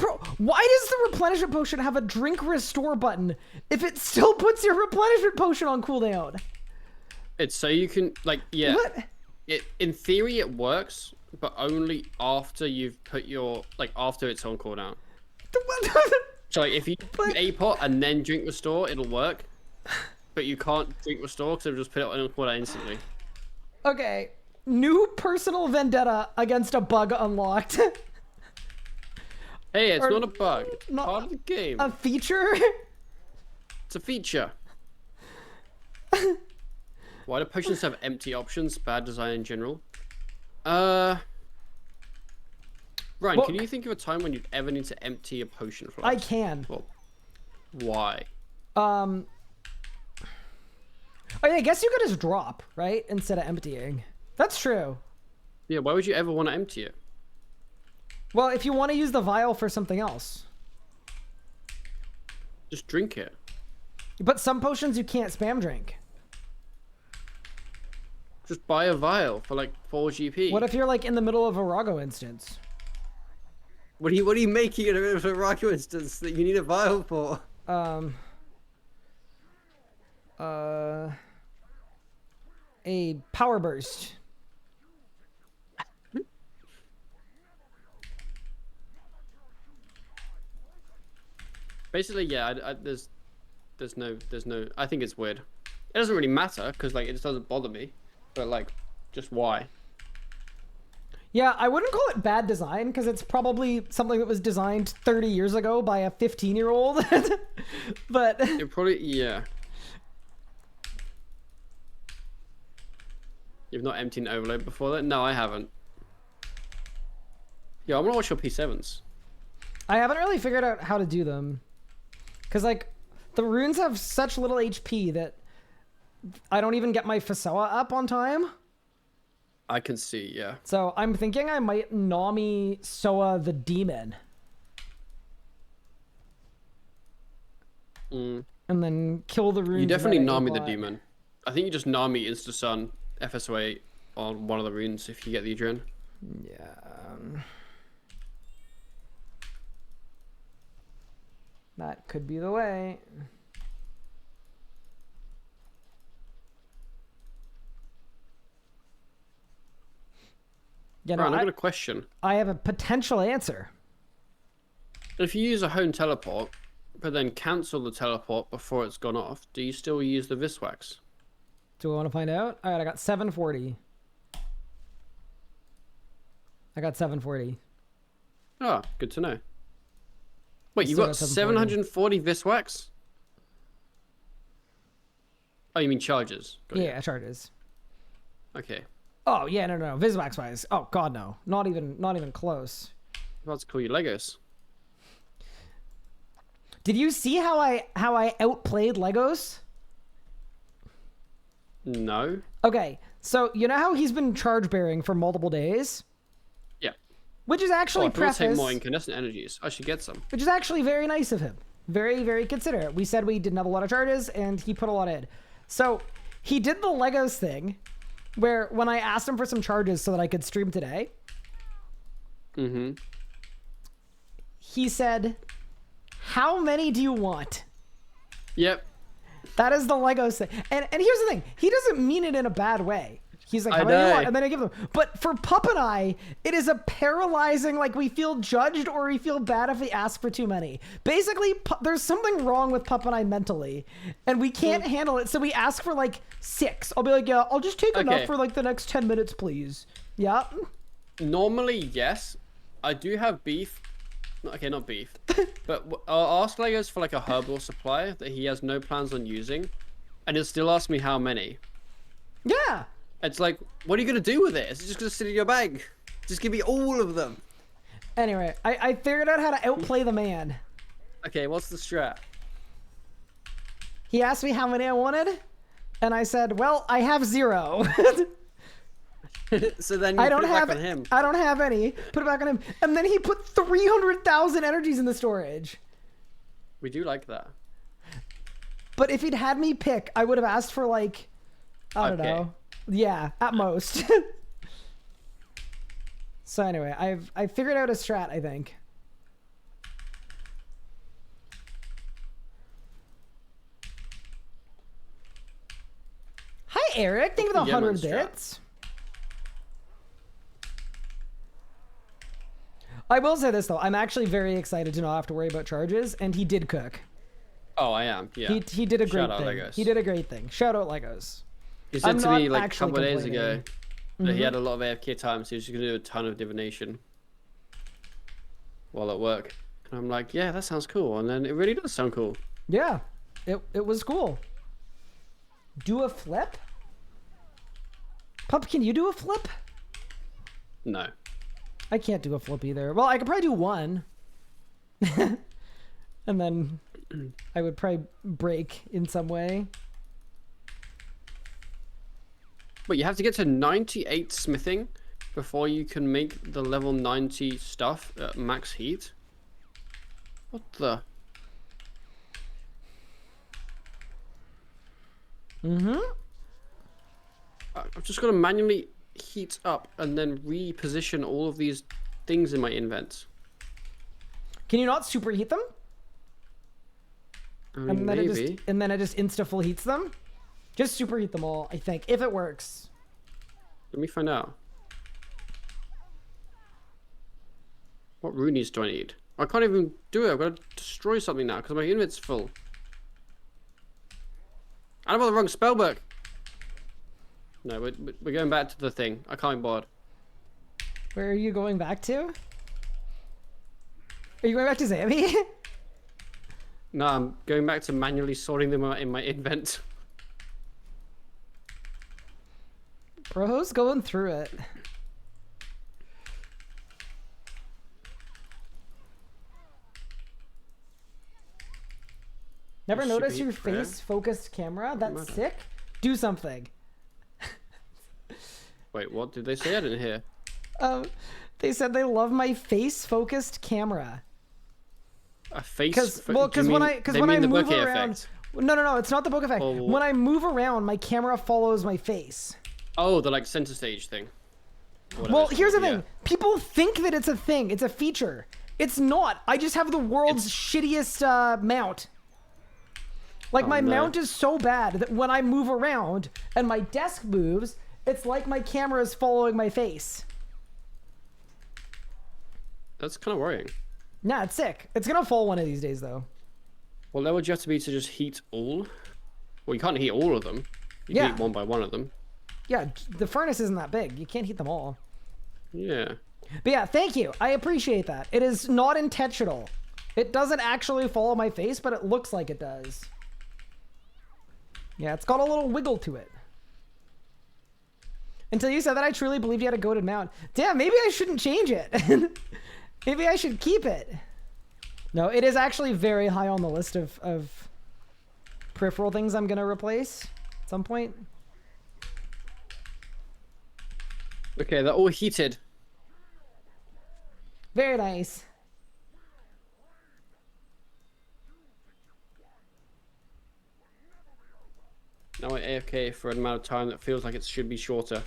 Bro, why does the replenishment potion have a drink restore button if it still puts your replenishment potion on cooldown? It's so you can, like, yeah. What? In theory, it works, but only after you've put your, like, after it's on cooldown. So, like, if you do a pot and then drink restore, it'll work. But you can't drink restore because it'll just put it on cooldown instantly. Okay. New personal vendetta against a bug unlocked. Hey, it's Or not a bug. It's not part of the game. A feature? It's a feature. Why do potions have empty options? Bad design in general. Ryan, Well, can you think of a time when you'd ever need to empty a potion flask? I can. Well, why? Oh yeah, I guess you could just drop, right? Instead of emptying. That's true. Yeah, why would you ever want to empty it? Well, if you want to use the vial for something else. Just drink it. But some potions you can't spam drink. Just buy a vial for like 4 GP. What if you're like in the middle of a Rago instance? What are you making in a Raku instance that you need a vial for? A power burst. Basically, yeah. There's no. I think it's weird. It doesn't really matter because like it just doesn't bother me. But like, just why? Yeah, I wouldn't call it bad design because it's probably something that was designed 30 years ago by a 15-year-old. But It probably, yeah. You've not emptied an overload before that? No, I haven't. Yeah, I'm gonna watch your P7s. I haven't really figured out how to do them. Because, like, the runes have such little HP that I don't even get my Fasoa up on time. I can see, yeah. So I'm thinking I might Nami Soa the Demon. Mm. And then kill the runes. You definitely right Nami the bot. Demon. I think you just Nami Insta-Sun FSOA on one of the runes if you get the Adren. Yeah. That could be the way. You know, Ryan, I've got a question. I have a potential answer. If you use a home teleport, but then cancel the teleport before it's gone off, do you still use the Viswax? Do I want to find out? All right, I got 740. I got 740. Oh, good to know. Wait, you've Still got got 740. 740 Viswax? Oh, you mean charges? Got you. Yeah, charges. Okay. Oh yeah, no, Visvax wise. Oh god, no, not even close. I'm about to call you Legos. Did you see how I outplayed Legos? No. Okay, so you know how he's been charge bearing for multiple days, Yeah. which is Oh, actually I thought I'd take preface, more incandescent energies. I should get some. which is actually very nice of him. Very, very considerate. We said we didn't have a lot of charges, and he put a lot in. So he did the Legos thing, where when I asked him for some charges so that I could stream today, Mm-hmm. he said, "How many do you want?" Yep. That is the Legos thing. And here's the thing. He doesn't mean it in a bad way. He's like, I how many do you know. want? And then I give them. But for Pup and I, it is a paralyzing, like we feel judged or we feel bad if we ask for too many. Basically, there's something wrong with Pup and I mentally. And we can't handle it. So we ask for like 6. I'll be like, yeah, I'll just take enough Okay. for like the next 10 minutes, please. Yeah. Normally, yes. I do have beef. Okay, not beef. But I'll ask Legos for like a herbal supply that he has no plans on using. And he'll still ask me how many. Yeah. It's like, what are you going to do with it? Is it just going to sit in your bag? Just give me all of them. Anyway, I figured out how to outplay the man. Okay, what's the strat? He asked me how many I wanted. And I said, well, I have 0. So then you I put don't it have back on him. I don't have any. Put it back on him. And then he put 300,000 energies in the storage. We do like that. But if he'd had me pick, I would have asked for like, I don't Okay. know. Yeah, at most. So anyway, I figured out a strat, I think. Eric. Thank you for the Yeah, 100 man, strap. bits. I will say this though, I'm actually very excited to not have to worry about charges, and he did cook. Oh, I am. Yeah. He did a great Shout out thing. Legos. He did a great thing. Shout out Legos. He said I'm to not me like a actually couple of days ago complaining. that he had a lot of AFK time, so he was just gonna do a ton of divination while at work. And I'm like, yeah, that sounds cool. And then it really does sound cool. Yeah, it was cool. Do a flip? Pup, can you do a flip? No. I can't do a flip either. Well, I could probably do one. And then I would probably break in some way. But you have to get to 98 smithing before you can make the level 90 stuff at max heat. What the? I've just got to manually heat up and then reposition all of these things in my invent. Can you not superheat them? I mean, And then maybe. it just insta full heats them? Just superheat them all, I think, if it works. Let me find out. What runes do I need? I can't even do it. I've got to destroy something now because my invent's full. I'm on the wrong spellbook. No, we're going back to the thing. I can't be bothered. Where are you going back to? Are you going back to Zammy? No, I'm going back to manually sorting them out in my invent. Bro's going through it. Never It should noticed be your fair. face focused camera? That's matter. sick. Do something. Wait, what did they say? I didn't hear. They said they love my face focused camera. A face. Because Do you when mean- I the move bokeh around, effect? no, it's not the book effect. Oh. When I move around, my camera follows my face. Oh, the like center stage thing. Whatever Well, it's here's the called, thing. People think that it's a thing. It's a feature. It's not. I just have the world's shittiest mount. Like, Oh, my no. mount is so bad that when I move around and my desk moves, it's like my camera is following my face. That's kind of worrying. Nah, it's sick. It's gonna fall one of these days, though. What level would you have to be to just heat all? Well, you can't heat all of them. You Yeah. can heat one by one of them. Yeah, the furnace isn't that big. You can't heat them all. Yeah. But yeah, thank you. I appreciate that. It is not intentional. It doesn't actually follow my face, but it looks like it does. Yeah, it's got a little wiggle to it. Until you said that, I truly believed you had a goated mount. Damn, maybe I shouldn't change it. Maybe I should keep it. No, it is actually very high on the list of peripheral things I'm going to replace at some point. Okay, they're all heated. Very nice. Now I AFK for an amount of time that feels like it should be shorter.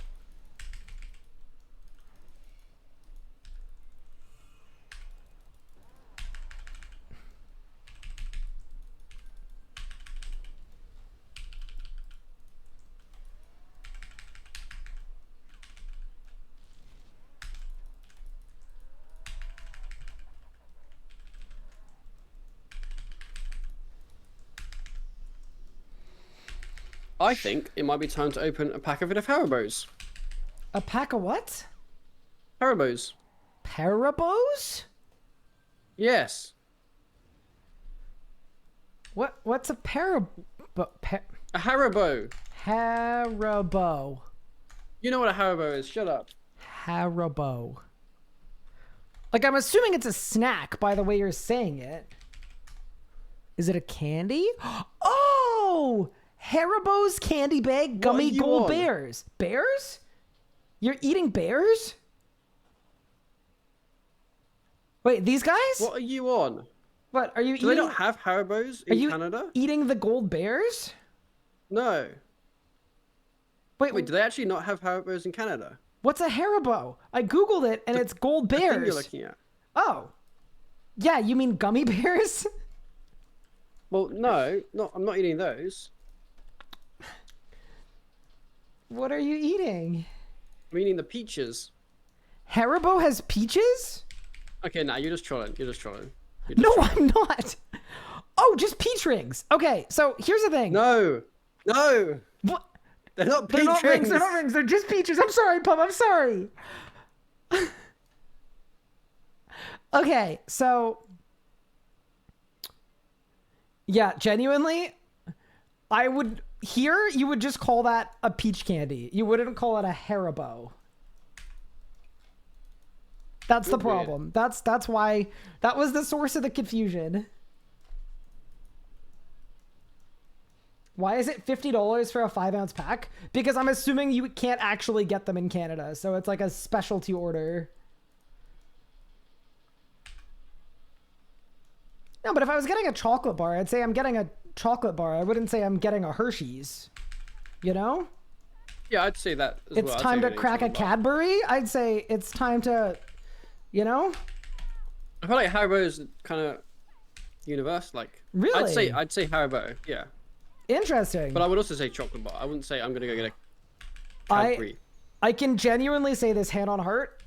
I think it might be time to open a pack of Haribos. A pack of what? Haribos. Parabos? Yes. What's a Haribo? A Haribo. Haribo. You know what a Haribo is. Shut up. Haribo. Like, I'm assuming it's a snack by the way you're saying it. Is it a candy? Oh! Haribo's candy bag gummy are you gold on? bears. Bears? You're eating bears? Wait, these guys? What are you on? What, are you Do they eating? not have Haribos Are in you Canada? eating the gold bears? No. Wait, Wait, do they actually not have Haribos in Canada? what's a Haribo? I googled it and it's gold The thing bears. you're looking at. Oh. Yeah, you mean gummy bears? Well, no, I'm not eating those. What are you eating? I'm eating the peaches. Haribo has peaches? Okay, nah, you're just trolling. You're just trolling. No, I'm not. Oh, just peach rings. Okay, so here's the thing. No. No. What? They're not peach They're not rings. rings. They're not rings. They're just peaches. I'm sorry, Pum. I'm sorry. Okay, so yeah, genuinely, I would here you would just call that a peach candy. You wouldn't call it a Haribo. That's the problem. That's why that was the source of the confusion. Why is it $50 for a 5-ounce pack? Because I'm assuming you can't actually get them in Canada, so it's like a specialty order. No, but if I was getting a chocolate bar, I'd say I'm getting a chocolate bar. I wouldn't say I'm getting a Hershey's. You know? Yeah, I'd say that as It's well. I'd time say to crack a Cadbury. I'd say it's time to, you know? I feel like Haribo is kind of universal. Like, Really? I'd say Haribo. Yeah. Interesting. But I would also say chocolate bar. I wouldn't say I'm gonna go get a Cadbury. I can genuinely say this hand on heart.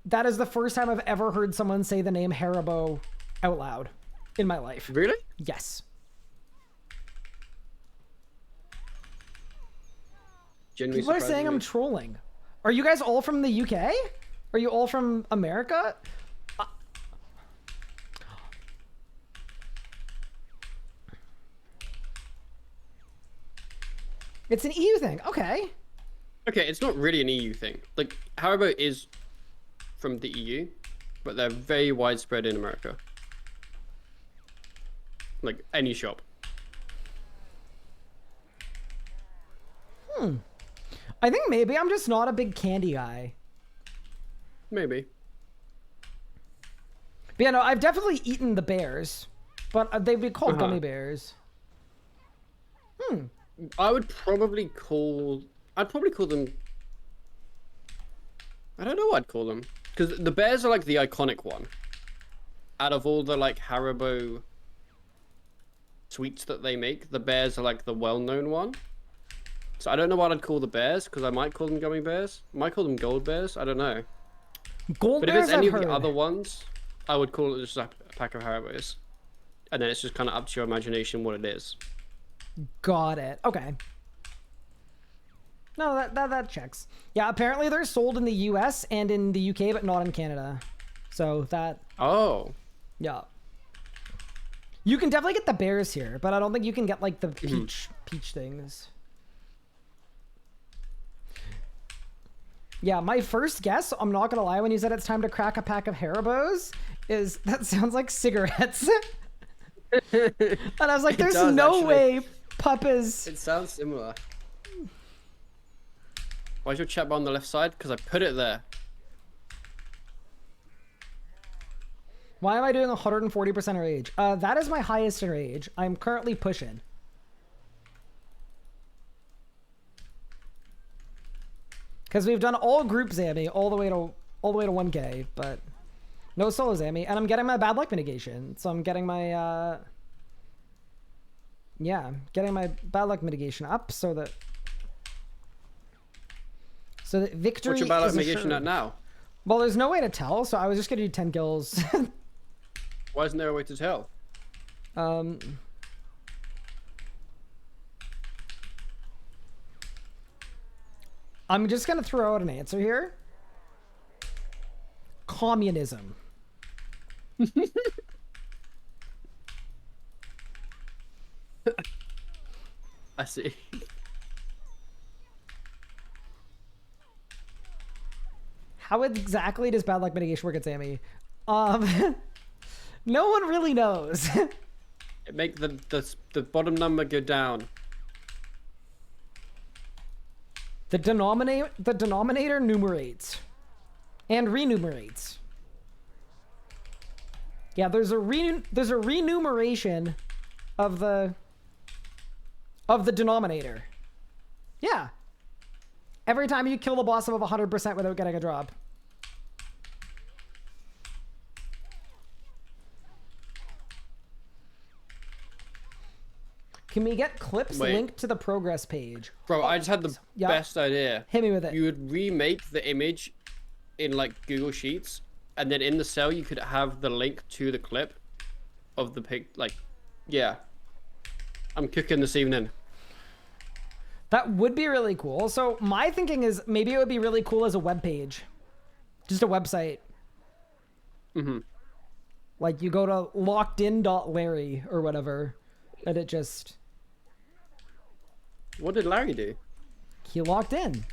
That is the first time I've ever heard someone say the name Haribo out loud in my life. Really? Yes. Genuinely People are saying I'm trolling. Are you guys all from the UK? Are you all from America? It's an EU thing. Okay. Okay, it's not really an EU thing. Like, Haribo is from the EU, but they're very widespread in America. Like, any shop. I think maybe I'm just not a big candy guy. Maybe. But yeah, no, I've definitely eaten the bears, but they'd be called gummy bears. I'd probably call them... I don't know what I'd call them. Because the bears are like the iconic one. Out of all the like Haribo sweets that they make, the bears are like the well-known one. So I don't know what I'd call the bears, because I might call them gummy bears. I might call them gold bears. I don't know. Gold But if bears, it's any I've of the heard. other ones, I would call it just a pack of Haribos. And then it's just kind of up to your imagination what it is. Got it. Okay. No, that checks. Yeah, apparently they're sold in the US and in the UK, but not in Canada. So that, Oh. yeah. You can definitely get the bears here, but I don't think you can get like the peach things. Yeah, my first guess, I'm not gonna lie, when you said it's time to crack a pack of Haribos, is that sounds like cigarettes. And I was like, there's does, no actually. way Pup is... It sounds similar. Why's your chat bar on the left side? Because I put it there. Why am I doing 140% rage? That is my highest in rage. I'm currently pushing. Because we've done all group Zammy all the way to 1K, but no solo Zammy, and I'm getting my bad luck mitigation. So I'm getting my getting my bad luck mitigation up so that victory. What's your bad luck is mitigation assured. at now? Well, there's no way to tell, so I was just gonna do 10 kills. Why isn't there a way to tell? I'm just gonna throw out an answer here. Communism. I see. How exactly does bad luck mitigation work at Sammy? No one really knows. It make the bottom number go down. The denominator numerates and renumerates. Yeah, there's a renumeration of the denominator. Yeah. Every time you kill the boss above 100% without getting a drop. Can we get clips Wait. linked to the progress page? Bro, I just had the Yeah. best idea. Hit me with it. You would remake the image in like Google Sheets, and then in the cell you could have the link to the clip of the pic. Like, yeah. I'm cooking this evening. That would be really cool. So my thinking is maybe it would be really cool as a web page. Just a website. Mm-hmm. Like you go to lockedin.larry or whatever, and it just... What did Larry do? He locked in.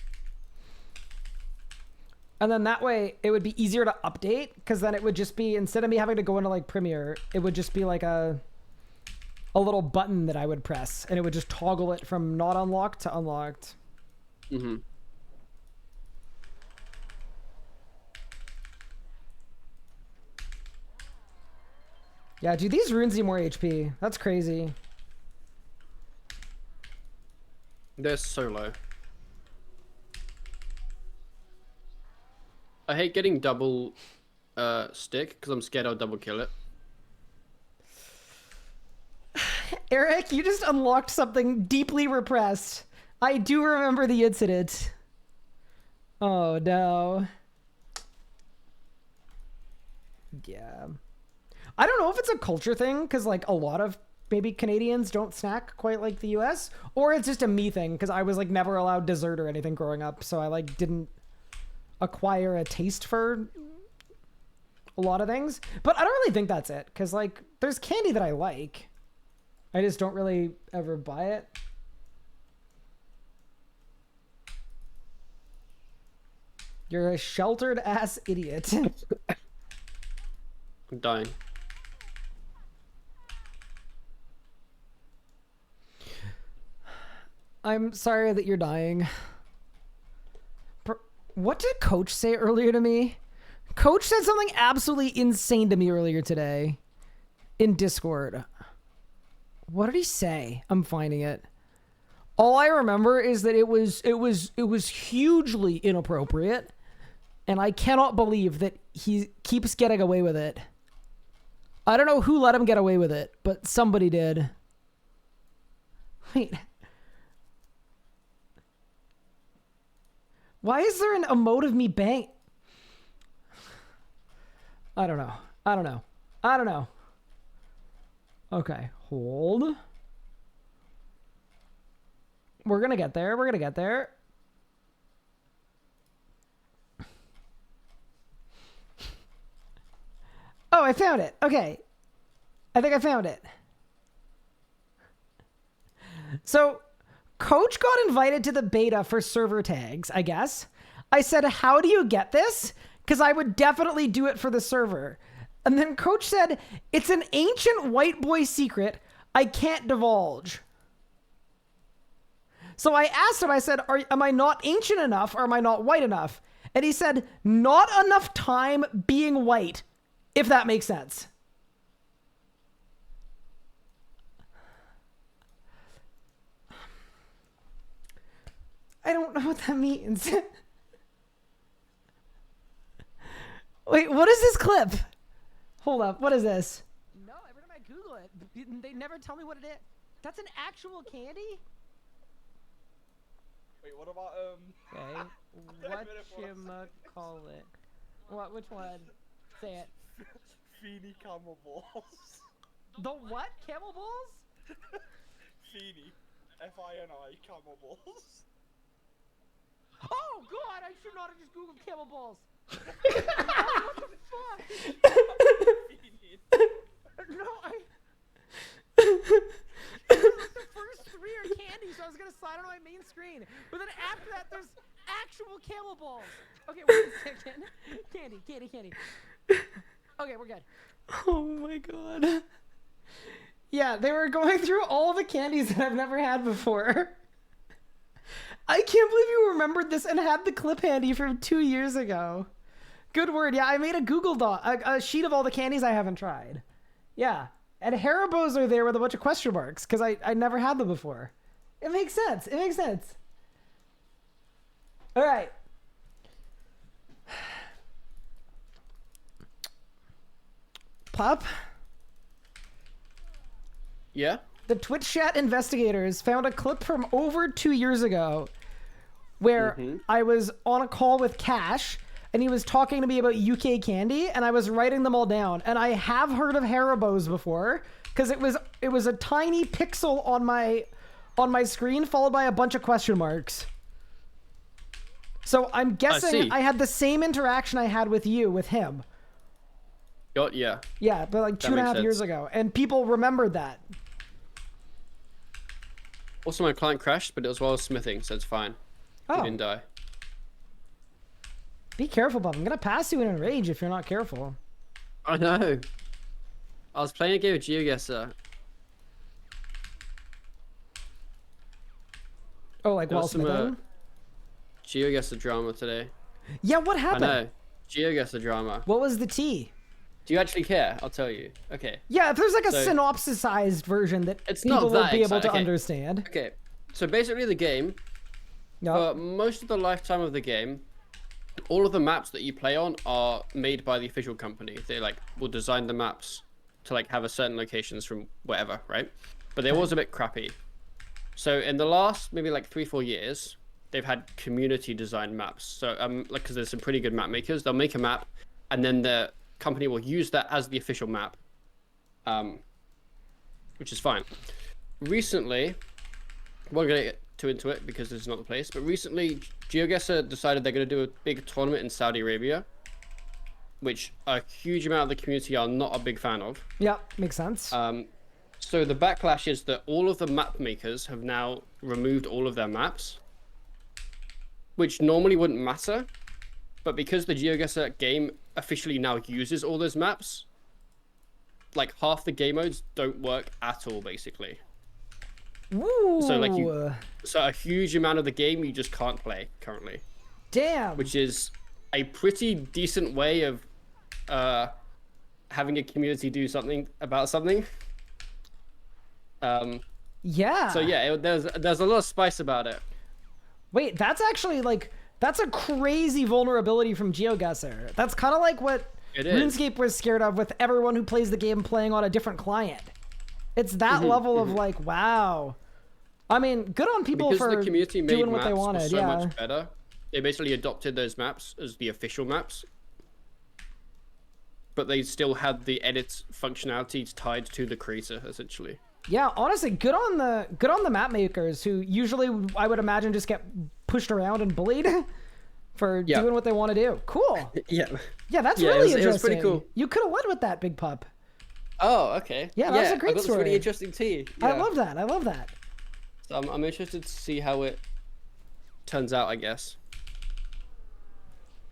And then that way it would be easier to update, because then it would just be, instead of me having to go into like Premiere, it would just be like a little button that I would press, and it would just toggle it from not unlocked to unlocked. Mm-hmm. Yeah, dude, these runes need more HP. That's crazy. They're so low. I hate getting double stick because I'm scared I'll double kill it. Eric, you just unlocked something deeply repressed. I do remember the incident. Oh, no. Yeah. I don't know if it's a culture thing, because, like, a lot of maybe Canadians don't snack quite like the US, or it's just a me thing, because I was, like, never allowed dessert or anything growing up, so I, like, didn't acquire a taste for a lot of things. But I don't really think that's it, because, like, there's candy that I like. I just don't really ever buy it. You're a sheltered ass idiot. I'm dying. I'm sorry that you're dying. What did Coach say earlier to me? Coach said something absolutely insane to me earlier today in Discord. What did he say? I'm finding it. All I remember is that it was hugely inappropriate, and I cannot believe that he keeps getting away with it. I don't know who let him get away with it, but somebody did. Wait. Why is there an emote of me bang? I don't know. I don't know. I don't know. Okay, hold. We're gonna get there. We're gonna get there. Oh, I found it. Okay. I think I found it. So, Coach got invited to the beta for server tags, I guess. I said, how do you get this? Because I would definitely do it for the server. And then Coach said, it's an ancient white boy secret I can't divulge. So I asked him, I said, am I not ancient enough or am I not white enough? And he said, not enough time being white, if that makes sense. I don't know what that means. Wait, what is this clip? Hold up, what is this? No, every time I Google it, they never tell me what it is. That's an actual candy? Wait, what about Okay, whatchamacallit? What, which one? Say it. Feeny camel balls? The what? Camel balls? Feeny. F-I-N-I camel balls. Oh god, I should not have just Googled camel balls. Oh, what the fuck? No, the first three are candy, so I was gonna slide on my main screen. But then after that, there's actual camel balls. Okay, wait a second. Candy. Okay, we're good. Oh my god. Yeah, they were going through all the candies that I've never had before. I can't believe you remembered this and had the clip handy from 2 years ago. Good word. Yeah, I made a Google Doc, a sheet of all the candies I haven't tried. Yeah. And Haribos are there with a bunch of question marks because I never had them before. It makes sense. It makes sense. All right. Pop? Yeah? the Twitch chat investigators found a clip from over 2 years ago where I was on a call with Cash and he was talking to me about UK candy and I was writing them all down. And I have heard of Haribo's before because it was a tiny pixel on my screen followed by a bunch of question marks. So I'm guessing I had the same interaction I had with you with him. Yeah. Yeah, but like 2.5 years ago. And people remembered that. Also, my client crashed, but it was while I was smithing, so it's fine. He didn't die. Be careful, Bob. I'm going to pass you in a rage if you're not careful. I know. I was playing a game of GeoGuessr. Oh, like while some smithing? GeoGuessr drama today. Yeah, what happened? I know. GeoGuessr drama. What was the tea? Do you actually care? I'll tell you. Okay. Yeah, if there's like a synopsisized version that people will be able to understand. Okay. So basically the game, for most of the lifetime of the game, all of the maps that you play on are made by the official company. They like will design the maps to like have a certain locations from wherever, right? But they're always a bit crappy. So in the last maybe like 3-4 years, they've had community designed maps. So like because there's some pretty good map makers, they'll make a map, and then the company will use that as the official map, which is fine. Recently, we're gonna get too into it because this is not the place, but recently GeoGuessr decided they're going to do a big tournament in Saudi Arabia, which a huge amount of the community are not a big fan of. Yeah, makes sense. So the backlash is that all of the map makers have now removed all of their maps, which normally wouldn't matter, but because the GeoGuessr game officially now uses all those maps, like half the game modes don't work at all, basically. Ooh. So a huge amount of the game you just can't play currently. Damn. Which is a pretty decent way of having a community do something about something. Yeah. So yeah, there's a lot of spice about it. Wait, that's actually like that's a crazy vulnerability from GeoGuessr. That's kind of like what RuneScape was scared of with everyone who plays the game playing on a different client. It's that level of like, wow. I mean, good on people because for the community made doing what they maps wanted. were so Yeah. much better. They basically adopted those maps as the official maps, but they still had the edit functionality tied to the creator, essentially. Yeah, honestly, good on the map makers who usually I would imagine just get pushed around and bullied for doing what they want to do. Cool. Yeah, that's really interesting. It was pretty cool. You could have led with that, Big Pup. Oh, okay. Yeah, that was a great I got story. This really interesting tea. Yeah. I love that. So I'm interested to see how it turns out, I guess.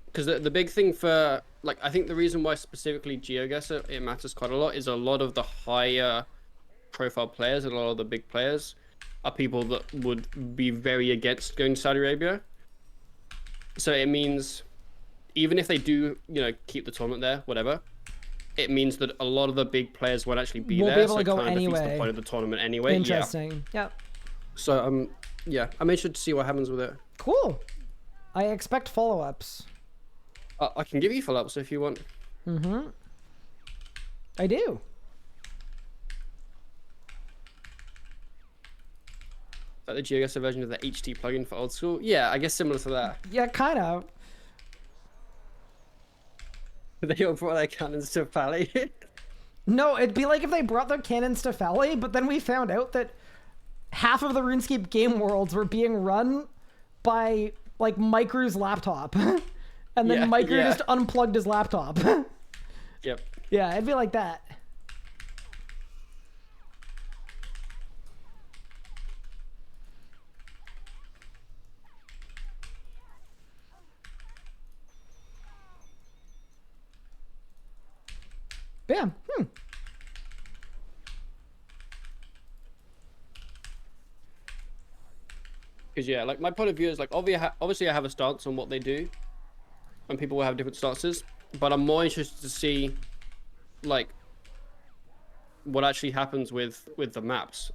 Because the big thing for, like, I think the reason why specifically GeoGuessr it matters quite a lot is a lot of the higher profile players and a lot of the big players are people that would be very against going to Saudi Arabia. So it means even if they do, keep the tournament there, whatever, it means that a lot of the big players won't actually be there. Be able so to go it kind of defeats anyway. the point of the tournament anyway. Interesting. Yeah. Yep. So I'm interested to see what happens with it. Cool. I expect follow-ups. I can give you follow-ups if you want. Mm-hmm. I do. Like the GeoGuessr version of the HT plugin for old school? Yeah, I guess similar to that. Yeah, kind of. They all brought their cannons to Pally. No, it'd be like if they brought their cannons to Fally, but then we found out that half of the RuneScape game worlds were being run by, like, Micro's laptop. And then Micro just unplugged his laptop. Yep. Yeah, it'd be like that. Bam. Because like my point of view is like obviously I have a stance on what they do, and people will have different stances. But I'm more interested to see, like, what actually happens with the maps,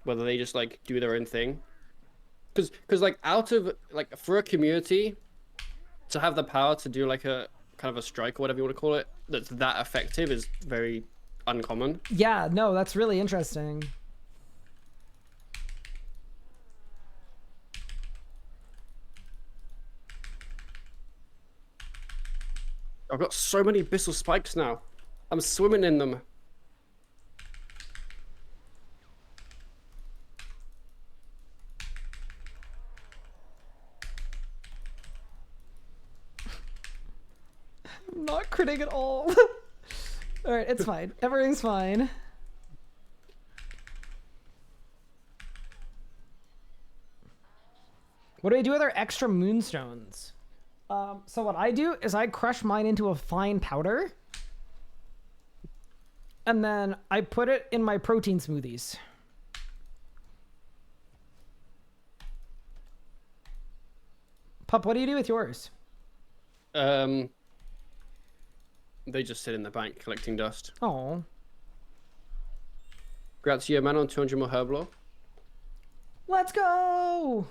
whether they just like do their own thing. Because like out of like for a community to have the power to do like a kind of a strike or whatever you want to call it that's that effective is very uncommon. Yeah, no, that's really interesting. I've got so many Bissell spikes now. I'm swimming in them. I'm not critting at all. Alright, it's fine. Everything's fine. What do I do with our extra moonstones? So what I do is I crush mine into a fine powder. And then I put it in my protein smoothies. Pup, what do you do with yours? They just sit in the bank collecting dust. Oh. Grazie, man, on 200 more herb lore. Let's go!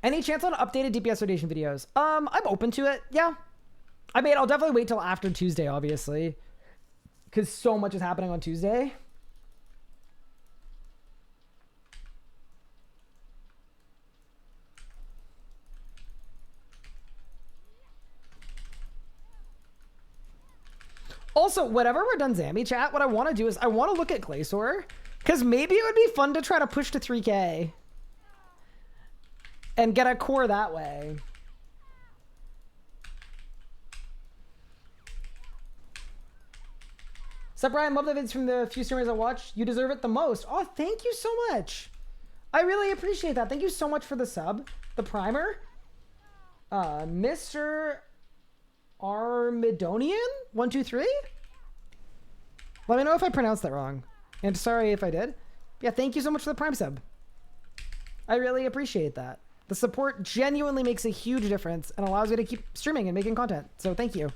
Any chance on updated DPS rotation videos? I'm open to it, yeah. I mean, I'll definitely wait till after Tuesday, obviously. Because so much is happening on Tuesday. Also, whenever we're done Zammy chat, what I want to do is I want to look at Glacor. Because maybe it would be fun to try to push to 3K. And get a core that way. Sup, Brian? Love the vids from the few streamers I watch. You deserve it the most. Oh, thank you so much. I really appreciate that. Thank you so much for the sub. The primer. Mr. Armidonian? 123? Let me know if I pronounced that wrong. And sorry if I did. Yeah, thank you so much for the prime sub. I really appreciate that. The support genuinely makes a huge difference and allows me to keep streaming and making content. So thank you.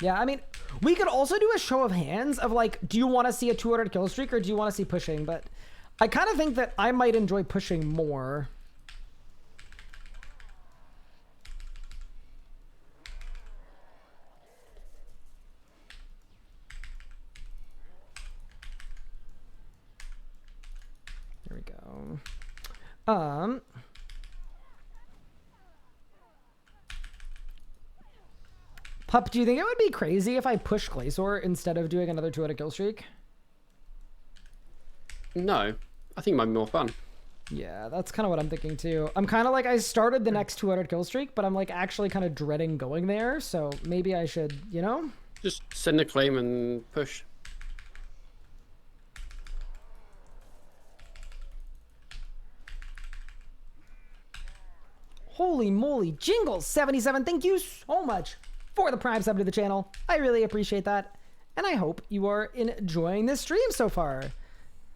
Yeah, I mean, we could also do a show of hands of like, do you want to see a 200 kill streak or do you want to see pushing? But I kind of think that I might enjoy pushing more. There we go. Pup, do you think it would be crazy if I push Glacor instead of doing another 200 kill streak? No, I think it might be more fun. Yeah, that's kind of what I'm thinking too. I'm kind of like, I started the next 200 kill streak, but I'm like actually kind of dreading going there. So maybe I should, you know? Just send a claim and push. Holy moly, Jingles 77, thank you so much for the prime sub to the channel. I really appreciate that. And I hope you are enjoying this stream so far.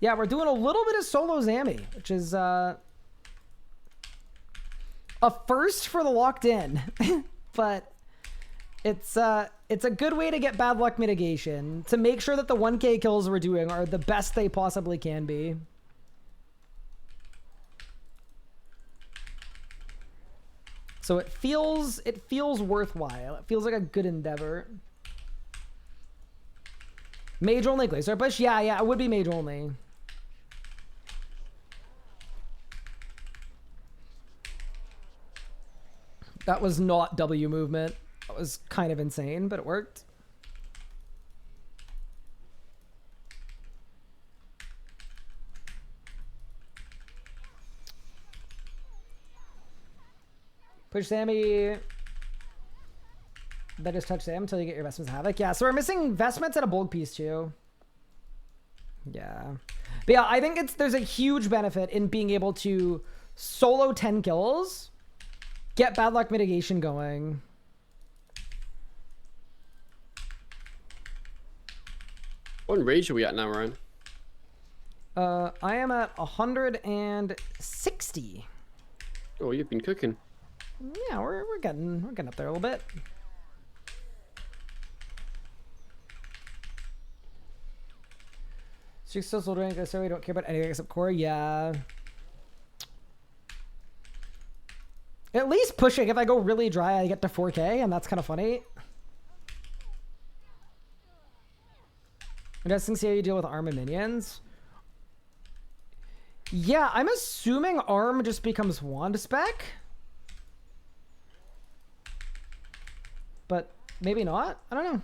Yeah, we're doing a little bit of solo Zammy, which is a first for the locked in. But it's a good way to get bad luck mitigation, to make sure that the 1K kills we're doing are the best they possibly can be. So it feels worthwhile. It feels like a good endeavor. Mage only Glacor push? Yeah, it would be mage only. That was not W movement. That was kind of insane, but it worked. Push Sammy. Then just touch Sam until you get your Vestments Havoc. Yeah, so we're missing Vestments and a bulk piece too. Yeah. But yeah, I think there's a huge benefit in being able to solo 10 kills, get bad luck mitigation going. What rage are we at now, Ryan? I am at 160. Oh, you've been cooking. Yeah, we're getting up there a little bit. Streak still soldering, so we don't care about anything except core. Yeah. At least pushing. If I go really dry, I get to 4K, and that's kind of funny. Interesting to see how you deal with armor minions. Yeah, I'm assuming ARM just becomes wand spec. But maybe not. I don't know.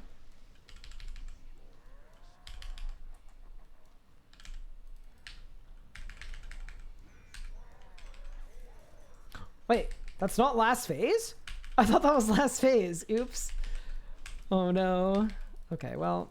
Wait, that's not last phase? I thought that was last phase. Oops. Oh no. Okay, well.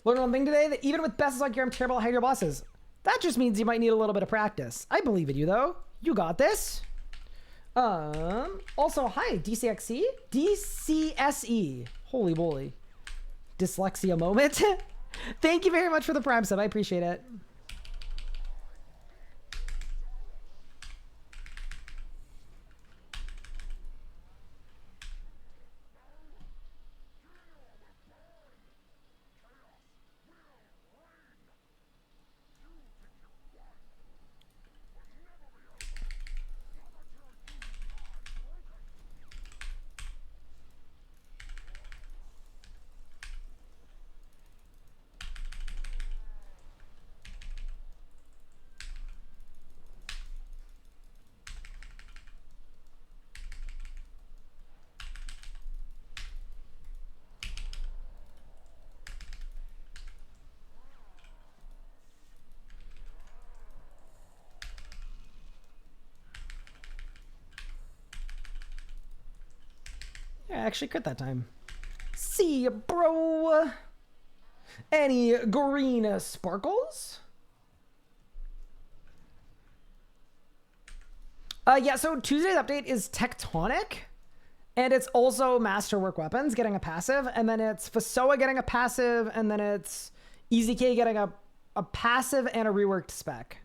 Learned one thing today, that even with best like I'm terrible at hire your bosses. That just means you might need a little bit of practice. I believe in you though. You got this. Also, hi, DCXC? DCSE. Holy moly. Dyslexia moment. Thank you very much for the Prime sub. I appreciate it. Yeah, I actually crit that time. See ya, bro. Any green sparkles? Yeah, so Tuesday's update is Tectonic. And it's also Masterwork Weapons getting a passive. And then it's Fasoa getting a passive. And then it's EZK getting a passive and a reworked spec.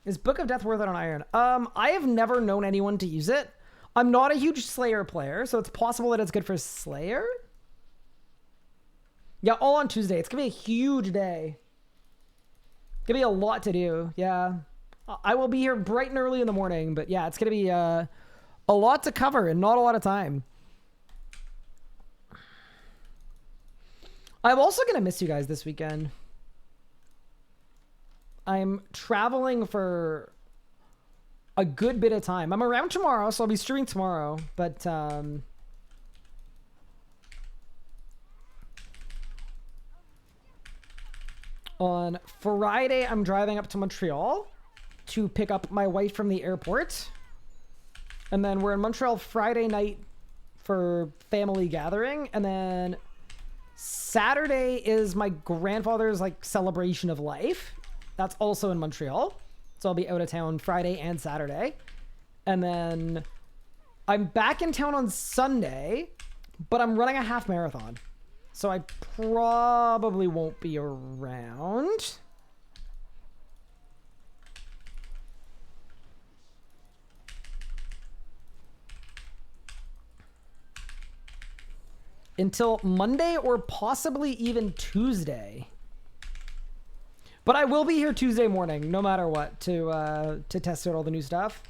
Is Book of Death worth it on Iron? I have never known anyone to use it. I'm not a huge Slayer player, so it's possible that it's good for Slayer. Yeah, all on Tuesday. It's gonna be a huge day. Gonna be a lot to do. Yeah, I will be here bright and early in the morning, but yeah, it's gonna be a lot to cover and not a lot of time. I'm also gonna miss you guys this weekend. I'm traveling for a good bit of time. I'm around tomorrow, so I'll be streaming tomorrow, but on Friday, I'm driving up to Montreal to pick up my wife from the airport. And then we're in Montreal Friday night for family gathering. And then Saturday is my grandfather's like celebration of life. That's also in Montreal. So I'll be out of town Friday and Saturday. And then I'm back in town on Sunday, but I'm running a half marathon. So I probably won't be around. Until Monday or possibly even Tuesday. But I will be here Tuesday morning, no matter what, to test out all the new stuff.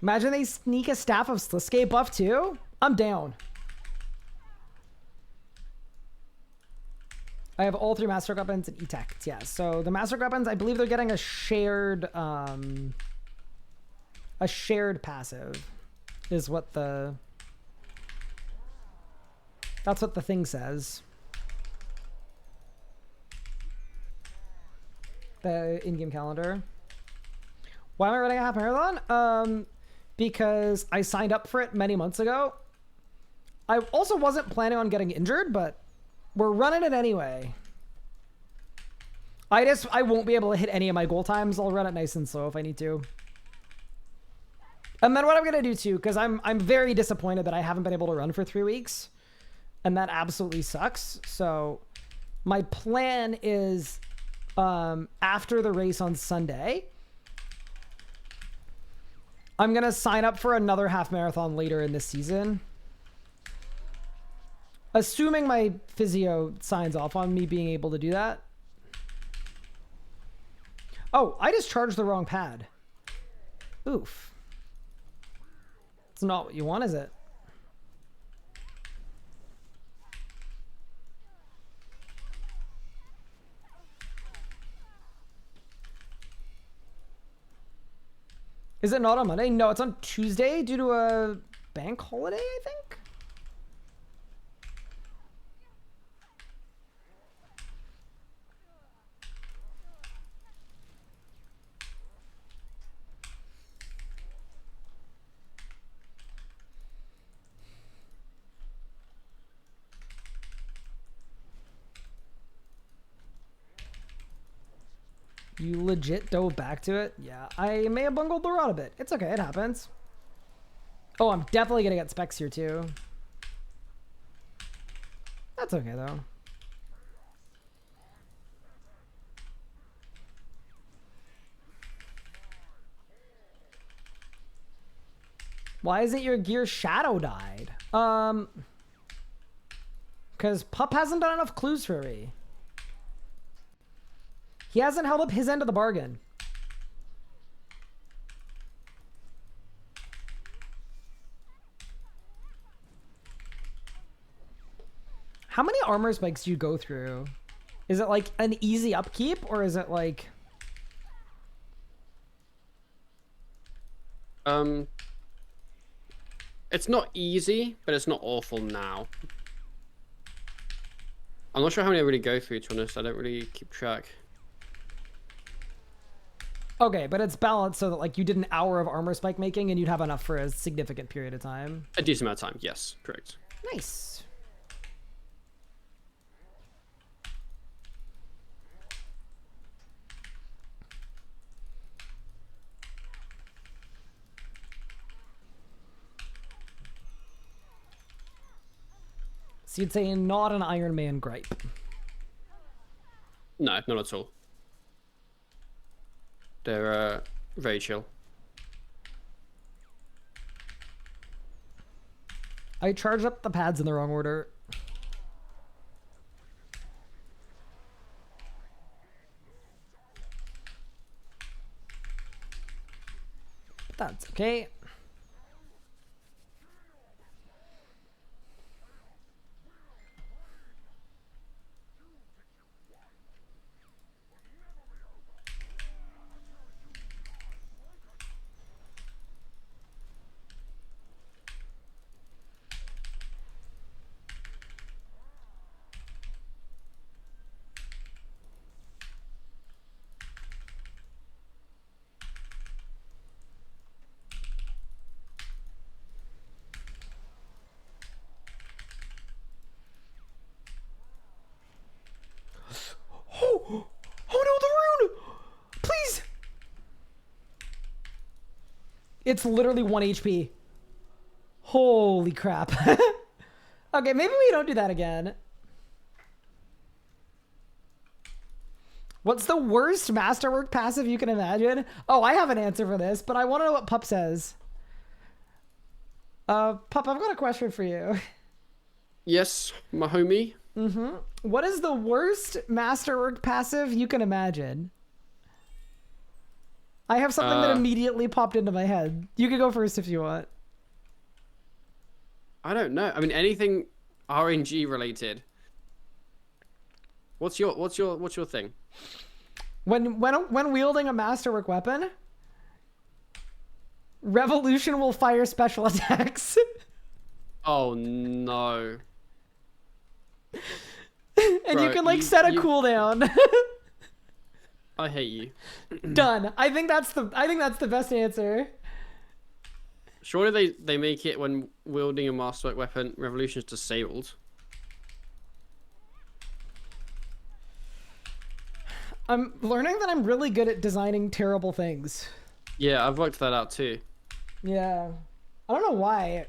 Imagine they sneak a Staff of Sliske buff too? I'm down. I have all three Masterwork Weapons and E-Tech. Yeah, so the Masterwork Weapons, I believe they're getting a shared passive is what the... That's what the thing says. The in-game calendar. Why am I running a half marathon? Because I signed up for it many months ago. I also wasn't planning on getting injured, but we're running it anyway. I won't be able to hit any of my goal times. I'll run it nice and slow if I need to. And then what I'm gonna do too, because I'm very disappointed that I haven't been able to run for 3 weeks, and that absolutely sucks. So my plan is after the race on Sunday. I'm going to sign up for another half marathon later in this season. Assuming my physio signs off on me being able to do that. Oh, I just charged the wrong pad. Oof. It's not what you want, is it? Is it not on Monday? No, it's on Tuesday due to a bank holiday, I think? You legit dove back to it? Yeah, I may have bungled the rod a bit. It's okay, it happens. Oh, I'm definitely gonna get specs here too. That's okay though. Why isn't your gear shadow dyed? Because Pup hasn't done enough clues for me. He hasn't held up his end of the bargain. How many armor spikes do you go through? Is it like an easy upkeep or is it like... It's not easy, but it's not awful now. I'm not sure how many I really go through, to be honest. I don't really keep track. Okay, but it's balanced so that like you did an hour of armor spike making and you'd have enough for a significant period of time. A decent amount of time, yes, correct. Nice. So you'd say not an Iron Man gripe. No, not at all. They're very chill. I charged up the pads in the wrong order. But that's okay. Oh no, the rune! Please! It's literally 1 HP. Holy crap. Okay, maybe we don't do that again. What's the worst Masterwork passive you can imagine? Oh, I have an answer for this, but I want to know what Pup says. Pup, I've got a question for you. Yes, my homie. Mm-hmm. What is the worst Masterwork passive you can imagine? I have something that immediately popped into my head. You can go first if you want. I don't know. I mean, anything RNG related. What's your thing? When wielding a Masterwork weapon, Revolution will fire special attacks. Oh no. And Bro, you can like set a cooldown. I hate you. Done. I think that's the best answer. Surely they make it when wielding a Masterwork weapon, Revolution is disabled. I'm learning that I'm really good at designing terrible things. Yeah, I've worked that out too. Yeah. I don't know why.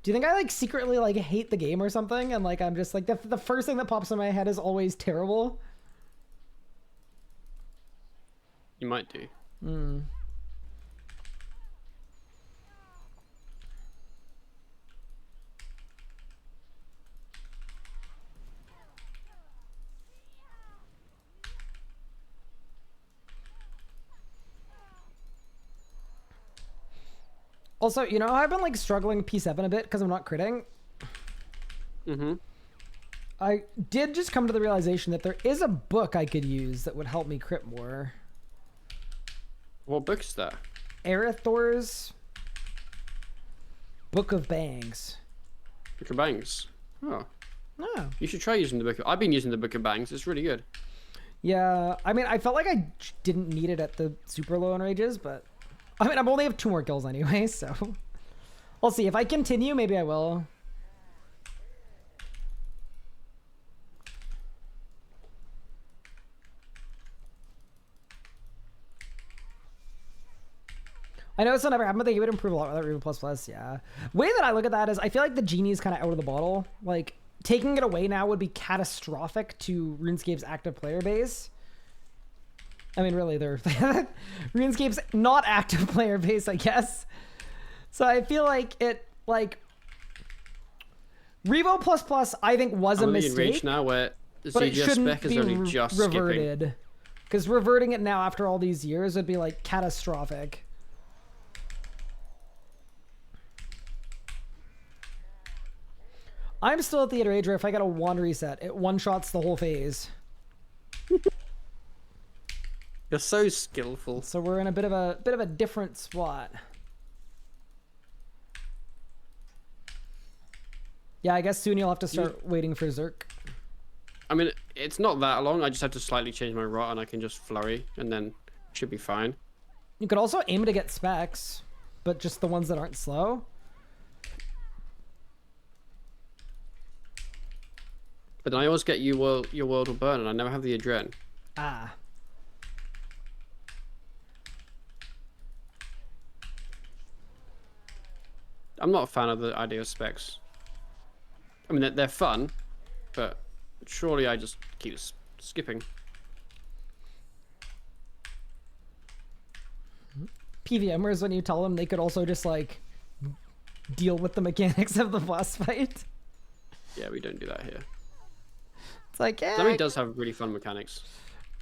Do you think I like secretly like hate the game or something? And like I'm just like the first thing that pops in my head is always terrible. You might do. Also, you know, I've been like struggling P7 a bit because I'm not critting. Mm-hmm. I did just come to the realization that there is a book I could use that would help me crit more. What book is that? Arathor's Book of Bangs. Book of Bangs. Oh. Oh. You should try using the book. I've been using the Book of Bangs. It's really good. Yeah, I mean, I felt like I didn't need it at the super low enrages, but I mean, I'm only have 2 more kills anyway, so I'll see. If I continue, maybe I will. I know this will never happen, but they would improve a lot with that Reva ++, yeah. Way that I look at that is I feel like the genie's kind of out of the bottle. Like, taking it away now would be catastrophic to RuneScape's active player base. I mean, really, they're RuneScape's not active player base, I guess. So I feel like it, like, Revo++, I think was a mistake. Rage now where the but it CGS shouldn't spec is be only just skipping. reverted. Because reverting it now after all these years would be, like, catastrophic. I'm still at the age where if I get a wand reset, it one-shots the whole phase. You're so skillful. So we're in a bit of a different spot. Yeah, I guess soon you'll have to start waiting for Zerk. I mean, it's not that long. I just have to slightly change my rot and I can just flurry and then should be fine. You could also aim to get specs, but just the ones that aren't slow. But then I always get your world will burn and I never have the adren. Ah. I'm not a fan of the idea of specs. I mean, they're fun, but surely I just keep skipping. PVMers, when you tell them they could also just, like, deal with the mechanics of the boss fight. Yeah, we don't do that here. It's like, yeah. Zami does have really fun mechanics.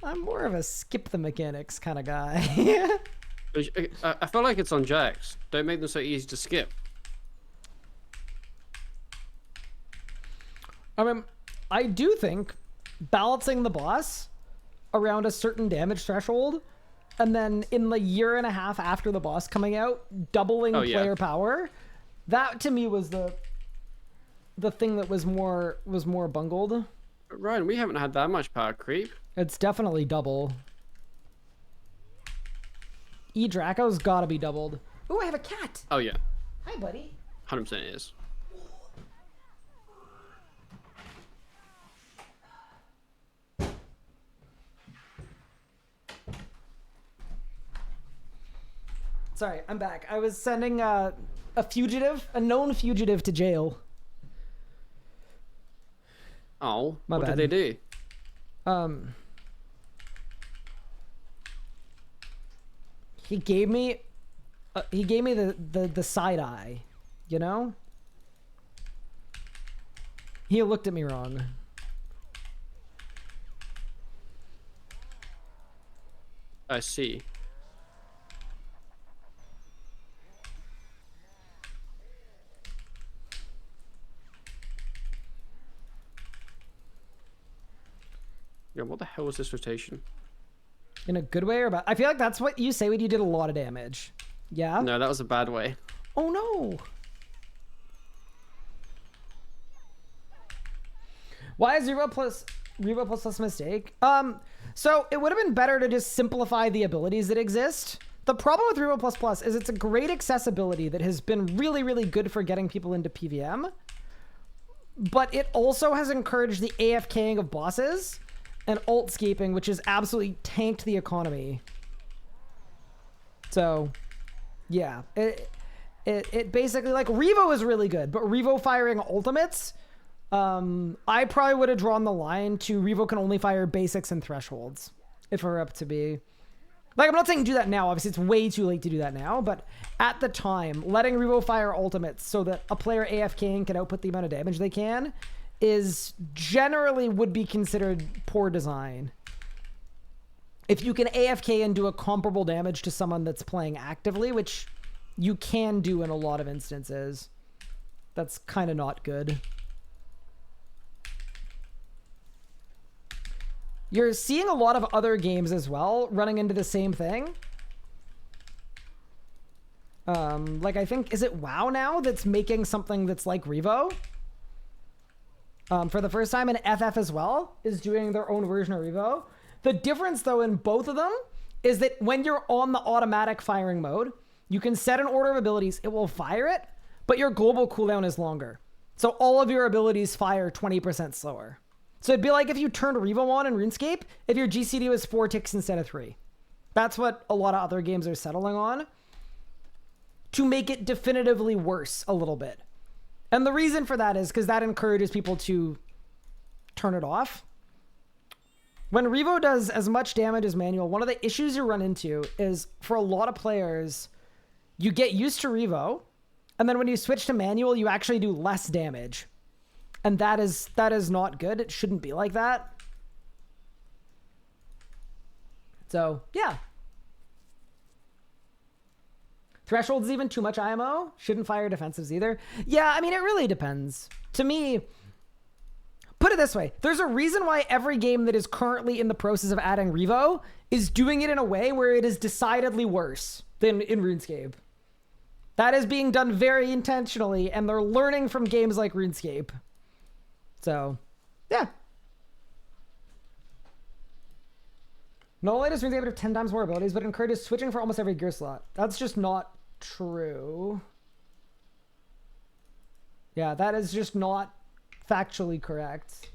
I'm more of a skip the mechanics kind of guy. I feel like it's on Jax. Don't make them so easy to skip. I mean, I do think balancing the boss around a certain damage threshold, and then in the year and a half after the boss coming out, doubling player power, that to me was the thing that was more bungled. But Ryan, we haven't had that much power creep. It's definitely double. E Draco's gotta be doubled. Ooh, I have a cat. Oh yeah. Hi, buddy. 100% it is. Sorry, I'm back. I was sending a known fugitive to jail. Oh, My what bad. did they do? He gave me the side eye, you know? He looked at me wrong. I see. Yeah, what the hell was this rotation? In a good way or bad? I feel like that's what you say when you did a lot of damage. Yeah? No, that was a bad way. Oh no! Why is Revo plus mistake? So it would have been better to just simplify the abilities that exist. The problem with Revo++ is it's a great accessibility that has been really, really good for getting people into PVM. But it also has encouraged the AFKing of bosses and alt-scaping, which has absolutely tanked the economy. So, yeah. It basically, like, Revo is really good, but Revo firing ultimates, I probably would have drawn the line to Revo can only fire basics and thresholds, if it were up to be. Like, I'm not saying do that now. Obviously, it's way too late to do that now. But at the time, letting Revo fire ultimates so that a player AFKing can output the amount of damage they can is generally would be considered poor design. If you can AFK and do a comparable damage to someone that's playing actively, which you can do in a lot of instances, that's kind of not good. You're seeing a lot of other games as well running into the same thing. Like, I think, is it WoW now that's making something that's like Revo? For the first time, and FF as well is doing their own version of Revo. The difference, though, in both of them is that when you're on the automatic firing mode, you can set an order of abilities. It will fire it, but your global cooldown is longer. So all of your abilities fire 20% slower. So it'd be like if you turned Revo on in RuneScape, if your GCD was 4 ticks instead of 3. That's what a lot of other games are settling on, to make it definitively worse a little bit. And the reason for that is because that encourages people to turn it off. When Revo does as much damage as manual, one of the issues you run into is, for a lot of players, you get used to Revo, and then when you switch to manual, you actually do less damage. And that is not good. It shouldn't be like that. So, yeah. Threshold is even too much IMO. Shouldn't fire defensives either. Yeah, I mean, it really depends. To me, put it this way. There's a reason why every game that is currently in the process of adding Revo is doing it in a way where it is decidedly worse than in RuneScape. That is being done very intentionally, and they're learning from games like RuneScape. So, yeah. Not only does RuneScape have 10 times more abilities, but it encourages switching for almost every gear slot. That's just not true. Yeah, that is just not factually correct.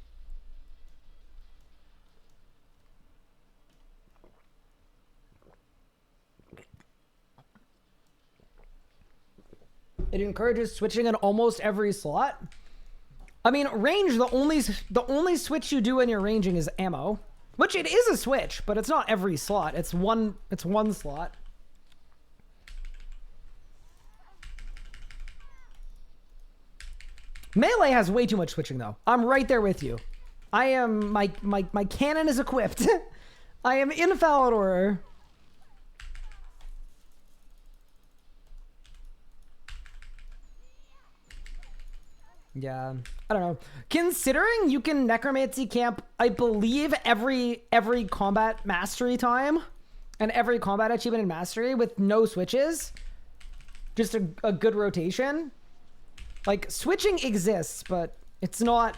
It encourages switching in almost every slot. I mean, range, the only switch you do in your ranging is ammo, which it is a switch, but it's not every slot. It's one slot. Melee has way too much switching, though. I'm right there with you. I am, my cannon is equipped. I am in Falador. Yeah, I don't know. Considering you can necromancy camp, I believe every combat mastery time and every combat achievement in mastery with no switches, just a good rotation. Like, switching exists, but it's not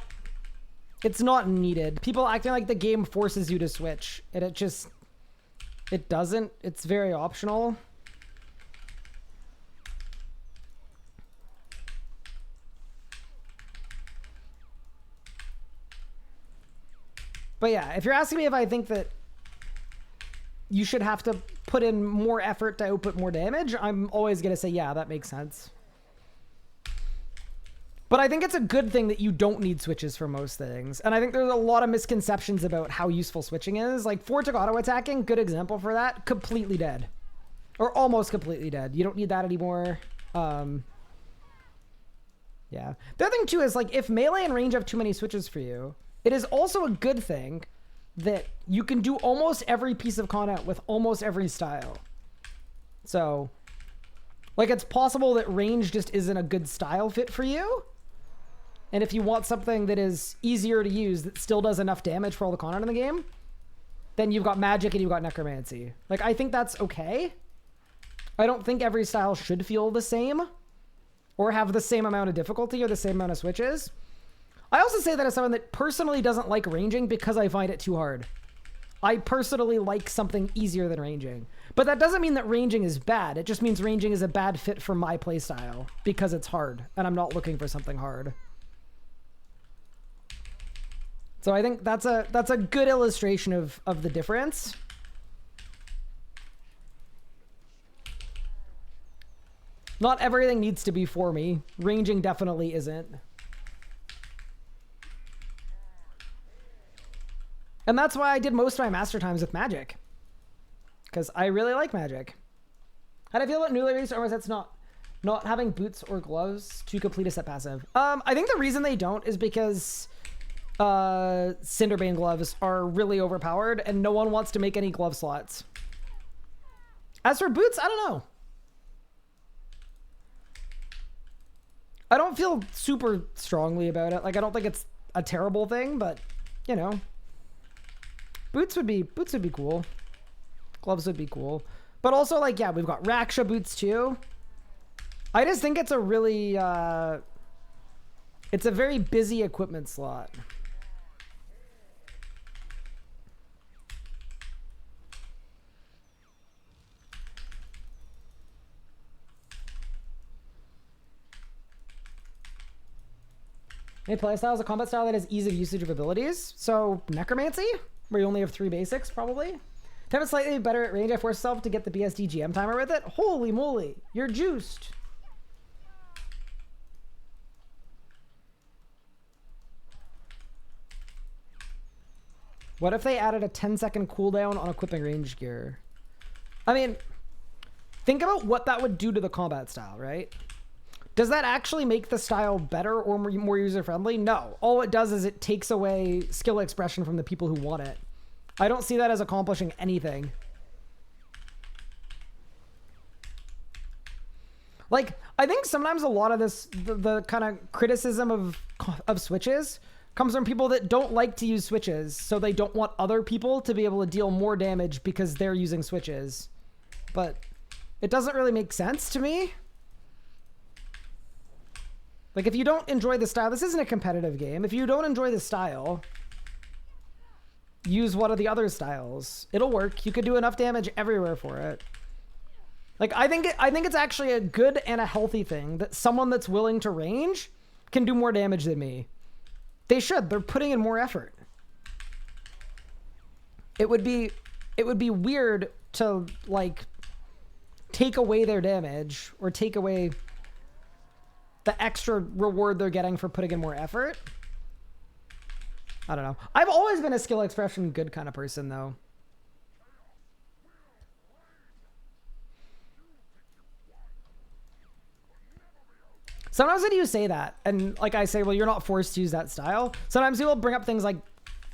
needed. People acting like the game forces you to switch, and it doesn't. It's very optional. But yeah, if you're asking me if I think that you should have to put in more effort to output more damage, I'm always going to say, yeah, that makes sense. But I think it's a good thing that you don't need switches for most things. And I think there's a lot of misconceptions about how useful switching is. Like, 4-tick auto-attacking, good example for that, completely dead. Or almost completely dead. You don't need that anymore. Yeah. The other thing, too, is, like, if melee and range have too many switches for you, it is also a good thing that you can do almost every piece of content with almost every style. So, like, it's possible that range just isn't a good style fit for you. And if you want something that is easier to use that still does enough damage for all the content in the game, then you've got magic and you've got necromancy. Like, I think that's okay. I don't think every style should feel the same or have the same amount of difficulty or the same amount of switches. I also say that as someone that personally doesn't like ranging because I find it too hard. I personally like something easier than ranging. But that doesn't mean that ranging is bad. It just means ranging is a bad fit for my playstyle because it's hard and I'm not looking for something hard. So I think that's a good illustration of the difference. Not everything needs to be for me. Ranging definitely isn't. And that's why I did most of my master times with magic. because I really like Magic. How do I feel about newly released armor sets not having boots or gloves to complete a set passive? I think the reason they don't is because Cinderbane gloves are really overpowered and no one wants to make any glove slots. As for boots, I don't know. I don't feel super strongly about it. Like, I don't think it's a terrible thing, but you know, boots would be cool. Gloves would be cool. But also, like, yeah, we've got Raksha boots too. I just think it's a really it's a very busy equipment slot. Any playstyle is a combat style that has ease of usage of abilities. So Necromancy, where you only have 3 basics, probably. To have it slightly better at range, I force myself to get the BSD GM timer with it. Holy moly, you're juiced. What if they added a 10-second cooldown on equipping range gear? I mean, think about what that would do to the combat style, right? Does that actually make the style better or more user-friendly? No. All it does is it takes away skill expression from the people who want it. I don't see that as accomplishing anything. Like, I think sometimes a lot of this, the kind of criticism of switches comes from people that don't like to use switches, so they don't want other people to be able to deal more damage because they're using switches. But it doesn't really make sense to me. Like, if you don't enjoy the style, this isn't a competitive game. If you don't enjoy the style, use one of the other styles. It'll work. You could do enough damage everywhere for it. Like, I think it's actually a good and a healthy thing that someone that's willing to range can do more damage than me. They should. They're putting in more effort. It would be weird to, like, take away their damage or take away the extra reward they're getting for putting in more effort. I don't know. I've always been a skill expression good kind of person, though. Sometimes when you say that, and like I say, well, you're not forced to use that style. Sometimes people bring up things like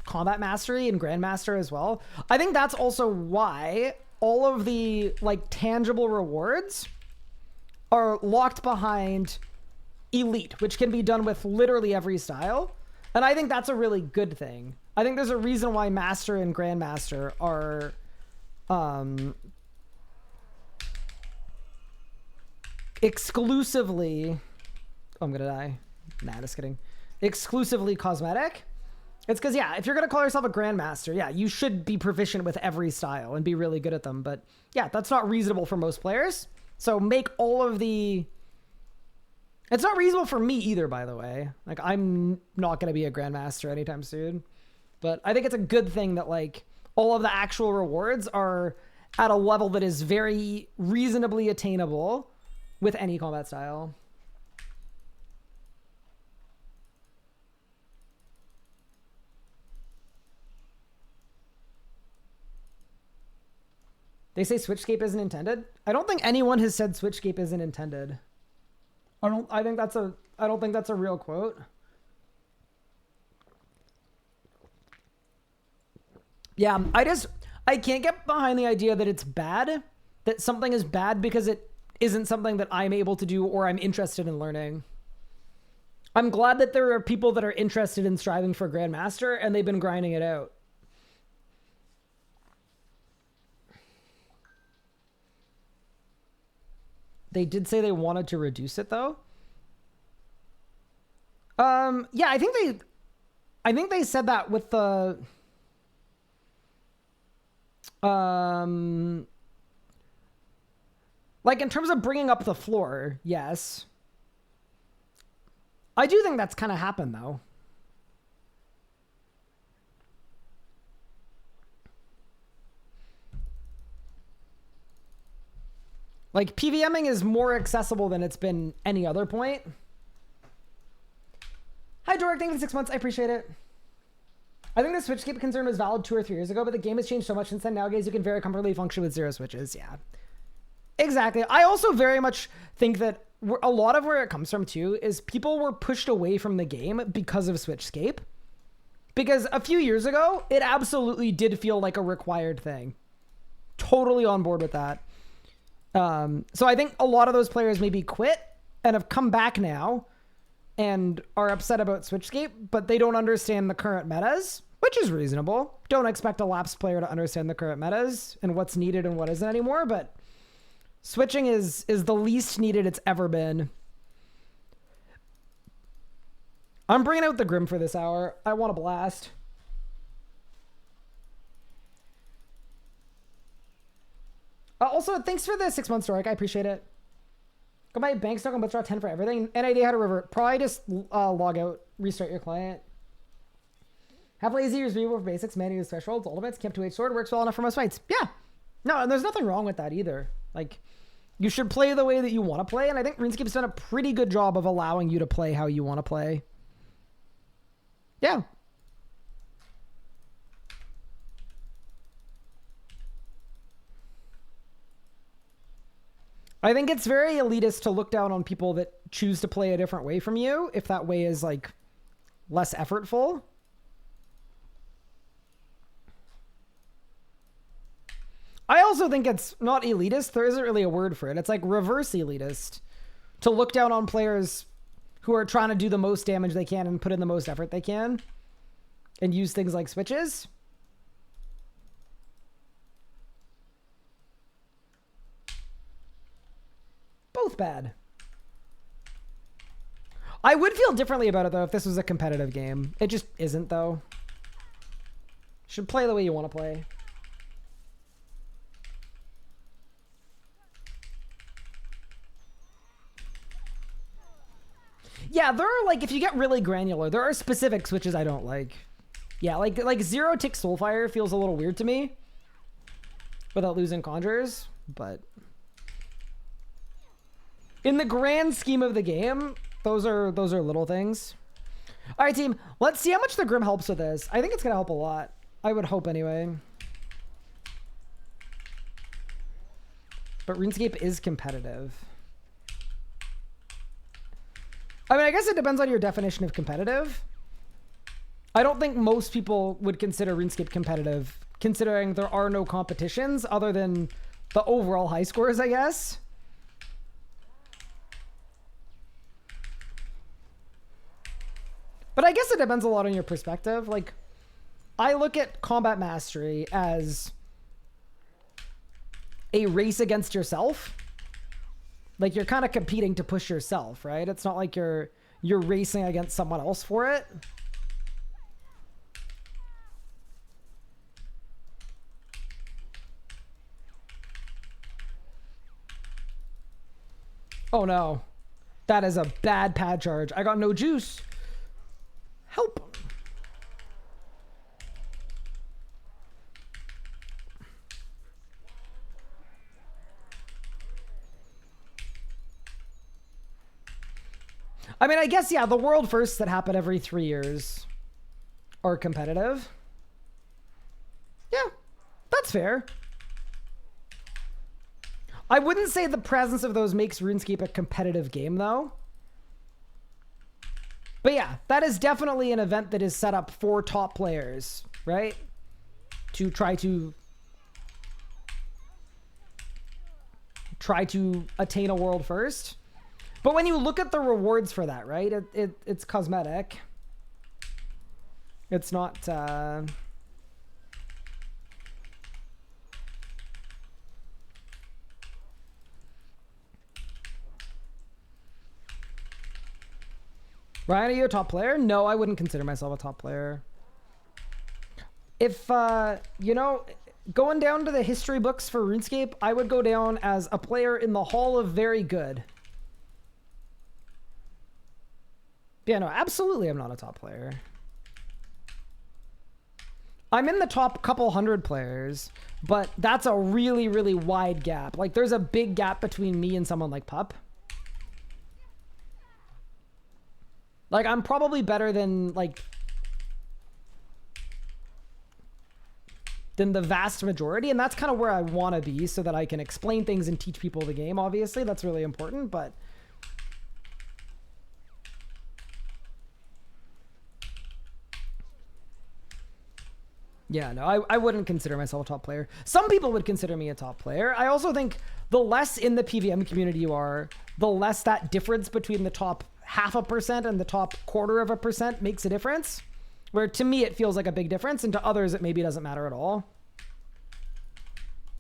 Combat Mastery and Grandmaster as well. I think that's also why all of the, like, tangible rewards are locked behind Elite, which can be done with literally every style. And I think that's a really good thing. I think there's a reason why Master and Grandmaster are exclusively... Oh, I'm gonna die. Nah, just kidding. Exclusively cosmetic. It's because, yeah, if you're gonna call yourself a Grandmaster, yeah, you should be proficient with every style and be really good at them. But yeah, that's not reasonable for most players. So make all of the... It's not reasonable for me either, by the way. Like, I'm not going to be a Grandmaster anytime soon. But I think it's a good thing that, like, all of the actual rewards are at a level that is very reasonably attainable with any combat style. They say Switchscape isn't intended. I don't think anyone has said Switchscape isn't intended. I don't think that's a real quote. Yeah, I can't get behind the idea that it's bad, that something is bad because it isn't something that I'm able to do or I'm interested in learning. I'm glad that there are people that are interested in striving for Grandmaster and they've been grinding it out. They did say they wanted to reduce it, though. Yeah, I think they said that with the like, in terms of bringing up the floor, yes. I do think that's kind of happened, though. Like, PVMing is more accessible than it's been any other point. Hi, Dork. Thank you for 6 months. I appreciate it. I think the switch skip concern was valid 2 or 3 years ago, but the game has changed so much since then. Nowadays, you can very comfortably function with 0 switches. Yeah, exactly. I also very much think that a lot of where it comes from too is people were pushed away from the game because of switchscape. Because a few years ago, it absolutely did feel like a required thing. Totally on board with that. So I think a lot of those players maybe quit and have come back now and are upset about switchscape, but they don't understand the current metas, which is reasonable. Don't expect a lapsed player to understand the current metas and what's needed and what isn't anymore, but switching is the least needed it's ever been. I'm bringing out the Grim for this hour. I want a blast. Also, thanks for the 6-month story. I appreciate it. Go buy bank stock and withdraw 10 for everything. Any idea how to revert? Probably just log out, restart your client. Have lazy use removal for basics, many use thresholds, ultimates, camp 2H sword works well enough for most fights. Yeah. No, and there's nothing wrong with that either. Like, you should play the way that you want to play, and I think RuneScape's done a pretty good job of allowing you to play how you want to play. Yeah. I think it's very elitist to look down on people that choose to play a different way from you, if that way is like less effortful. I also think it's not elitist. There isn't really a word for it. It's like reverse elitist to look down on players who are trying to do the most damage they can and put in the most effort they can and use things like switches. Both bad. I would feel differently about it though if this was a competitive game. It just isn't though. Should play the way you want to play. Yeah, there are like, if you get really granular, there are specific switches I don't like. Yeah, like 0 tick Soulfire feels a little weird to me without losing Conjurers, but in the grand scheme of the game, those are little things. All right, team, let's see how much the Grim helps with this. I think it's gonna help a lot. I would hope anyway. But RuneScape is competitive. I mean, I guess it depends on your definition of competitive. I don't think most people would consider RuneScape competitive, considering there are no competitions other than the overall high scores, I guess. But I guess it depends a lot on your perspective. Like, I look at combat mastery as a race against yourself. Like, you're kind of competing to push yourself, right? It's not like you're racing against someone else for it. Oh no. That is a bad pad charge. I got no juice. Help. I mean, I guess, yeah, the world firsts that happen every 3 years are competitive. Yeah, that's fair. I wouldn't say the presence of those makes RuneScape a competitive game, though. But yeah, that is definitely an event that is set up for top players, right? To try to attain a world first. But when you look at the rewards for that, right? It's cosmetic. It's not... Ryan, are you a top player? No, I wouldn't consider myself a top player. If, you know, going down to the history books for RuneScape, I would go down as a player in the Hall of Very Good. Yeah, no, absolutely I'm not a top player. I'm in the top couple hundred players, but that's a really, really wide gap. Like, there's a big gap between me and someone like Pup. Like, I'm probably better than, like, than the vast majority, and that's kind of where I want to be so that I can explain things and teach people the game. Obviously, that's really important, but yeah, no, I wouldn't consider myself a top player. Some people would consider me a top player. I also think the less in the PVM community you are, the less that difference between the top 0.5% and the top 1/4% makes a difference. Where to me, it feels like a big difference, and to others, it maybe doesn't matter at all.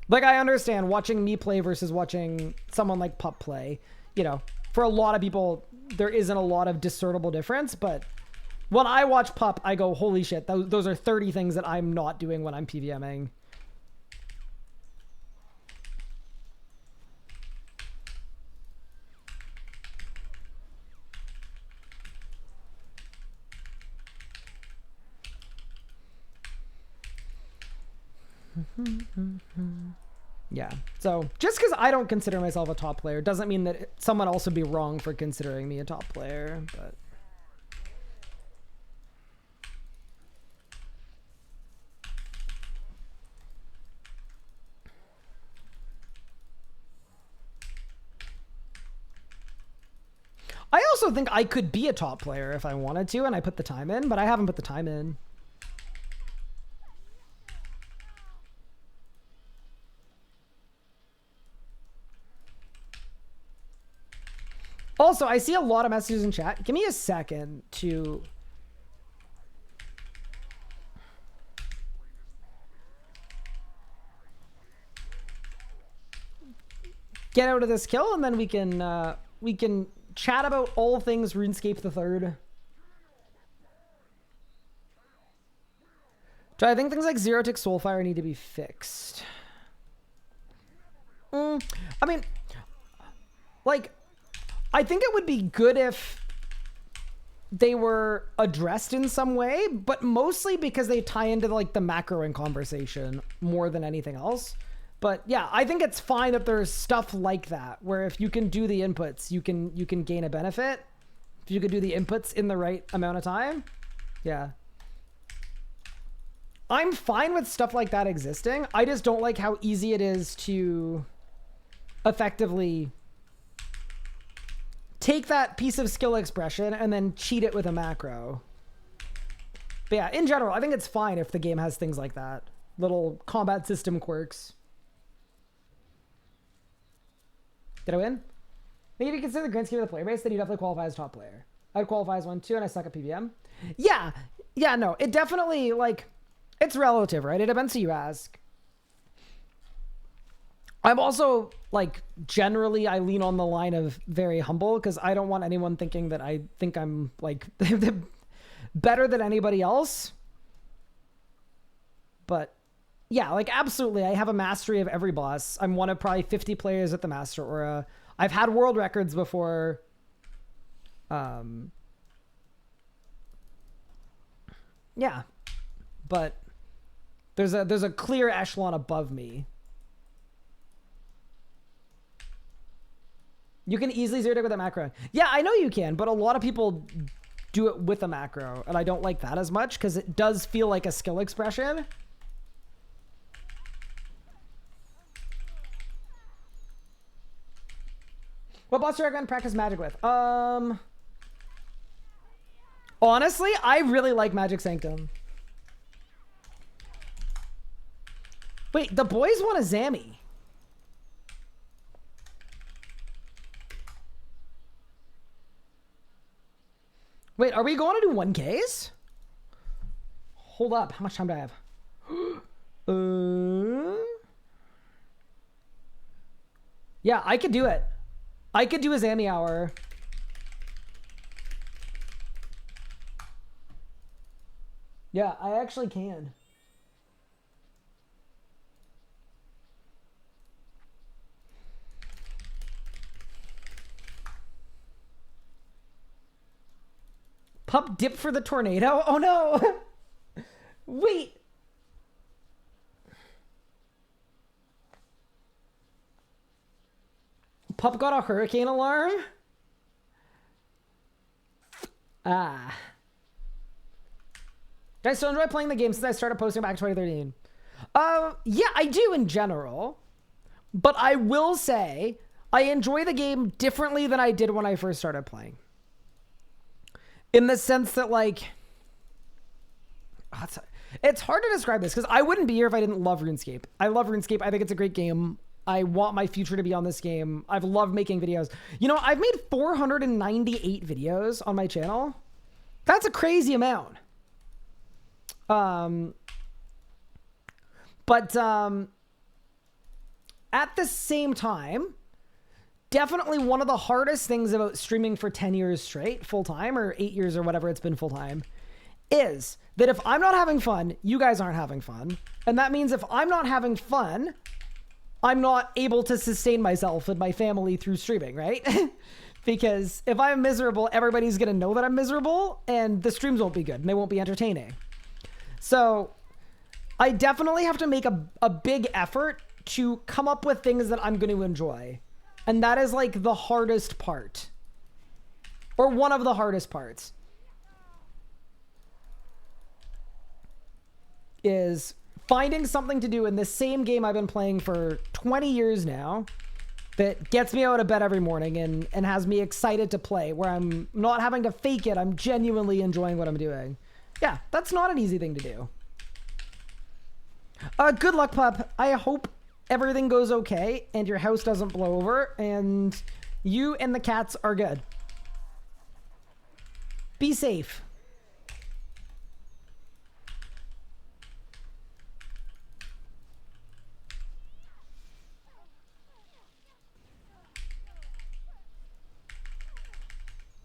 Like, I understand watching me play versus watching someone like Pup play. You know, for a lot of people, there isn't a lot of discernible difference, but when I watch Pup, I go, holy shit, those are 30 things that I'm not doing when I'm PVMing. Yeah, so just because I don't consider myself a top player doesn't mean that someone else would be wrong for considering me a top player, but I also think I could be a top player if I wanted to and I put the time in, but I haven't put the time in. Also, I see a lot of messages in chat. Give me a second to get out of this kill, and then we can chat about all things RuneScape the Third. Do I think things like Zero Tick Soulfire need to be fixed? I mean, like, I think it would be good if they were addressed in some way, but mostly because they tie into like the macroing conversation more than anything else. But yeah, I think it's fine that there's stuff like that where if you can do the inputs, you can gain a benefit. If you could do the inputs in the right amount of time. Yeah. I'm fine with stuff like that existing. I just don't like how easy it is to effectively take that piece of skill expression and then cheat it with a macro. But yeah, in general, I think it's fine if the game has things like that. Little combat system quirks. Did I win? Maybe if you consider the grand scheme of the player base, then you definitely qualify as top player. I'd qualify as one too, and I suck at PVM. Yeah, no, it definitely, like, it's relative, right? It depends who you ask. I'm also, like, generally, I lean on the line of very humble because I don't want anyone thinking that I think I'm, like, better than anybody else. But yeah, like, absolutely, I have a mastery of every boss. I'm one of probably 50 players at the Master Aura. I've had world records before. Yeah, but there's a clear echelon above me. You can easily zero tick with a macro. Yeah, I know you can, but a lot of people do it with a macro, and I don't like that as much because it does feel like a skill expression. What boss do you recommend practice magic with? Honestly, I really like Magic Sanctum. Wait, the boys want a Zammy. Wait, are we going to do 1Ks? Hold up. How much time do I have? Yeah, I could do it. I could do a Zammy hour. Yeah, I actually can. Pup dip for the tornado? Oh no! Wait! Pup got a hurricane alarm? Ah. I still enjoy playing the game since I started posting back in 2013. Yeah, I do in general. But I will say I enjoy the game differently than I did when I first started playing. In the sense that, like, it's hard to describe this because I wouldn't be here if I didn't love RuneScape. I love RuneScape. I think it's a great game. I want my future to be on this game. I've loved making videos. You know, I've made 498 videos on my channel. That's a crazy amount. But at the same time, definitely one of the hardest things about streaming for 10 years straight, full time, or 8 years or whatever it's been full time, is that if I'm not having fun, you guys aren't having fun. And that means if I'm not having fun, I'm not able to sustain myself and my family through streaming, right? Because if I'm miserable, everybody's going to know that I'm miserable and the streams won't be good and they won't be entertaining. So I definitely have to make a big effort to come up with things that I'm going to enjoy. And that is like the hardest part. Or one of the hardest parts. Is finding something to do in the same game I've been playing for 20 years now that gets me out of bed every morning and has me excited to play, where I'm not having to fake it. I'm genuinely enjoying what I'm doing. Yeah, that's not an easy thing to do. Good luck, pup. I hope everything goes okay and your house doesn't blow over and you and the cats are good. Be safe.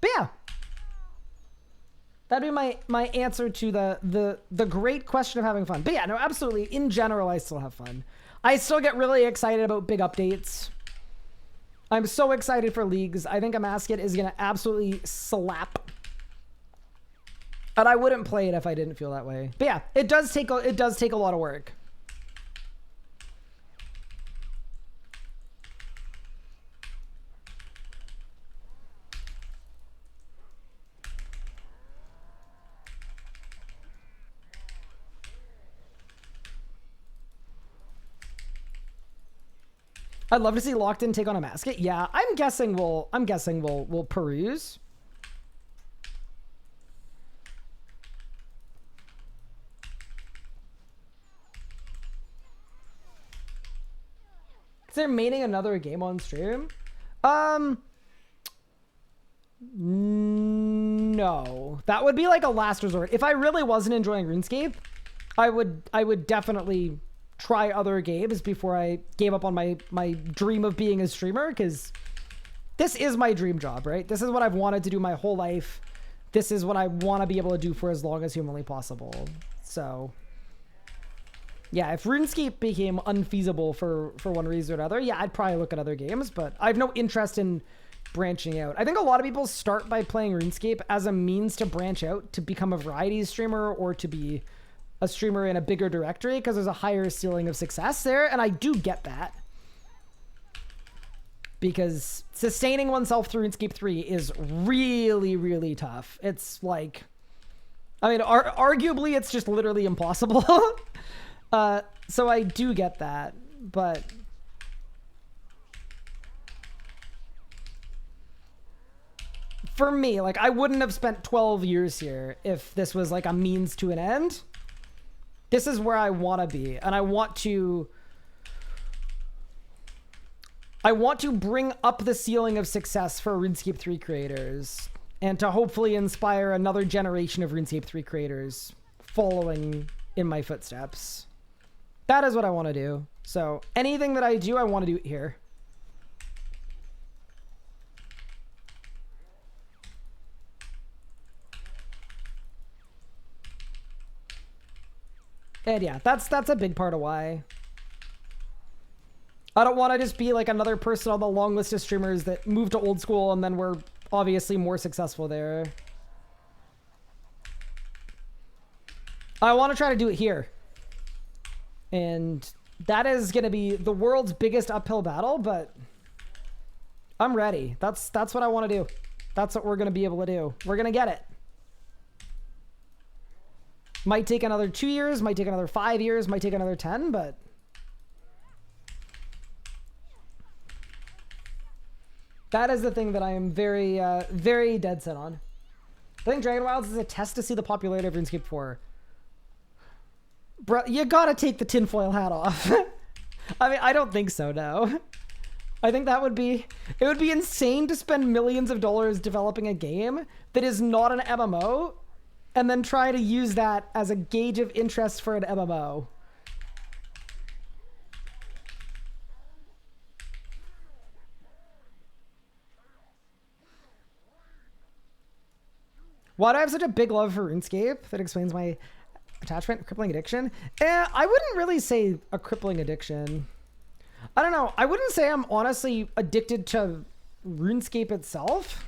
But yeah, that'd be my answer to the great question of having fun. But yeah, no, absolutely. In general, I still have fun. I still get really excited about big updates. I'm so excited for leagues. I think a Amasket is going to absolutely slap. And I wouldn't play it if I didn't feel that way. But yeah, it does take a lot of work. I'd love to see Locked In take on a Amasket. Yeah, I'm guessing we'll peruse. Is there maining another game on stream? No. That would be like a last resort. If I really wasn't enjoying RuneScape, I would definitely try other games before I gave up on my dream of being a streamer, because this is my dream job, right? This is what I've wanted to do my whole life. This is what I want to be able to do for as long as humanly possible. So yeah, if RuneScape became unfeasible for one reason or another, yeah, I'd probably look at other games, but I have no interest in branching out. I think a lot of people start by playing RuneScape as a means to branch out, to become a variety streamer or to be a streamer in a bigger directory, because there's a higher ceiling of success there, and I do get that. Because sustaining oneself through RuneScape 3 is really, really tough. It's like, I mean, arguably it's just literally impossible. So I do get that, but for me, like, I wouldn't have spent 12 years here if this was like a means to an end. This is where I want to be, and I want to bring up the ceiling of success for RuneScape 3 creators, and to hopefully inspire another generation of RuneScape 3 creators following in my footsteps. That is what I want to do. So anything that I do, I want to do it here. And yeah, that's a big part of why. I don't want to just be like another person on the long list of streamers that moved to old school and then were obviously more successful there. I want to try to do it here. And that is going to be the world's biggest uphill battle, but I'm ready. That's what I want to do. That's what we're going to be able to do. We're going to get it. Might take another 2 years, might take another 5 years, might take another 10, but that is the thing that I am very, very dead set on. I think Dragon Wilds is a test to see the popularity of RuneScape 4. Bro, you gotta take the tinfoil hat off. I mean, I don't think so, no. I think that would be... It would be insane to spend millions of dollars developing a game that is not an MMO, and then try to use that as a gauge of interest for an MMO. Why do I have such a big love for RuneScape? That explains my attachment, crippling addiction. I wouldn't really say a crippling addiction. I don't know. I wouldn't say I'm honestly addicted to RuneScape itself.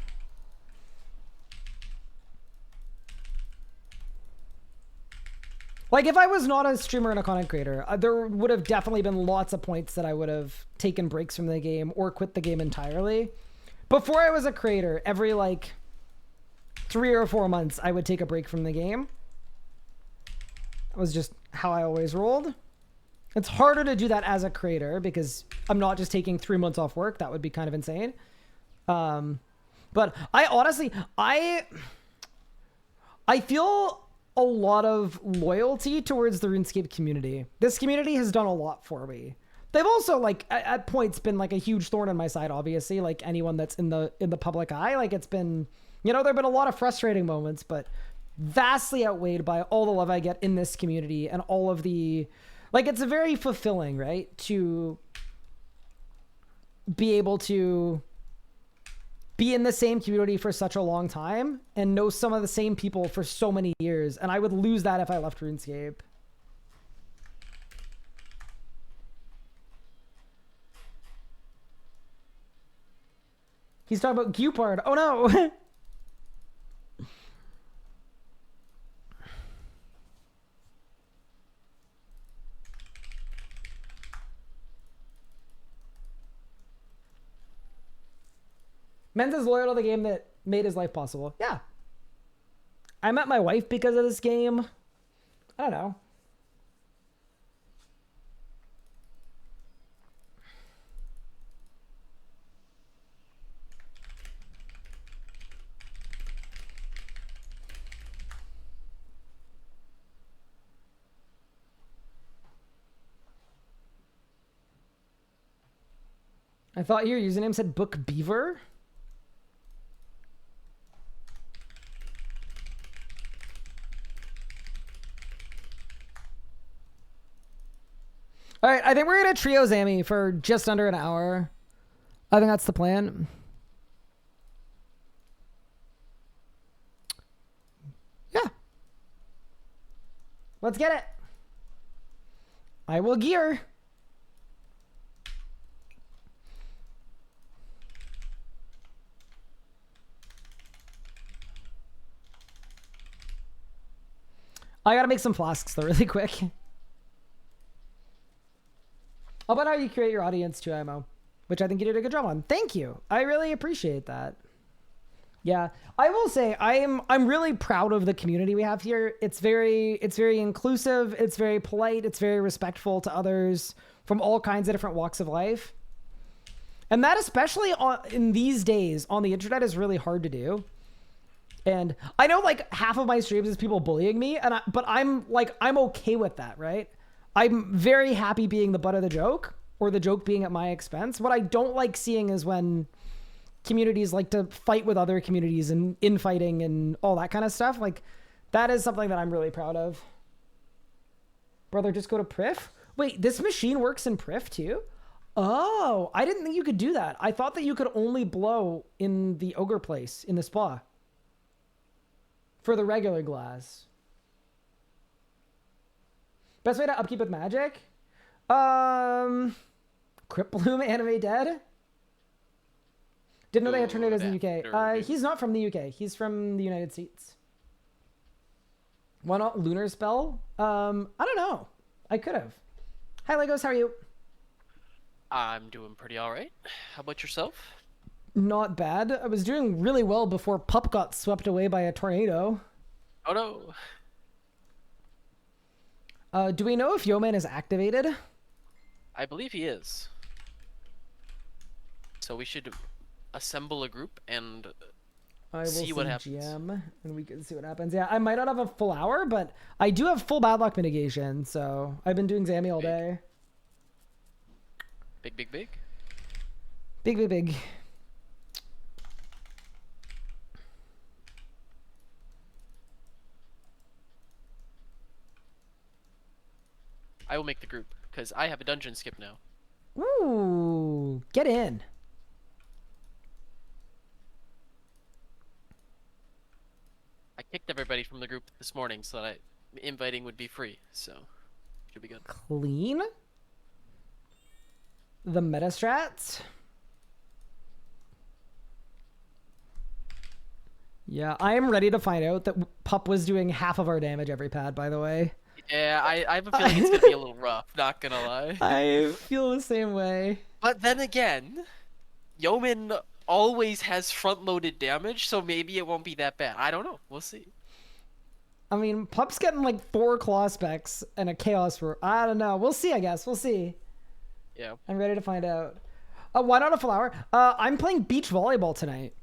Like, if I was not a streamer and a content creator, there would have definitely been lots of points that I would have taken breaks from the game or quit the game entirely. Before I was a creator, every, like, 3 or 4 months, I would take a break from the game. That was just how I always rolled. It's harder to do that as a creator because I'm not just taking 3 months off work. That would be kind of insane. But I honestly, I feel a lot of loyalty towards the RuneScape community. This community has done a lot for me. They've also, like, at points been like a huge thorn in my side, obviously, like anyone that's in the public eye. Like, it's been, you know, there've been a lot of frustrating moments, but vastly outweighed by all the love I get in this community and all of the, like, it's very fulfilling, right? To be able to be in the same community for such a long time and know some of the same people for so many years. And I would lose that if I left RuneScape. He's talking about Gupard. Oh no! Men's is loyal to the game that made his life possible. Yeah. I met my wife because of this game. I don't know. I thought your username said Book Beaver. All right, I think we're gonna trio Zammy for just under an hour. I think that's the plan. Yeah. Let's get it. I will gear. I gotta make some flasks though really quick. How about how you create your audience too, Imo? Which I think you did a good job on. Thank you. I really appreciate that. Yeah, I will say I'm really proud of the community we have here. It's very inclusive. It's very polite. It's very respectful to others from all kinds of different walks of life. And that, especially in these days on the internet, is really hard to do. And I know, like, half of my streams is people bullying me, but I'm okay with that, right? I'm very happy being the butt of the joke, or the joke being at my expense. What I don't like seeing is when communities like to fight with other communities and infighting and all that kind of stuff. Like, that is something that I'm really proud of. Brother, just go to Prif? Wait, this machine works in Prif too? Oh, I didn't think you could do that. I thought that you could only blow in the ogre place, in the spa. For the regular glass. Best way to upkeep with magic? Crypt Bloom Anime Dead? Didn't know they had tornadoes in the UK. He's not from the UK. He's from the United States. Why not Lunar Spell? I don't know. I could have. Hi, Legos. How are you? I'm doing pretty alright. How about yourself? Not bad. I was doing really well before Pup got swept away by a tornado. Oh no. Do we know if Yeoman is activated? I believe he is. So we should assemble a group and I will see what happens. GM, and we can see what happens. Yeah, I might not have a full hour, but I do have full bad luck mitigation, so I've been doing Zammy all day. Big. Big. I will make the group because I have a dungeon skip now. Ooh, get in. I kicked everybody from the group this morning so that inviting would be free, so should be good. Clean. The meta strats. Yeah, I am ready to find out that Pup was doing half of our damage every pad, by the way. Yeah, I have a feeling it's gonna be a little rough, not gonna lie. I feel the same way. But then again, Yeoman always has front-loaded damage, so maybe it won't be that bad. I don't know. We'll see. I mean, Pup's getting like 4 claw specs and a chaos roar. I don't know. We'll see, I guess. We'll see. Yeah. I'm ready to find out. Why not a flower? I'm playing beach volleyball tonight.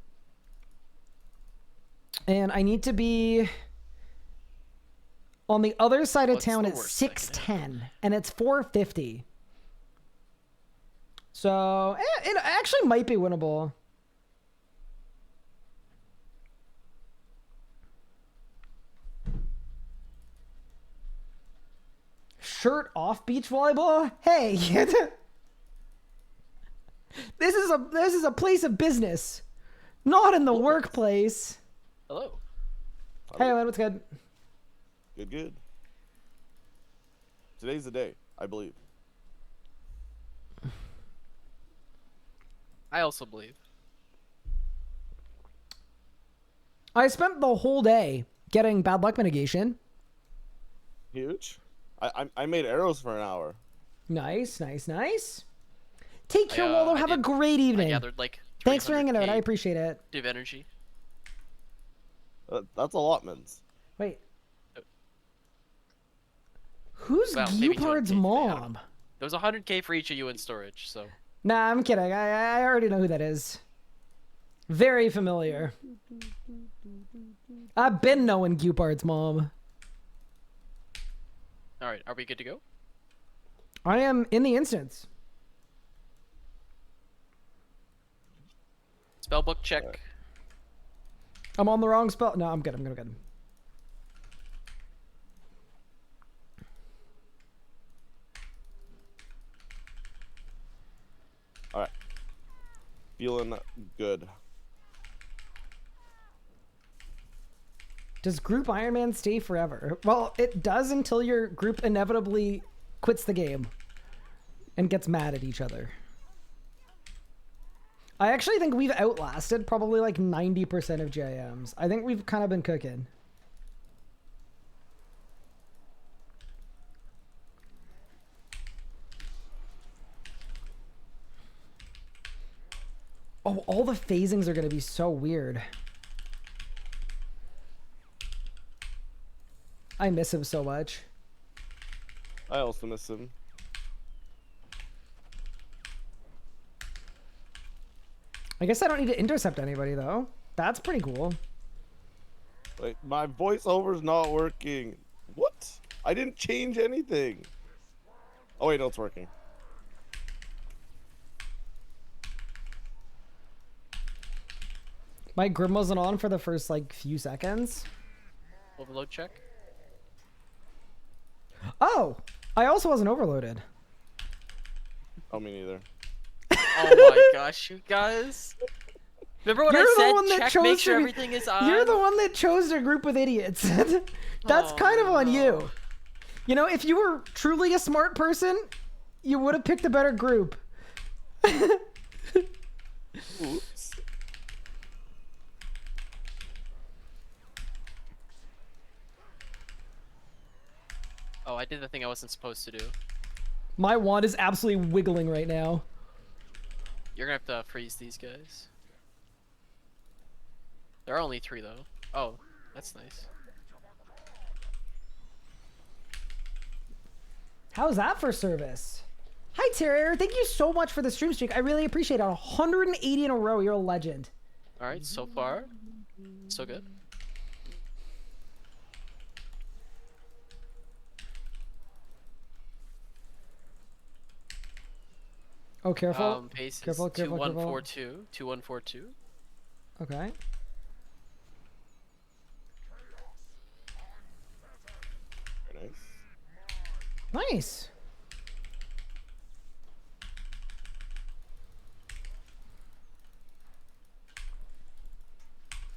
And I need to be on the other side of What's town the at worst that can 6:10, and it's 4:50. So it actually might be winnable. Shirt off beach volleyball? Hey, this is a place of business, not in the workplace. Hello. Hey, man, what's good? Good. Today's the day, I believe. I also believe. I spent the whole day getting bad luck mitigation. Huge. I made arrows for an hour. Nice. Take care, Waldo. Have a great I evening. gathered like Thanks for hanging out. 300K I appreciate it. Div energy. That's allotments. Wait. Who's Well, maybe Gupard's 200K, I don't mom? know. There was 100K for each of you in storage, so. Nah, I'm kidding. I already know who that is. Very familiar. I've been knowing Gupard's mom. All right, are we good to go? I am in the instance. Spellbook check. I'm on the wrong spell. No, I'm good. I'm good. All right. Feeling good. Does Group Iron Man stay forever? Well, it does until your group inevitably quits the game and gets mad at each other. I actually think we've outlasted probably like 90% of JMs. I think we've kind of been cooking. Oh, all the phasings are going to be so weird. I miss him so much. I also miss him. I guess I don't need to intercept anybody, though. That's pretty cool. Wait, my voiceover's not working. What? I didn't change anything. Oh wait, no, it's working. My Grim wasn't on for the first, like, few seconds. Overload check. Oh! I also wasn't overloaded. Oh, me neither. Oh my gosh, you guys. Remember when You're the I one said that check, chose make sure to be- everything is on? You're the one that chose to group with idiots. That's kind of on you. You know, if you were truly a smart person, you would have picked a better group. Oops. Oh, I did the thing I wasn't supposed to do. My wand is absolutely wiggling right now. You're gonna have to freeze these guys. There are only 3 though. Oh, that's nice. How's that for service? Hi, Terrier. Thank you so much for the stream streak. I really appreciate it. 180 in a row. You're a legend. All right, so far, so good. Oh, careful. Pace is Careful, careful, careful. 2142. 2142. Okay. Very nice. Nice.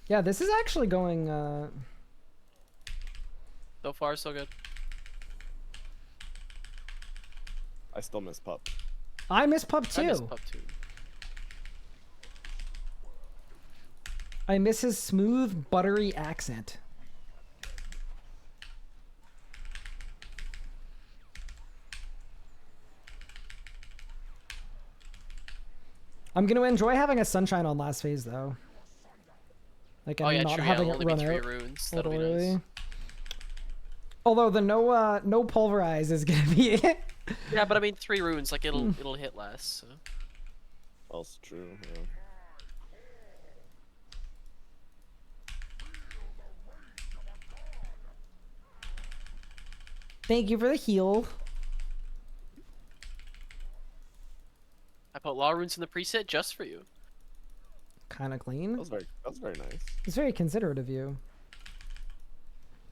Yeah, this is actually going, So far, so good. I still miss pup. I miss Pup too. I miss Pup too. I miss his smooth, buttery accent. I'm gonna enjoy having a sunshine on last phase though. Like, Oh yeah, not true. having Yeah, it only be run 3 out runes. a That'll little be nice. early. Although the no pulverize is gonna be Yeah, but I mean 3 runes, like it'll hit less. So. That's true. Yeah. Thank you for the heal. I put law runes in the preset just for you. Kind of clean. That was very nice. It's very considerate of you.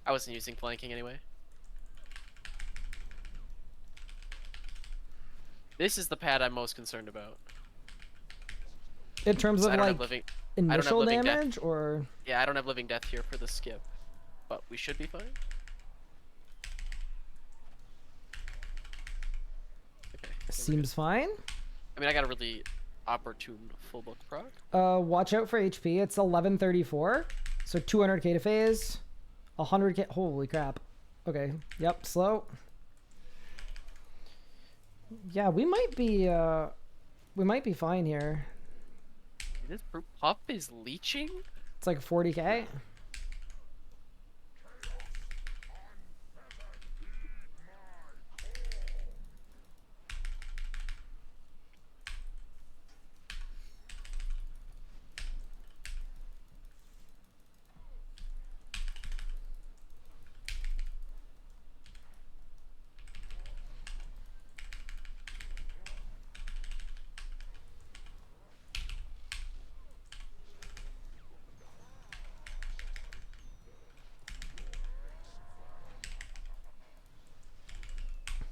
I wasn't using flanking anyway. This is the pad I'm most concerned about. In terms of I don't like have living. initial living death. damage, or Yeah, I don't have living death here for the skip, but we should be fine. Okay. seems fine. I mean, I got a really opportune full book proc. Watch out for HP. It's 1134, so 200k to phase, 100k. Holy crap. Okay. Yep. Slow. Yeah, we might be fine here. This pup is leeching. It's like 40k.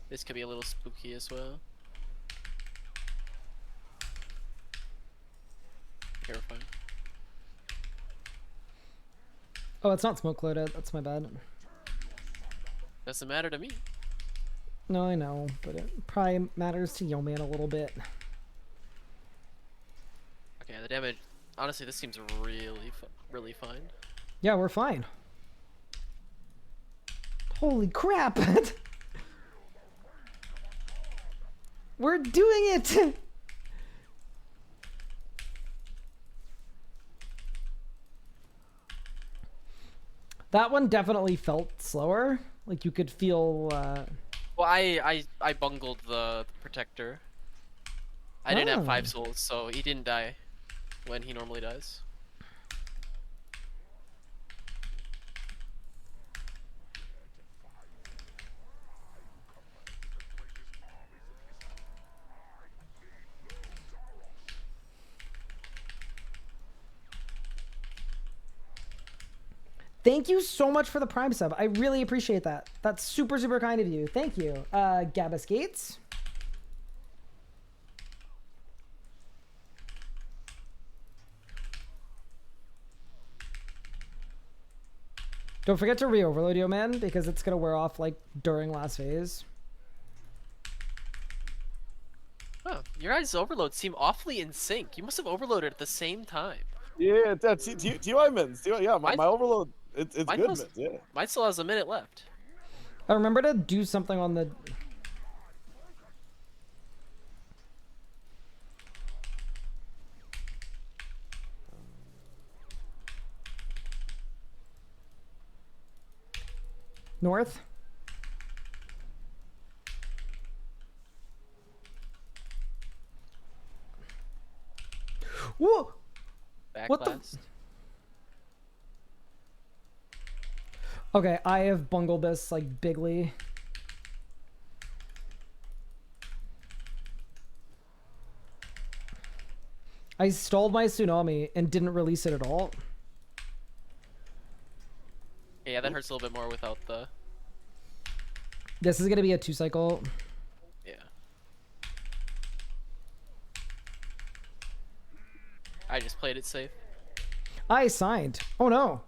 This could be a little spooky as well. Terrifying. Oh, it's not smoke loaded. That's my bad. Doesn't matter to me. No, I know, but it probably matters to Yo Man a little bit. Okay, the damage. Honestly, this seems really fine. Yeah, we're fine. Holy crap! We're doing it! That one definitely felt slower. Like you could feel. Well, I bungled the protector. I didn't have 5 souls, so he didn't die when he normally dies. Thank you so much for the Prime sub. I really appreciate that. That's super, super kind of you. Thank you. Gabba Skates. Don't forget to re-overload, Yo Man, because it's gonna wear off like during last phase. Oh, your guys' overloads seem awfully in sync. You must have overloaded at the same time. Yeah, that's TY mins. Yeah, my overload. It's Mine good was- mins. Yeah. Mine still has a minute left. I remember to do something on the. North. Whoa! Back What the- last. Okay, I have bungled this like bigly. I stalled my tsunami and didn't release it at all. Yeah, that hurts a little bit more without the. This is gonna be a 2-cycle. Yeah. I just played it safe. I signed. Oh no.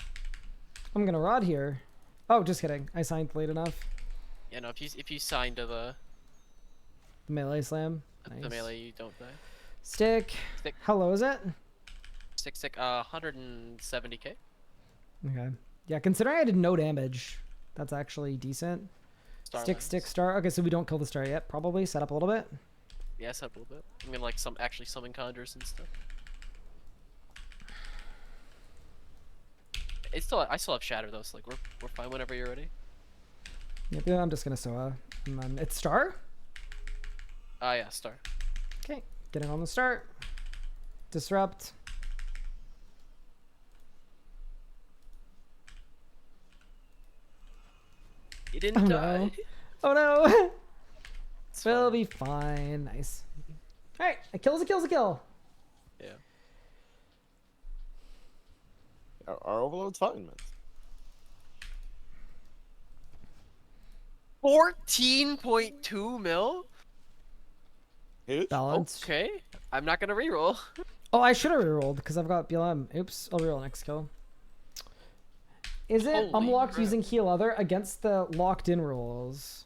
I'm gonna rod here. Oh, just kidding. I signed late enough. Yeah, no, if you sign to the Melee slam. Nice. the melee, you don't die. Stick. Stick. How low is it? 170k. Okay. Yeah, considering I did no damage, that's actually decent. Star Stick, lines. stick, star. Okay, so we don't kill the star yet. Probably set up a little bit. Yeah, set up a little bit. I'm gonna like actually summon conjures and stuff. I still have shatter though, so like we're fine whenever you're ready. Yep, yeah, I'm just gonna Soa. And then it's star? Ah, yeah, star. Okay, getting on the start. Disrupt. You didn't Oh die. no. Oh no! It's We'll fine. be fine. Nice. Alright, a kill's a kill's a kill. Yeah. Our overload's fine, man. 14.2 mil? Huge. Balance. Okay. I'm not gonna reroll. Oh, I should have rerolled because I've got BLM. Oops, I'll reroll next kill. Is it Holy unlocked crap. using heal other against the locked in rules?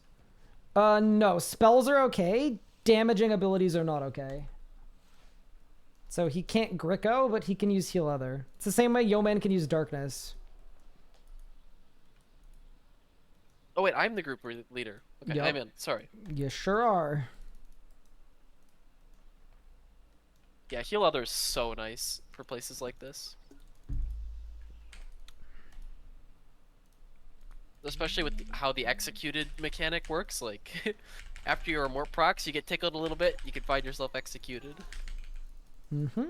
No. Spells are okay. Damaging abilities are not okay. So he can't Gricko, but he can use heal other. It's the same way Yeoman can use darkness. Oh wait, I'm the group leader. Okay, Yup. I'm in. Sorry. You sure are. Yeah, heal other is so nice for places like this. Especially with how the executed mechanic works, like after your more procs, you get tickled a little bit, you can find yourself executed. Mm-hmm.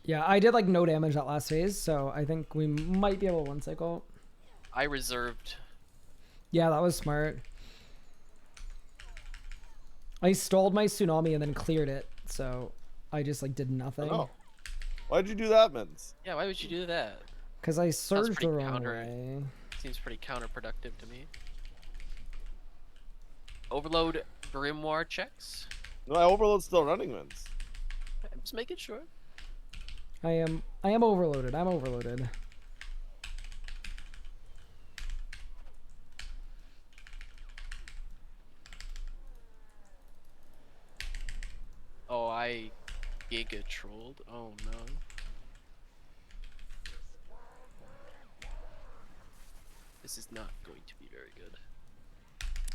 Yeah, I did like no damage that last phase, so I think we might be able to one cycle. I reserved. Yeah, that was smart. I stalled my tsunami and then cleared it, so I just like did nothing. Oh. Why'd you do that, Mins? Yeah, why would you do that? Because I surged the pretty wrong counter. way. Seems pretty counterproductive to me. Overload grimoire checks. No, my overload's still running, Mins. I'm just making sure. I am overloaded. I'm overloaded. Oh, I giga trolled. Oh no. This is not going to be very good.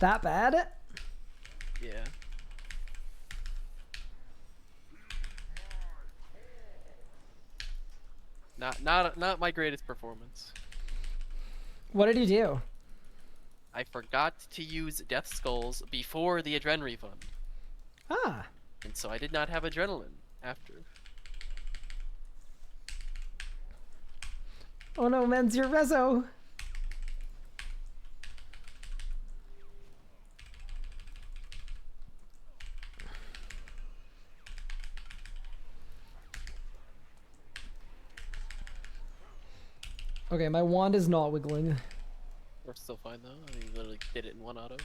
That bad? Yeah. Not my greatest performance. What did you do? I forgot to use Death Skulls before the adrenaline refund, Ah. and so I did not have adrenaline after. Oh no, men's your rezo. Okay, my wand is not wiggling. We're still fine though. I mean, literally did it in one auto.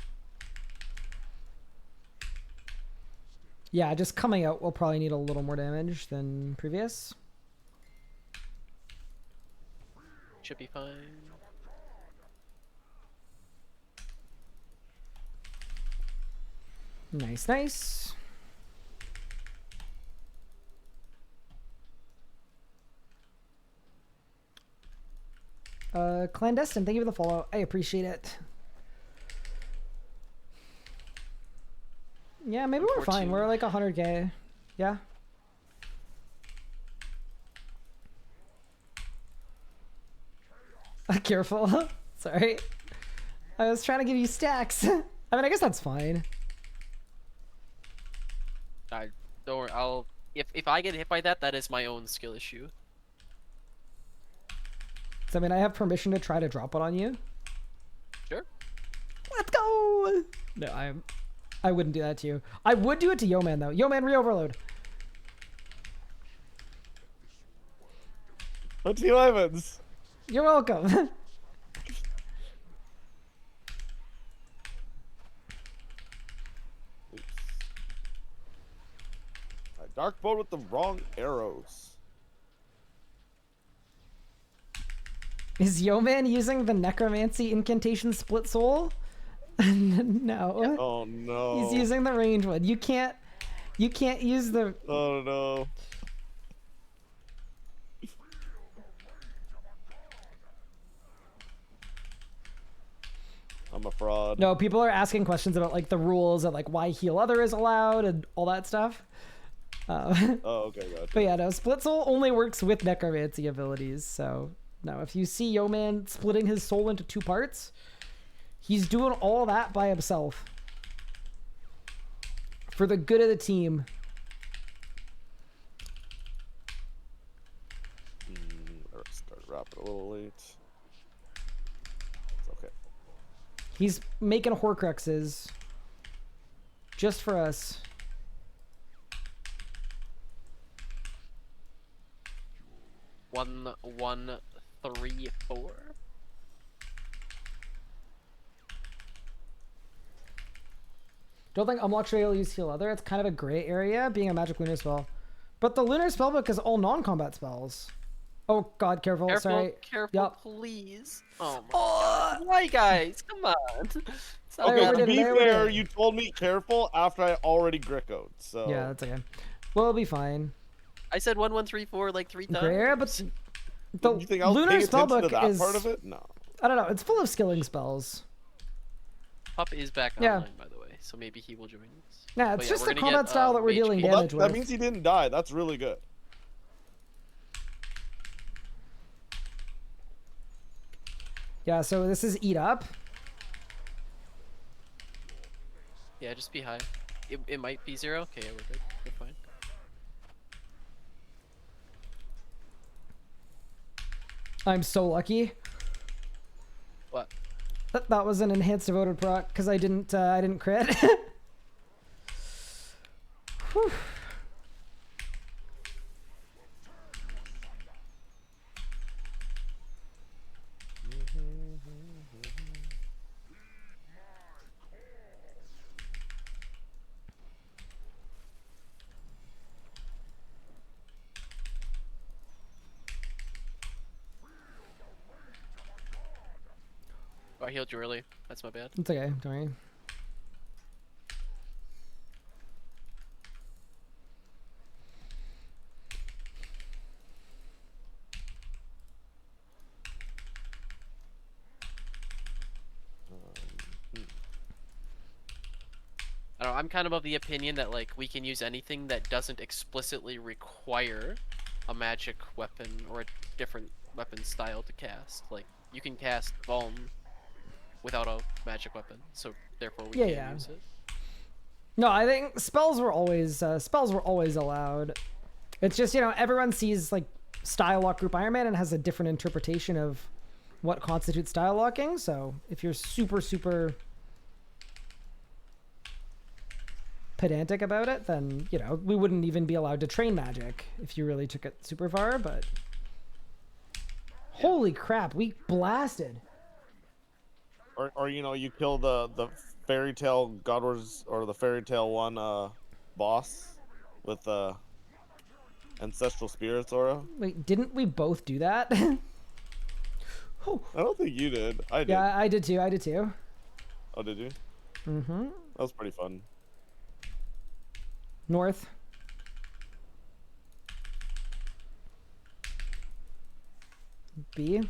Yeah, just coming out will probably need a little more damage than previous. Should be fine. Nice, nice. Clandestine, thank you for the follow. I appreciate it. Yeah, maybe we're fine. 14. We're like 100k. Yeah. Careful. Sorry. I was trying to give you stacks. I mean, I guess that's fine. I don't worry. I'll if I get hit by that, that is my own skill issue. So I mean, I have permission to try to drop it on you. Sure. Let's go. No, I wouldn't do that to you. I would do it to Yo Man though. Yo Man, re-overload. What's the Evans? You're welcome. Oops. Dark mode with the wrong arrows. Is Yo Man using the necromancy incantation split soul? No. Oh no. He's using the range one. You can't use the. Oh no. I'm a fraud. No, people are asking questions about like the rules and like why heal other is allowed and all that stuff. Oh, okay, gotcha. But yeah, no, split soul only works with necromancy abilities. So no, if you see Yo Man splitting his soul into 2 parts, he's doing all that by himself for the good of the team. I started wrapping a little late. It's okay. He's making Horcruxes just for us. One, 3, 4. Don't think Unlock Trail use heal other. It's kind of a gray area, being a magic lunar spell. But the lunar spellbook is all non-combat spells. Oh god, careful. Careful, Sorry. careful, Yep. please. Oh my god. Why, guys? Come on. Stop Okay, I to overdid be it, I overdid fair, it. you told me careful after I already grickoed, so... Yeah, that's okay. We'll be fine. I said 1, 1, 3, 4 like 3 times. Gray area, but the you think I was lunar paying attention to spellbook that is part of it? No. I don't know. It's full of skilling spells. Pup is back Yeah. online, by the way, so maybe he will join us. Yeah, But it's yeah, just we're the gonna combat get, style that we're Mage dealing King. Well, damage that with. means he didn't die. That's really good. Yeah, so this is eat up. Yeah, just be high. It might be 0. Okay, yeah, we're good. We're fine. I'm so lucky. What? That was an enhanced devoted proc because I didn't crit. Whew. Oh, I healed you early. That's my bad. It's okay, don't worry. I don't know, I'm kind of the opinion that like we can use anything that doesn't explicitly require a magic weapon or a different weapon style to cast. Like you can cast Vuln without a magic weapon, so therefore we Yeah, can't yeah. use it. No, I think spells were always allowed. It's just, you know, everyone sees like style lock group Iron Man and has a different interpretation of what constitutes style locking. So if you're super pedantic about it, then, you know, we wouldn't even be allowed to train magic if you really took it super far. But holy crap, we blasted. Or you know, you kill the fairy tale God Wars or the fairy tale 1 boss with ancestral spirits aura. Wait, didn't we both do that? Oh, I don't think you did. I did. yeah, I did too. Oh, did you? Mm-hmm. That was pretty fun. North. B.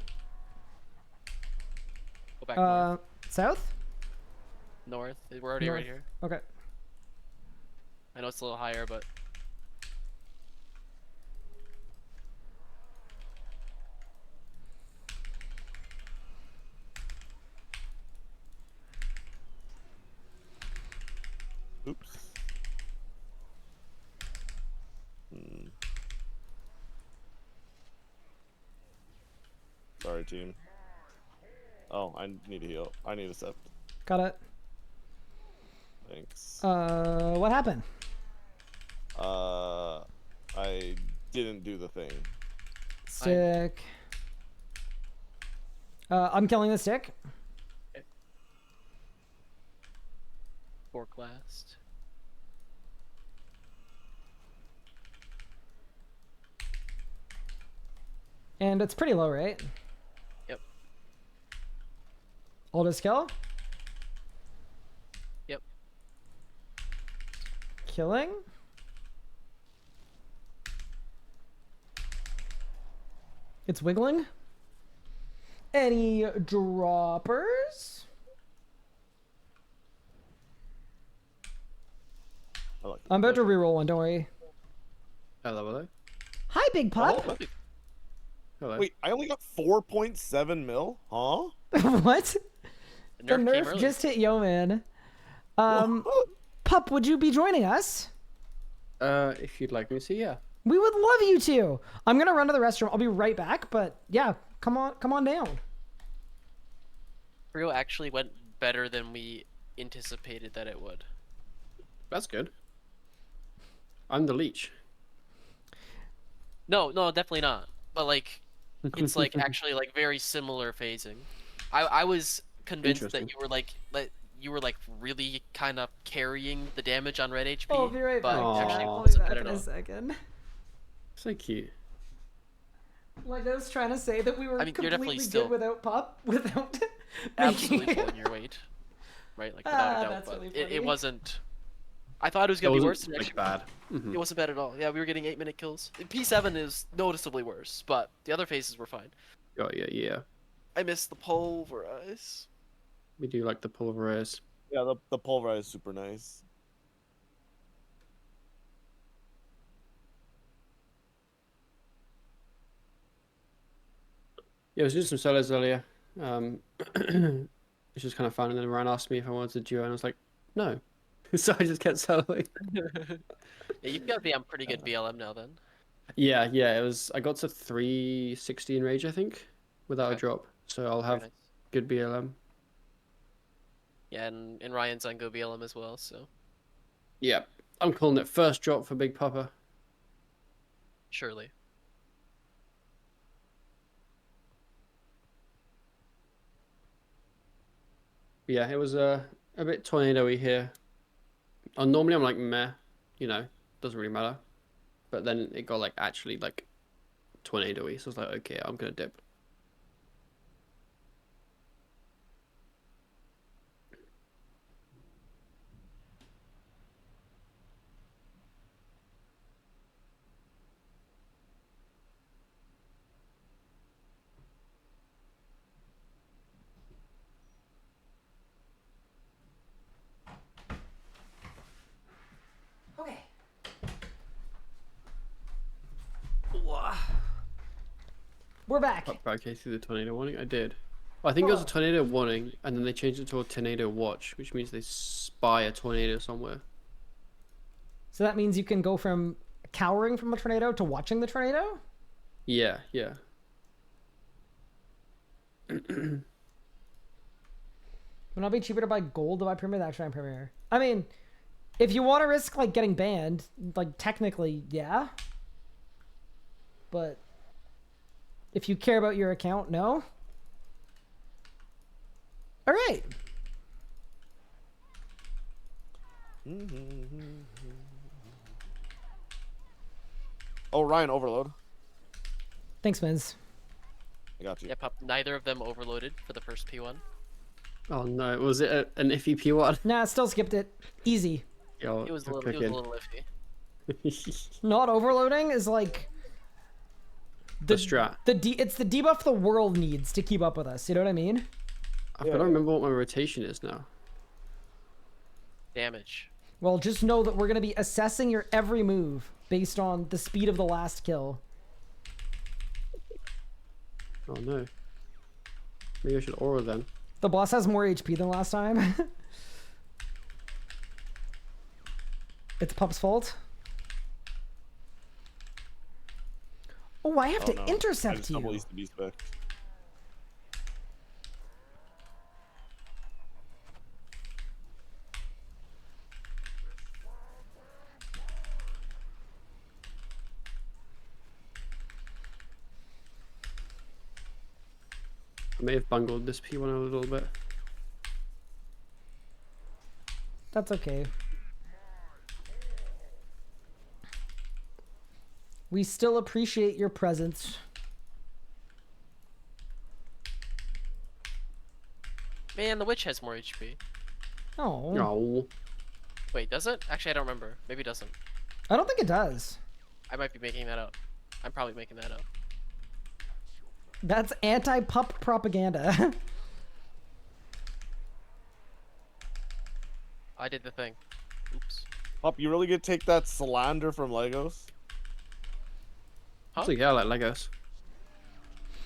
Go back north. South? North. We're already North. right here. Okay. I know it's a little higher, but Oops. Sorry, team. Oh, I need a heal. I need a sept. Got it. Thanks. What happened? I didn't do the thing. Stick. I'm killing the stick. Fork last. And it's pretty low, right? Yep. Oldest kill? Yep. Killing? It's wiggling. Any droppers? I like I'm about to reroll one, don't worry. Hello. Hi, big pup. Oh, Hello. wait, I only got 4.7 mil? Huh? What? The Nerf came nerf early. just hit Yo Man. Pup, would you be joining us? If you'd like me to, yeah. We would love you to. I'm gonna run to the restroom. I'll be right back, but yeah, come on down. Rio actually went better than we anticipated that it would. That's good. I'm the leech. No, definitely not. But like, it's like actually like very similar phasing. I was convinced that Interesting. you were like really kind of carrying the damage on red HP. I'll be right but back. actually Aw. I'll be wasn't back bad in at a all. second. So cute. Like I was trying to say that we were I mean, you're definitely completely still- good without Pup, without Absolutely making pulling your weight, right? Like without a doubt. that's But really it funny. wasn't. I thought it was gonna It be wasn't, worse. And like, actually, bad. Mhm. it wasn't bad at all. Yeah, we were getting 8-minute kills. P7 is noticeably worse, but the other phases were fine. Oh yeah, yeah. I missed the pulverize. We do like the pulverize. Yeah, the pulverize is super nice. Yeah, I was doing some solos earlier. Which was kind of fun, and then Ryan asked me if I wanted to duo, and I was like, no. So I just kept soloing. Yeah, you've got to be on pretty good BLM now then. Yeah, it was. I got to 360 in rage, I think, without a Okay. drop. So I'll Very have nice. good BLM. Yeah, and Ryan's on Go BLM as well, so Yeah, I'm calling it first drop for Big Papa. surely. Yeah, it was a bit tornado-y here. Normally I'm like meh, doesn't really matter. But then it got like actually like tornado-y, so I was like, okay, I'm gonna dip. Okay. We're back. Okay, through the tornado warning, I did. I think it was a tornado warning, and then they changed it to a tornado watch, which means they spy a tornado somewhere. So that means you can go from cowering from a tornado to watching the tornado? Yeah. Would not be cheaper to buy gold to buy Premier than actually on Premier. I mean, if you want to risk like getting banned, like technically, yeah. But if you care about your account, no. All right. Oh, Ryan, overload. Thanks, Miz. I got you. Yep, neither of them overloaded for the first P1. Oh no, was it an iffy P1? Nah, still skipped it. Easy. Yo, It was a good little cooking. iffy. Not overloading is like The strat. it's the debuff the world needs to keep up with us. You know what I mean? I don't remember what my rotation is now. Damage. Well, just know that we're gonna be assessing your every move based on the speed of the last kill. Oh no. Maybe I should aura then. The boss has more HP than last time. It's Pup's fault. Oh, I have Oh, to no. I intercept just double you. used to be spec. I may have bungled this P1 a little bit. That's okay. We still appreciate your presence. Man, the witch has more HP. Oh, No. Wait, does it? Actually, I don't remember. Maybe it doesn't. I don't think it does. I might be making that up. I'm probably making that up. That's anti-pup propaganda. I did the thing. Oops. Pup, you really gonna take that slander from Legos? Huh? So yeah, I like Legos.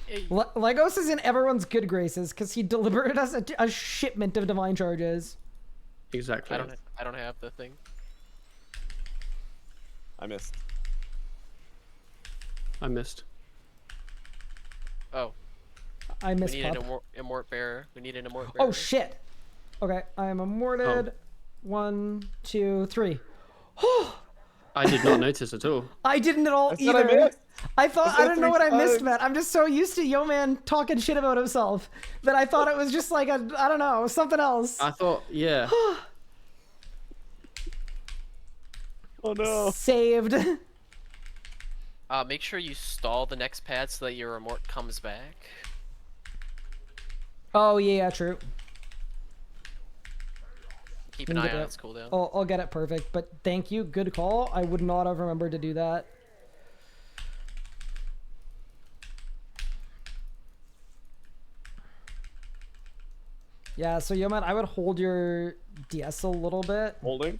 Hey, Legos is in everyone's good graces because he delivered us a shipment of divine charges. Exactly. I don't have the thing. I missed. I missed. Oh, I we missed need an pup. immort bearer. We need an immort bearer. Oh shit. Okay, I am immorted. Oh. 1, 2, 3. I did not notice at all. I didn't at all I said I either. missed. I thought I said I don't know 3 what I missed, times. man. I'm just so used to Yo Man talking shit about himself that I thought it was just like a I don't know, something else. I thought, yeah. Oh no. Saved. Make sure you stall the next pad so that your immort comes back. Oh yeah, true. Keep an Let me eye get on it. its cooldown. I'll get it perfect, but thank you. Good call. I would not have remembered to do that. Yeah, so Yo Man, I would hold your DS a little bit. Holding.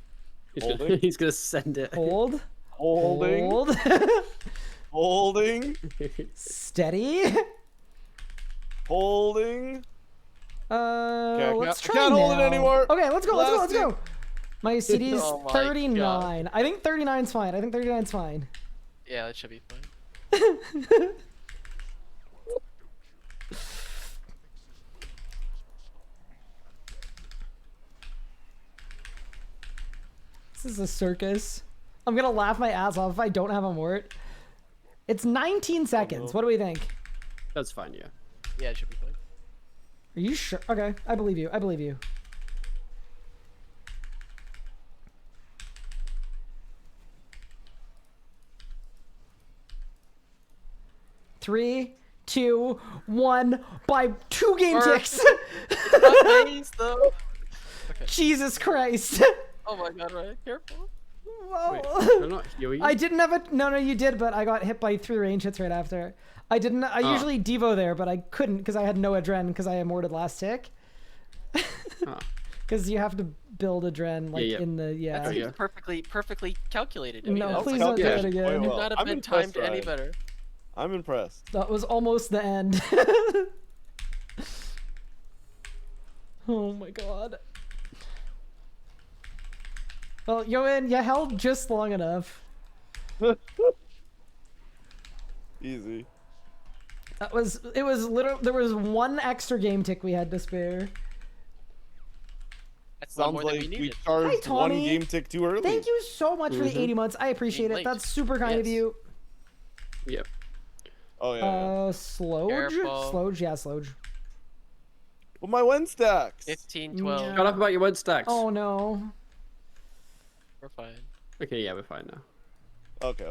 He's Holding. gonna, he's gonna send it. Hold. Holding. Hold. Holding. Steady. Holding. Okay, Let's I try can't hold it now. anymore. Okay, let's go. Let's go. My CD's Oh my 39. God. I think 39's fine. I think 39's fine. Yeah, that should be fine. This is a circus. I'm gonna laugh my ass off if I don't have a mort. It's 19 seconds. What do we think? That's fine, yeah. Yeah, it should be fine. Are you sure? Okay, I believe you. I believe you. Three, 2, 1. By 2 game ticks. Not nice, though. Jesus Christ. Oh my god, right? Careful. Wait, Whoa. they're not heal you? I didn't have a. No, you did, but I got hit by 3 range hits right after. I didn't. I Oh. usually Devo there, but I couldn't because I had no adren because I immorted last tick. Oh. Because you have to build adren like yeah. in the That's There you go. perfectly calculated. No, that's please like, don't do yeah. it again. Well, could not have I'm been impressed, timed any Ryan. better. I'm impressed. That was almost the end. Oh my god. Well, Yoan, you held just long enough. Easy. It was literally, there was 1 extra game tick we had to spare. That's not Sounds more like than we we needed. charged Hi, 1 Tommy. game tick too early. Thank you so much for the 80 months. I appreciate Being it. late. That's super kind of Yes. you. Yep. Oh yeah. Sloge? Careful. Sloge, yeah, Sloge. Well, my win stacks. 15, 12. Yeah. Shut up about your word stacks. Oh no. We're fine. Okay, yeah, we're fine now. Okay.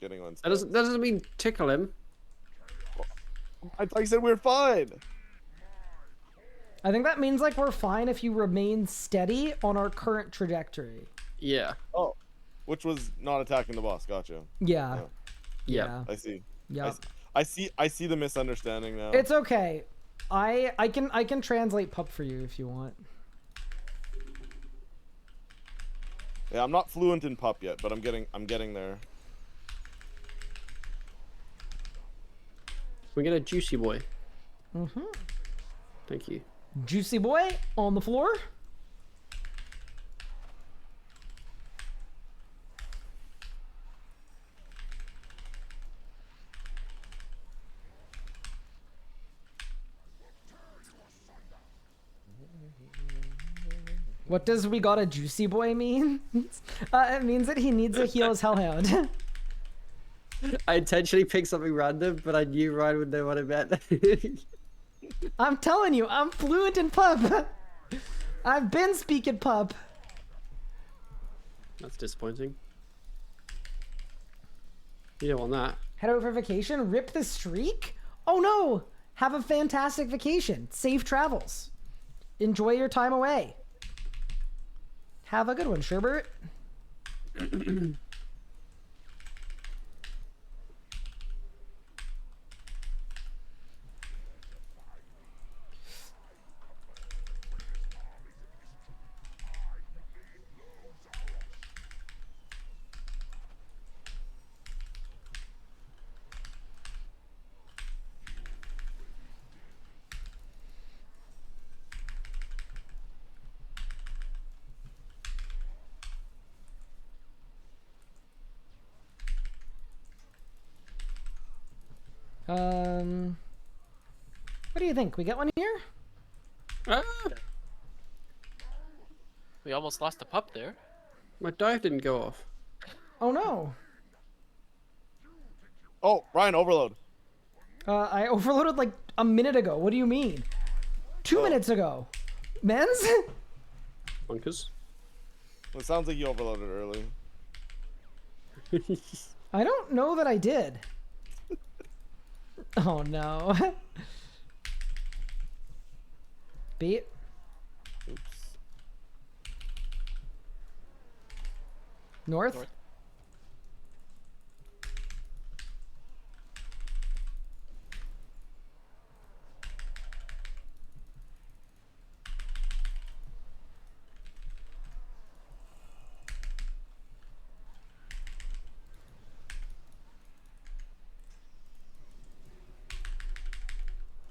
Getting win That stacks. doesn't mean tickle him. I thought you said we were fine. I think that means like we're fine if you remain steady on our current trajectory. Yeah. Oh, which was not attacking the boss. Gotcha. Yeah. Yeah. I see. Yeah. I see the misunderstanding now. It's okay. I can translate pup for you if you want. Yeah, I'm not fluent in pup yet, but I'm getting there. We get a juicy boy. Mm-hmm. Thank you. Juicy boy on the floor. What does we got a juicy boy mean? It means that he needs to heal his hellhound. I intentionally picked something random, but I knew Ryan would know what it meant. I'm telling you, I'm fluent in pub. I've been speaking pub. That's disappointing. You don't want that. Head out for vacation? Rip the streak? Oh no! Have a fantastic vacation. Safe travels. Enjoy your time away. Have a good one, Sherbert. What do you think? We get one here? Ah! We almost lost a pup there. My dive didn't go off. Oh no. Oh, Ryan, overload. I overloaded like a minute ago. What do you mean? 2 minutes ago. Men's? Bunkers. It sounds like you overloaded early. I don't know that I did. Oh no. Beat. Oops. North. North.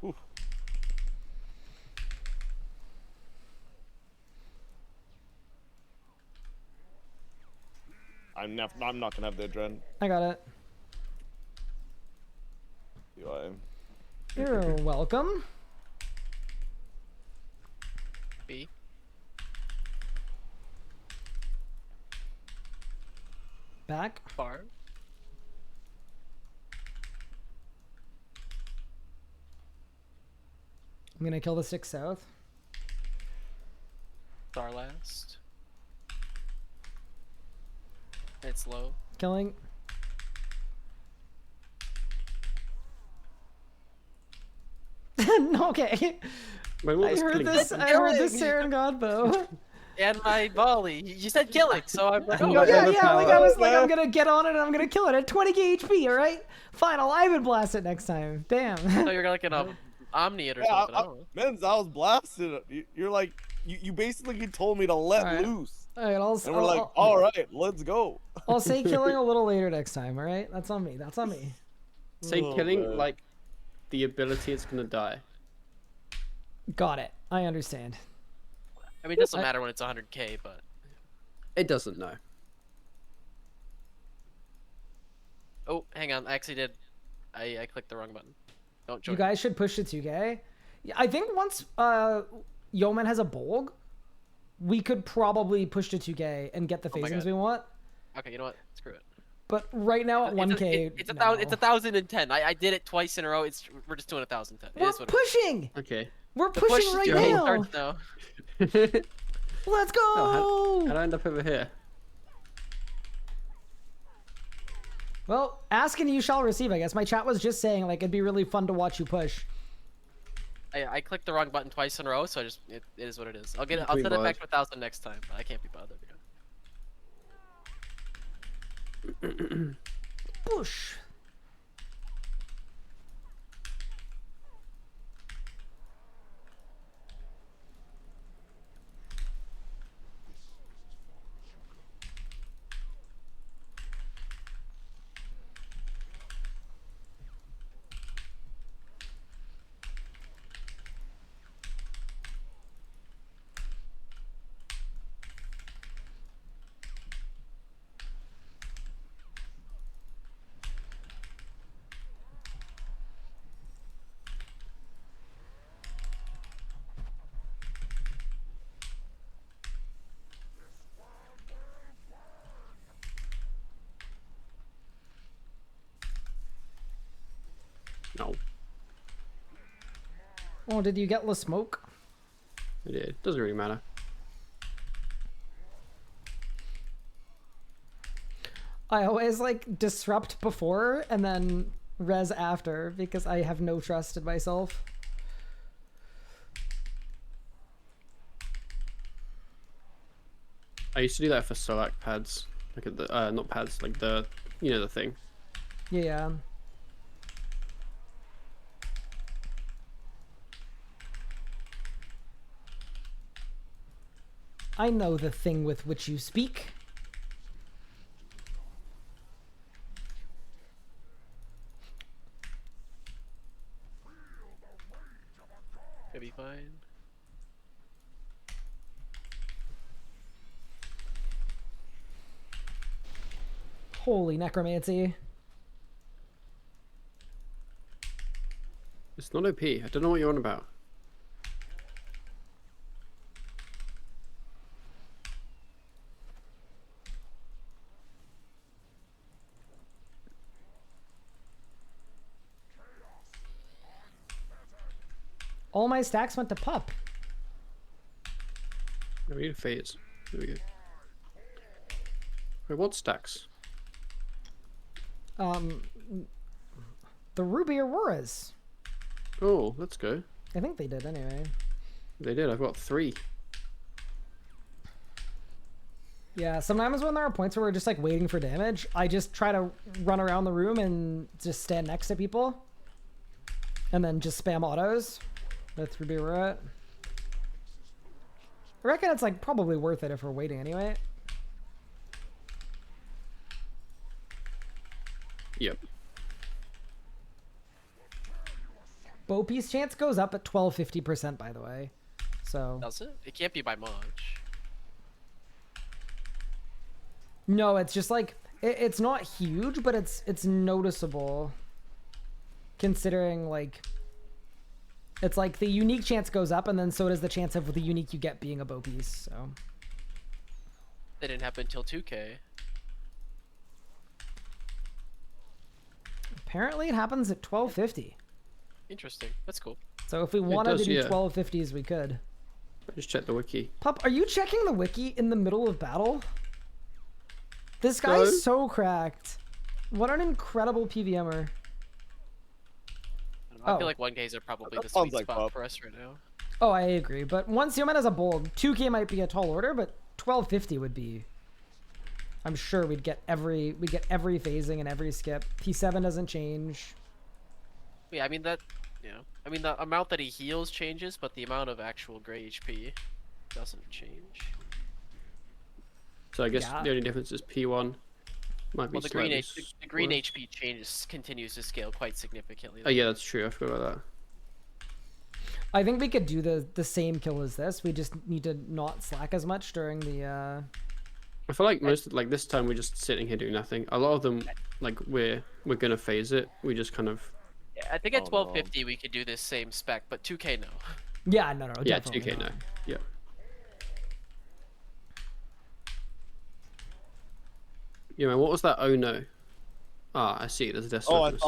Oof. I'm not gonna have the adrenaline. I got it. You're welcome. B. Back. Bar. I'm gonna kill the 6 south. Star last. It's low. Killing. No, okay. My wall I is heard killing this. something. I heard this Saren Godbow. And my volley. You said killing, so I'm like, oh, Yeah, Whatever yeah. Like I power. was like, I'm gonna get on it and I'm gonna kill it at 20 HP. All right. Fine. I'll Ivan blast it next time. Damn. I thought you were like an Omni it or Yeah, something. I don't know. Men's, I was blasted. You're like, you basically told me to let Alright. loose. All right. And we're like, all right, let's go. I'll say killing a little later next time. All right. That's on me. That's on me. Say Oh, killing man. like the ability it's gonna die. Got it. I understand. I mean, it doesn't matter when it's 100k, but It doesn't know. oh, hang on. I actually did. I clicked the wrong button. Don't join. You guys should push to 2K. Yeah, I think once Yeoman has a Bolg, we could probably push to 2K and get the Oh my phasings God. we want. Okay, you know what? Screw it. But right now at 1K, It's a no. thousand. It's 1,010. I did it twice in a row. We're just doing 1,010. It We're is what it is. pushing. Okay. We're The push pushing right campaign now. starts now. Let's go. Oh, how'd I end up over here? Well, ask and you shall receive, I guess. My chat was just saying, like, it'd be really fun to watch you push. I clicked the wrong button twice in a row, so it is what it is. I'll set Sweet it back word. to 1,000 next time. But I can't be bothered. Push. No. Oh, did you get the smoke? I did. Doesn't really matter. I always like disrupt before and then res after because I have no trust in myself. I used to do that for select pads, like at the not pads, like the the thing. Yeah. I know the thing with which you speak. Should be fine. Holy necromancy. It's not OP. I don't know what you're on about. All my stacks went to pup. We need a phase. There we go. Wait, what stacks? The Ruby Auroras. Oh, let's go. I think they did anyway. They did. I've got 3. Yeah, sometimes when there are points where we're just like waiting for damage, I just try to run around the room and just stand next to people. And then just spam autos with Ruby Aurora. I reckon it's like probably worth it if we're waiting anyway. Yep. Bow piece chance goes up at 1250%, by the way. So Does it? It can't be by much. no, it's just like it's not huge, but it's noticeable. Considering like it's like the unique chance goes up, and then so does the chance of the unique you get being a bow piece. So That didn't happen until 2K. apparently it happens at 1250. Interesting. That's cool. So if we wanted does, to do yeah. 1250s, we could. I just checked the wiki. Pup, are you checking the wiki in the middle of battle? This No. guy's so cracked. What an incredible PVMer. I Oh. feel like 1Ks are probably That the sounds sweet like spot pop. for us right now. Oh, I agree. But once Yeoman has a bold, 2K might be a tall order, but 1250 would be. I'm sure we'd get every phasing and every skip. P7 doesn't change. Yeah, I mean that. Yeah, I mean the amount that he heals changes, but the amount of actual gray HP doesn't change. So I guess Yeah. the only difference is P1 might be Well, the green slightly the green worse. HP changes continues to scale quite significantly. Oh yeah, that's true. I forgot about that. I think we could do the same kill as this. We just need to not slack as much during the. I feel like most like this time we're just sitting here doing nothing. A lot of them like we're gonna phase it. We just kind of Yeah, I think at Oh, no. 1250 we could do this same spec, but 2K no. Yeah, no, yeah definitely 2K not. no. Yeah. Yeah man, what was that? Oh no. Ah, I see. There's a death Oh, I surface.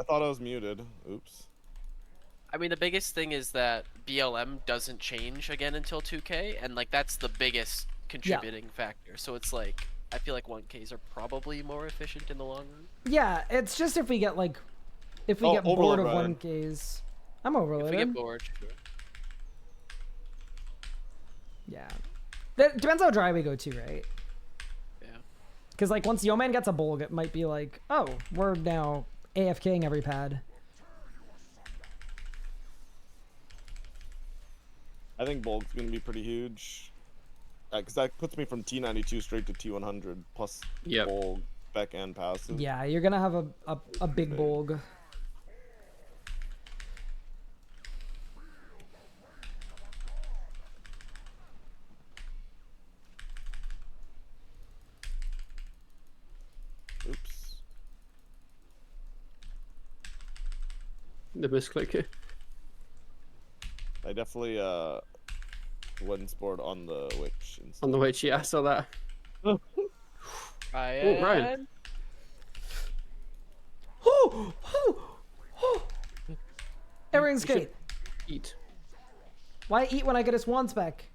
thought I was muted. Oops. I mean the biggest thing is that BLM doesn't change again until 2K, and like that's the biggest contributing factor. So it's like I feel like 1Ks are probably more efficient in the long run. Yeah, it's just if we get like, if we Oh, get bored overload, of Ryan. 1Ks. I'm If overloaded. we get bored, sure. Yeah. That depends how dry we go too, right? Yeah. Because like once Yeoman gets a bulg, it might be like, oh, we're now AFKing every pad. I think bulk's gonna be pretty huge. Because that puts me from T92 straight to T100 plus Yep. bulk, spec, and passive. Yeah, you're gonna have a big Big. bulg. Oops. The misclick. I definitely went spored on the witch. On the way, yeah, I saw that. Ryan. Ryan. Everything's You should great. Eat. Why eat when I get a swan spec?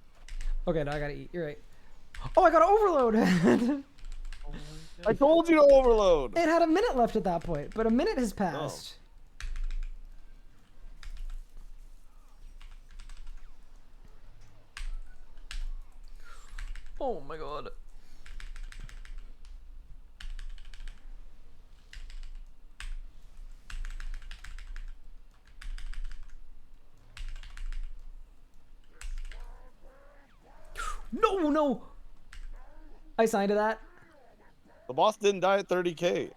Okay, no, I gotta eat. You're right. Oh, I got to overload. I told you to overload. It had a minute left at that point, but a minute has passed. Oh my god. No, no. I signed to that. The boss didn't die at 30k.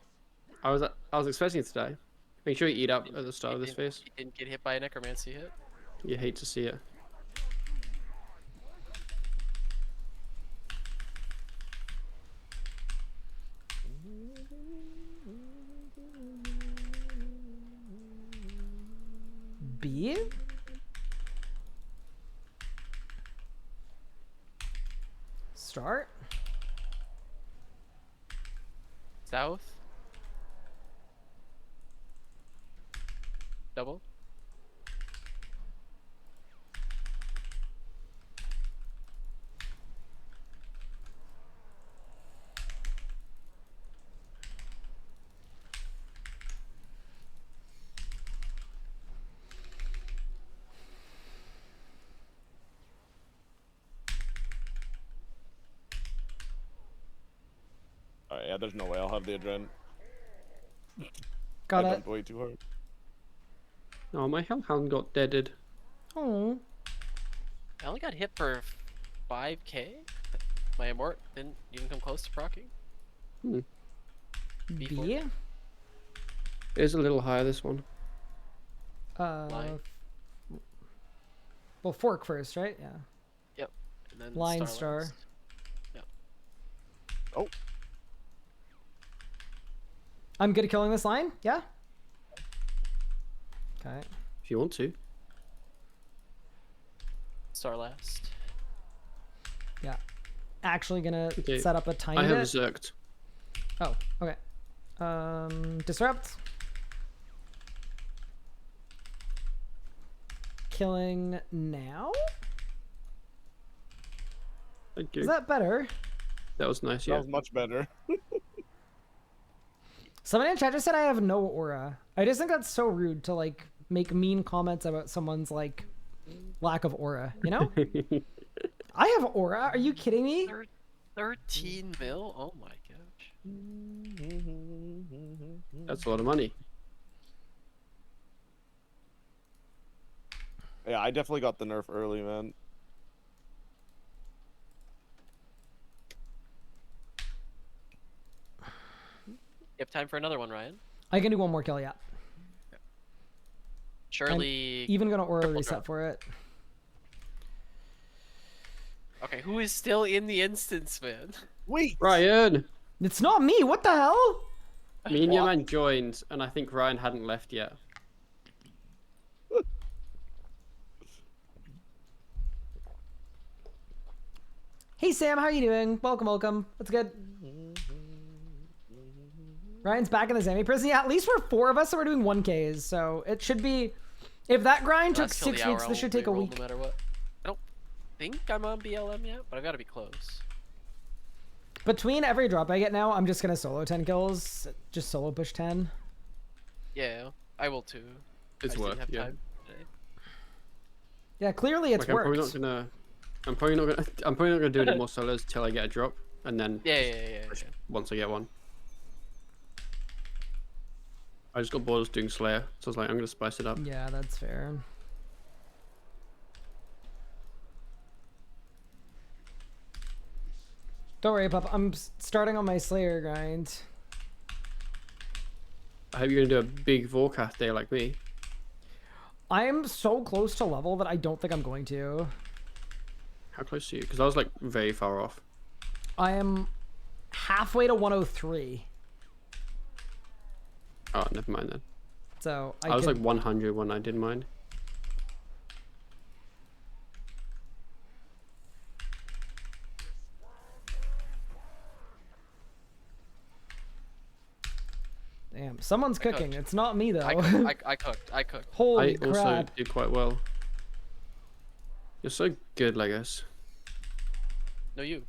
I was expecting it to die. Make sure you eat up at the start of this phase. He didn't get hit by a necromancy hit. You hate to see it. B? Start? South. Double. Alright, yeah, there's no way I'll have the adrenaline. Got I it. jumped way too hard. Oh, my hellhound got deaded. Oh. I only got hit for 5k. My immort didn't even come close to proccing. B? B4. It is a little higher, this one. Line. Well, fork first, right? Yeah. Yep. And then Line star. star. last. Yep. Oh, I'm good at killing this line? Yeah? Okay. If you want to. Star last. Yeah. Actually gonna Okay, set up a tiny I have bit. zerked. Oh, okay. Disrupt. Killing now? Thank you. Is that better? That was nice, that yeah. was much better. Somebody in chat just said I have no aura. I just think that's so rude to like make mean comments about someone's like lack of aura, you know? I have aura. Are you kidding me? 13 mil? Oh my gosh. That's a lot of money. Yeah, I definitely got the nerf early, man. You have time for another one, Ryan? I can do one more kill, yeah. Surely. Even gonna aura Triple reset drop. for it. Okay, who is still in the instance, man? Wait! Ryan! It's not me. What the hell? Me and your man joined, and I think Ryan hadn't left yet. Hey Sam, how are you doing? Welcome, welcome. What's good? Ryan's back in the Zami prison. Yeah, at least we're 4 of us, so we're doing 1Ks. So it should be. If that grind took Last kill of 6 the hour, weeks, I this should will take a reroll week. No matter what. I don't think I'm on BLM yet, but I've got to be close. Between every drop I get now, I'm just gonna solo 10 kills. Just solo push 10. Yeah, I will too. It's I just worth, didn't have yeah. time today. Yeah, clearly it's Like, worked. I'm probably not gonna do any more solos till I get a drop, and then Yeah. once I get one. I just got bored of doing Slayer, so I was like, I'm gonna spice it up. Yeah, that's fair. Don't worry, Pup. I'm starting on my Slayer grind. I hope you're gonna do a big Vorkath day like me. I'm so close to level that I don't think I'm going to. How close are you? Because I was like very far off. I am halfway to 103. Oh, never mind then. So I was could- like 100 when I did mine. Damn, someone's cooking. cooked. It's not me though. I cooked. I cooked. Holy I also crap! did quite well. You're so good, Legos. No, you.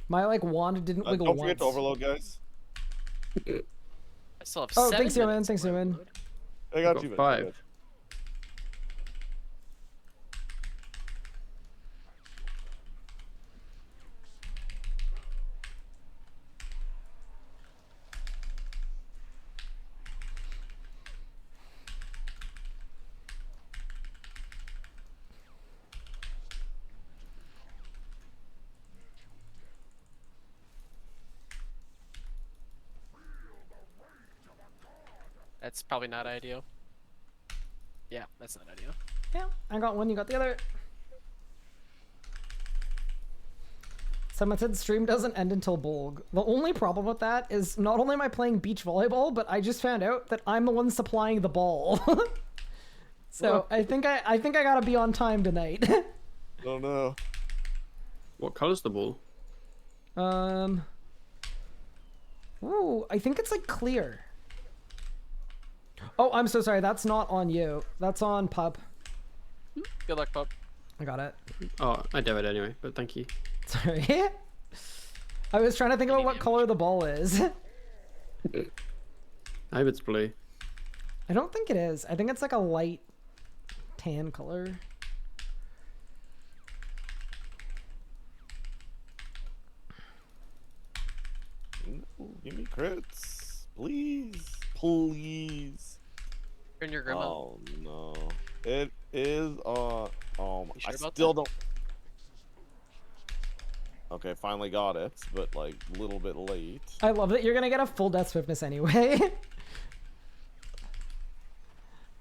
My like wand didn't wiggle Don't once. forget to overload, guys. I still have Oh, 7 thanks, Human. minutes Thanks, to Human. overload. I got you. 5. That's probably not ideal. Yeah, that's not ideal. Yeah, I got one, you got the other. Someone said stream doesn't end until Bolg. The only problem with that is not only am I playing beach volleyball, but I just found out that I'm the one supplying the ball. So I think I gotta be on time tonight. Oh no. What color's the ball? Ooh, I think it's like clear. Oh, I'm so sorry. That's not on you. That's on Pup. Good luck, pup. I got it. Oh, I do it anyway, but thank you. Sorry. I was trying to think about what color the ball is. I hope it's blue. I don't think it is. I think it's like a light tan color. Ooh, give me crits, please, please. Turn your grandma. Oh no, it is. Oh, You I sure about still that? don't. Okay, finally got it, but like a little bit late. I love that you're gonna get a full death swiftness anyway.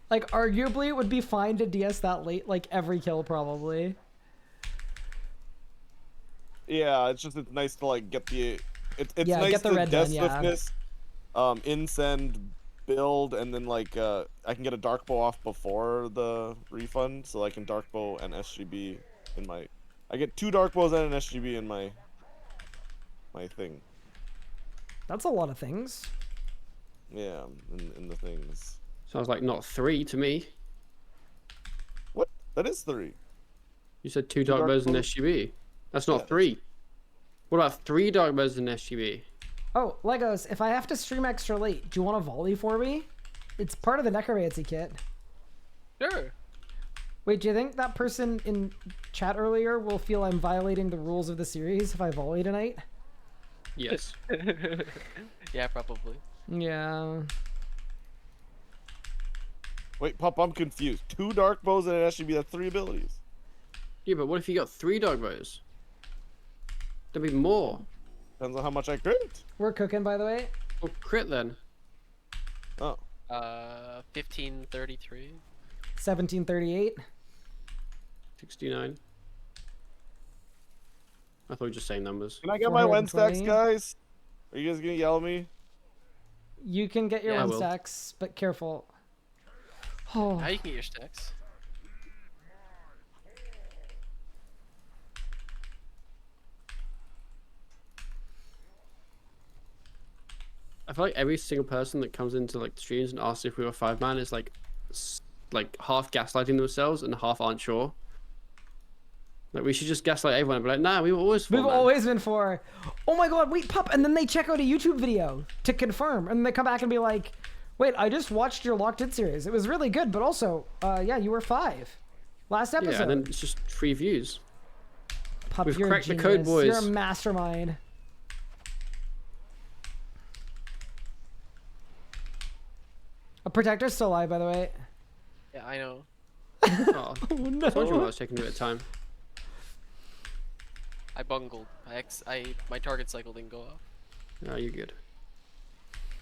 Like, arguably, it would be fine to DS that late, like, every kill, probably. Yeah, it's nice to like get the. It's Yeah, nice get the to red death done, yeah. swiftness, insend, build, and then like I can get a dark bow off before the refund, so I can dark bow and SGB in my. I get 2 dark bows and an SGB in my thing. That's a lot of things. Yeah, in the things. Sounds like not 3 to me. What? That is 3. You said 2 dark dark bows and bows? SGB. That's not Yeah. 3. What about 3 dark bows and SGB? Oh, Legos, if I have to stream extra late, do you want a volley for me? It's part of the necromancy kit. Sure. Wait, do you think that person in chat earlier will feel I'm violating the rules of the series if I volley tonight? Yes. Yeah, probably. Yeah. Wait, Pop, I'm confused. 2 dark bows and an SGB. That's 3 abilities. Yeah, but what if you got 3 dark bows? There'd be more. Depends on how much I crit. We're cooking, by the way. Well, crit then. Oh. 1533. 1738. 69. I thought we were just saying numbers. Can I get my Wen stacks, 420. guys? Are you guys gonna yell at me? You can get your Yeah, I one will. stacks, but careful. Oh, Now you can get your stacks. I feel like every single person that comes into like the streams and asks if we were 5-man is like half gaslighting themselves and half aren't sure. Like we should just gaslight everyone and be like, nah, we were always 4-man. we've always been for. Oh my god, wait, Pup, and then they check out a YouTube video to confirm, and they come back and be like, wait, I just watched your Locked In series. It was really good, but also, yeah, you were 5. Last episode. Yeah, and then it's just 3 views. Pup, we've you're cracked a the code, genius. You're a boys. mastermind. A protector's still alive, by the way. Yeah, I know. Oh, Oh no. I told you I was taking a bit of time. I bungled. My target cycle didn't go off. No, you're good.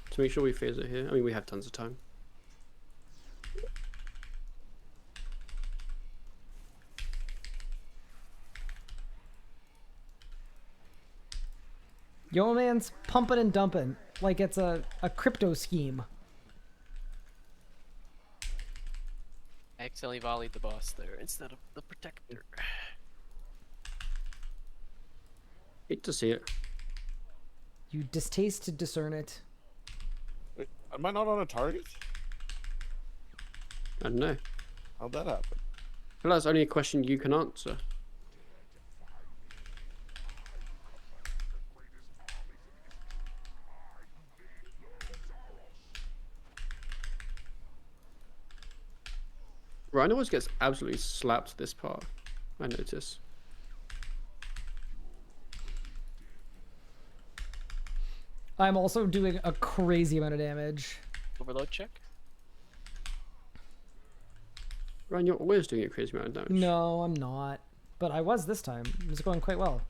To make sure we phase it here. I mean, we have tons of time. Yo man's pumping and dumping like it's a crypto scheme. I accidentally volleyed the boss there instead of the protector. Hate to see it. You distaste to discern it. Wait, am I not on a target? I don't know. How'd that happen? Well, that's only a question you can answer. Ryan always gets absolutely slapped this part, I notice. I'm also doing a crazy amount of damage. Overload check. Ryan, you're always doing a crazy amount of damage. No, I'm not. But I was this time. It was going quite well.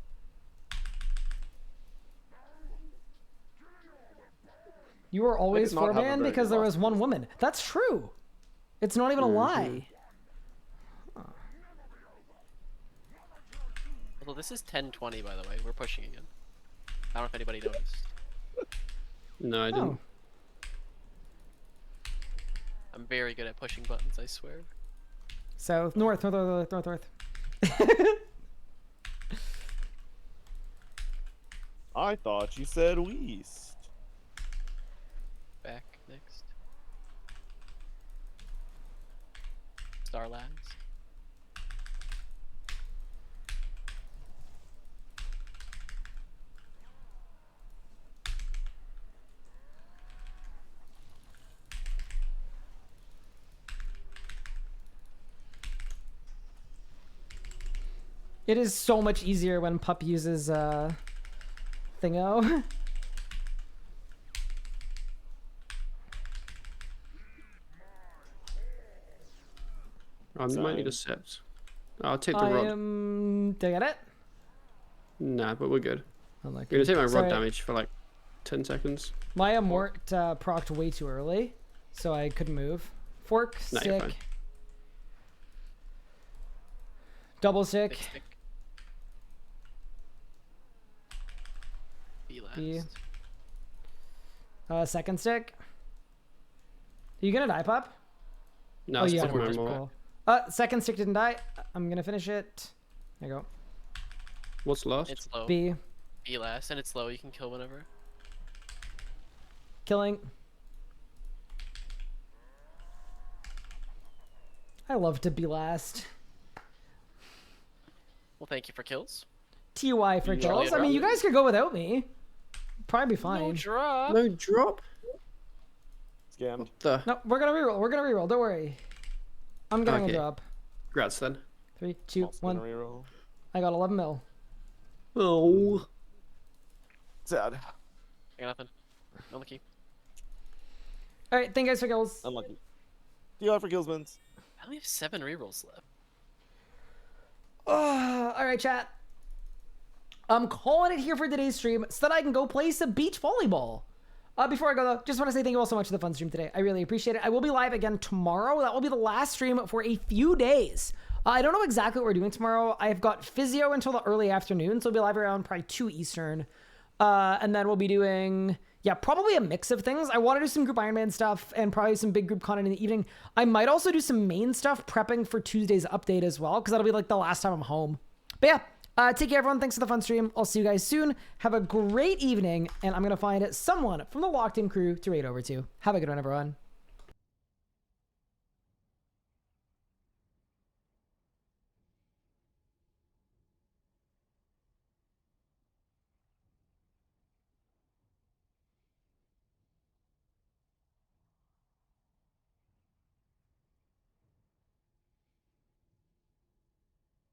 You were always did not have a 4-man very because good there last was one woman. That's true. It's not even a lie. Although this is 10:20, by the way. We're pushing again. I don't know if anybody noticed. No, I didn't. Oh. I'm very good at pushing buttons, I swear. South, north. I thought you said west. Back next. Starlands. It is so much easier when Pup uses Thingo. I might need a sept. I'll take the I rod. am. Did I get it? Nah, but we're good. I'm like, You're gonna take my sorry. rod damage for like 10 seconds. My Amort procced way too early, so I couldn't move. Fork, No, you're stick, fine. double stick. Big stick. Be last. B. Second stick. Are you gonna die, Pup? No, Oh, it's yeah. taking my Just more. Cool. Second stick didn't die. I'm gonna finish it. There you go. What's last? It's low. B. Be last, and it's low. You can kill whenever. Killing. I love to be last. Well, thank you for kills. TY for You kills. really I mean, you drop guys could go without me. Probably be No fine. drop. No drop? Scammed. What the? No, we're gonna reroll. We're gonna reroll. Don't worry. I'm getting Okay. a drop. Congrats then. 3, 2, Also gonna 1. reroll. I got 11 mil. Oh. Sad. I got nothing. Unlucky. All right, thank you guys for kills. Unlucky. DI for Killsmans. I only have 7 rerolls left. All right, chat. I'm calling it here for today's stream so that I can go play some beach volleyball. Before I go, though, just want to say thank you all so much for the fun stream today. I really appreciate it. I will be live again tomorrow. That will be the last stream for a few days. I don't know exactly what we're doing tomorrow. I've got physio until the early afternoon, so I'll be live around probably 2 Eastern. And then we'll be doing, yeah, probably a mix of things. I want to do some group Ironman stuff and probably some big group content in the evening. I might also do some main stuff prepping for Tuesday's update as well, because that'll be like the last time I'm home. But yeah. Take care, everyone. Thanks for the fun stream. I'll see you guys soon. Have a great evening, and I'm going to find someone from the Locked In crew to raid over to. Have a good one, everyone.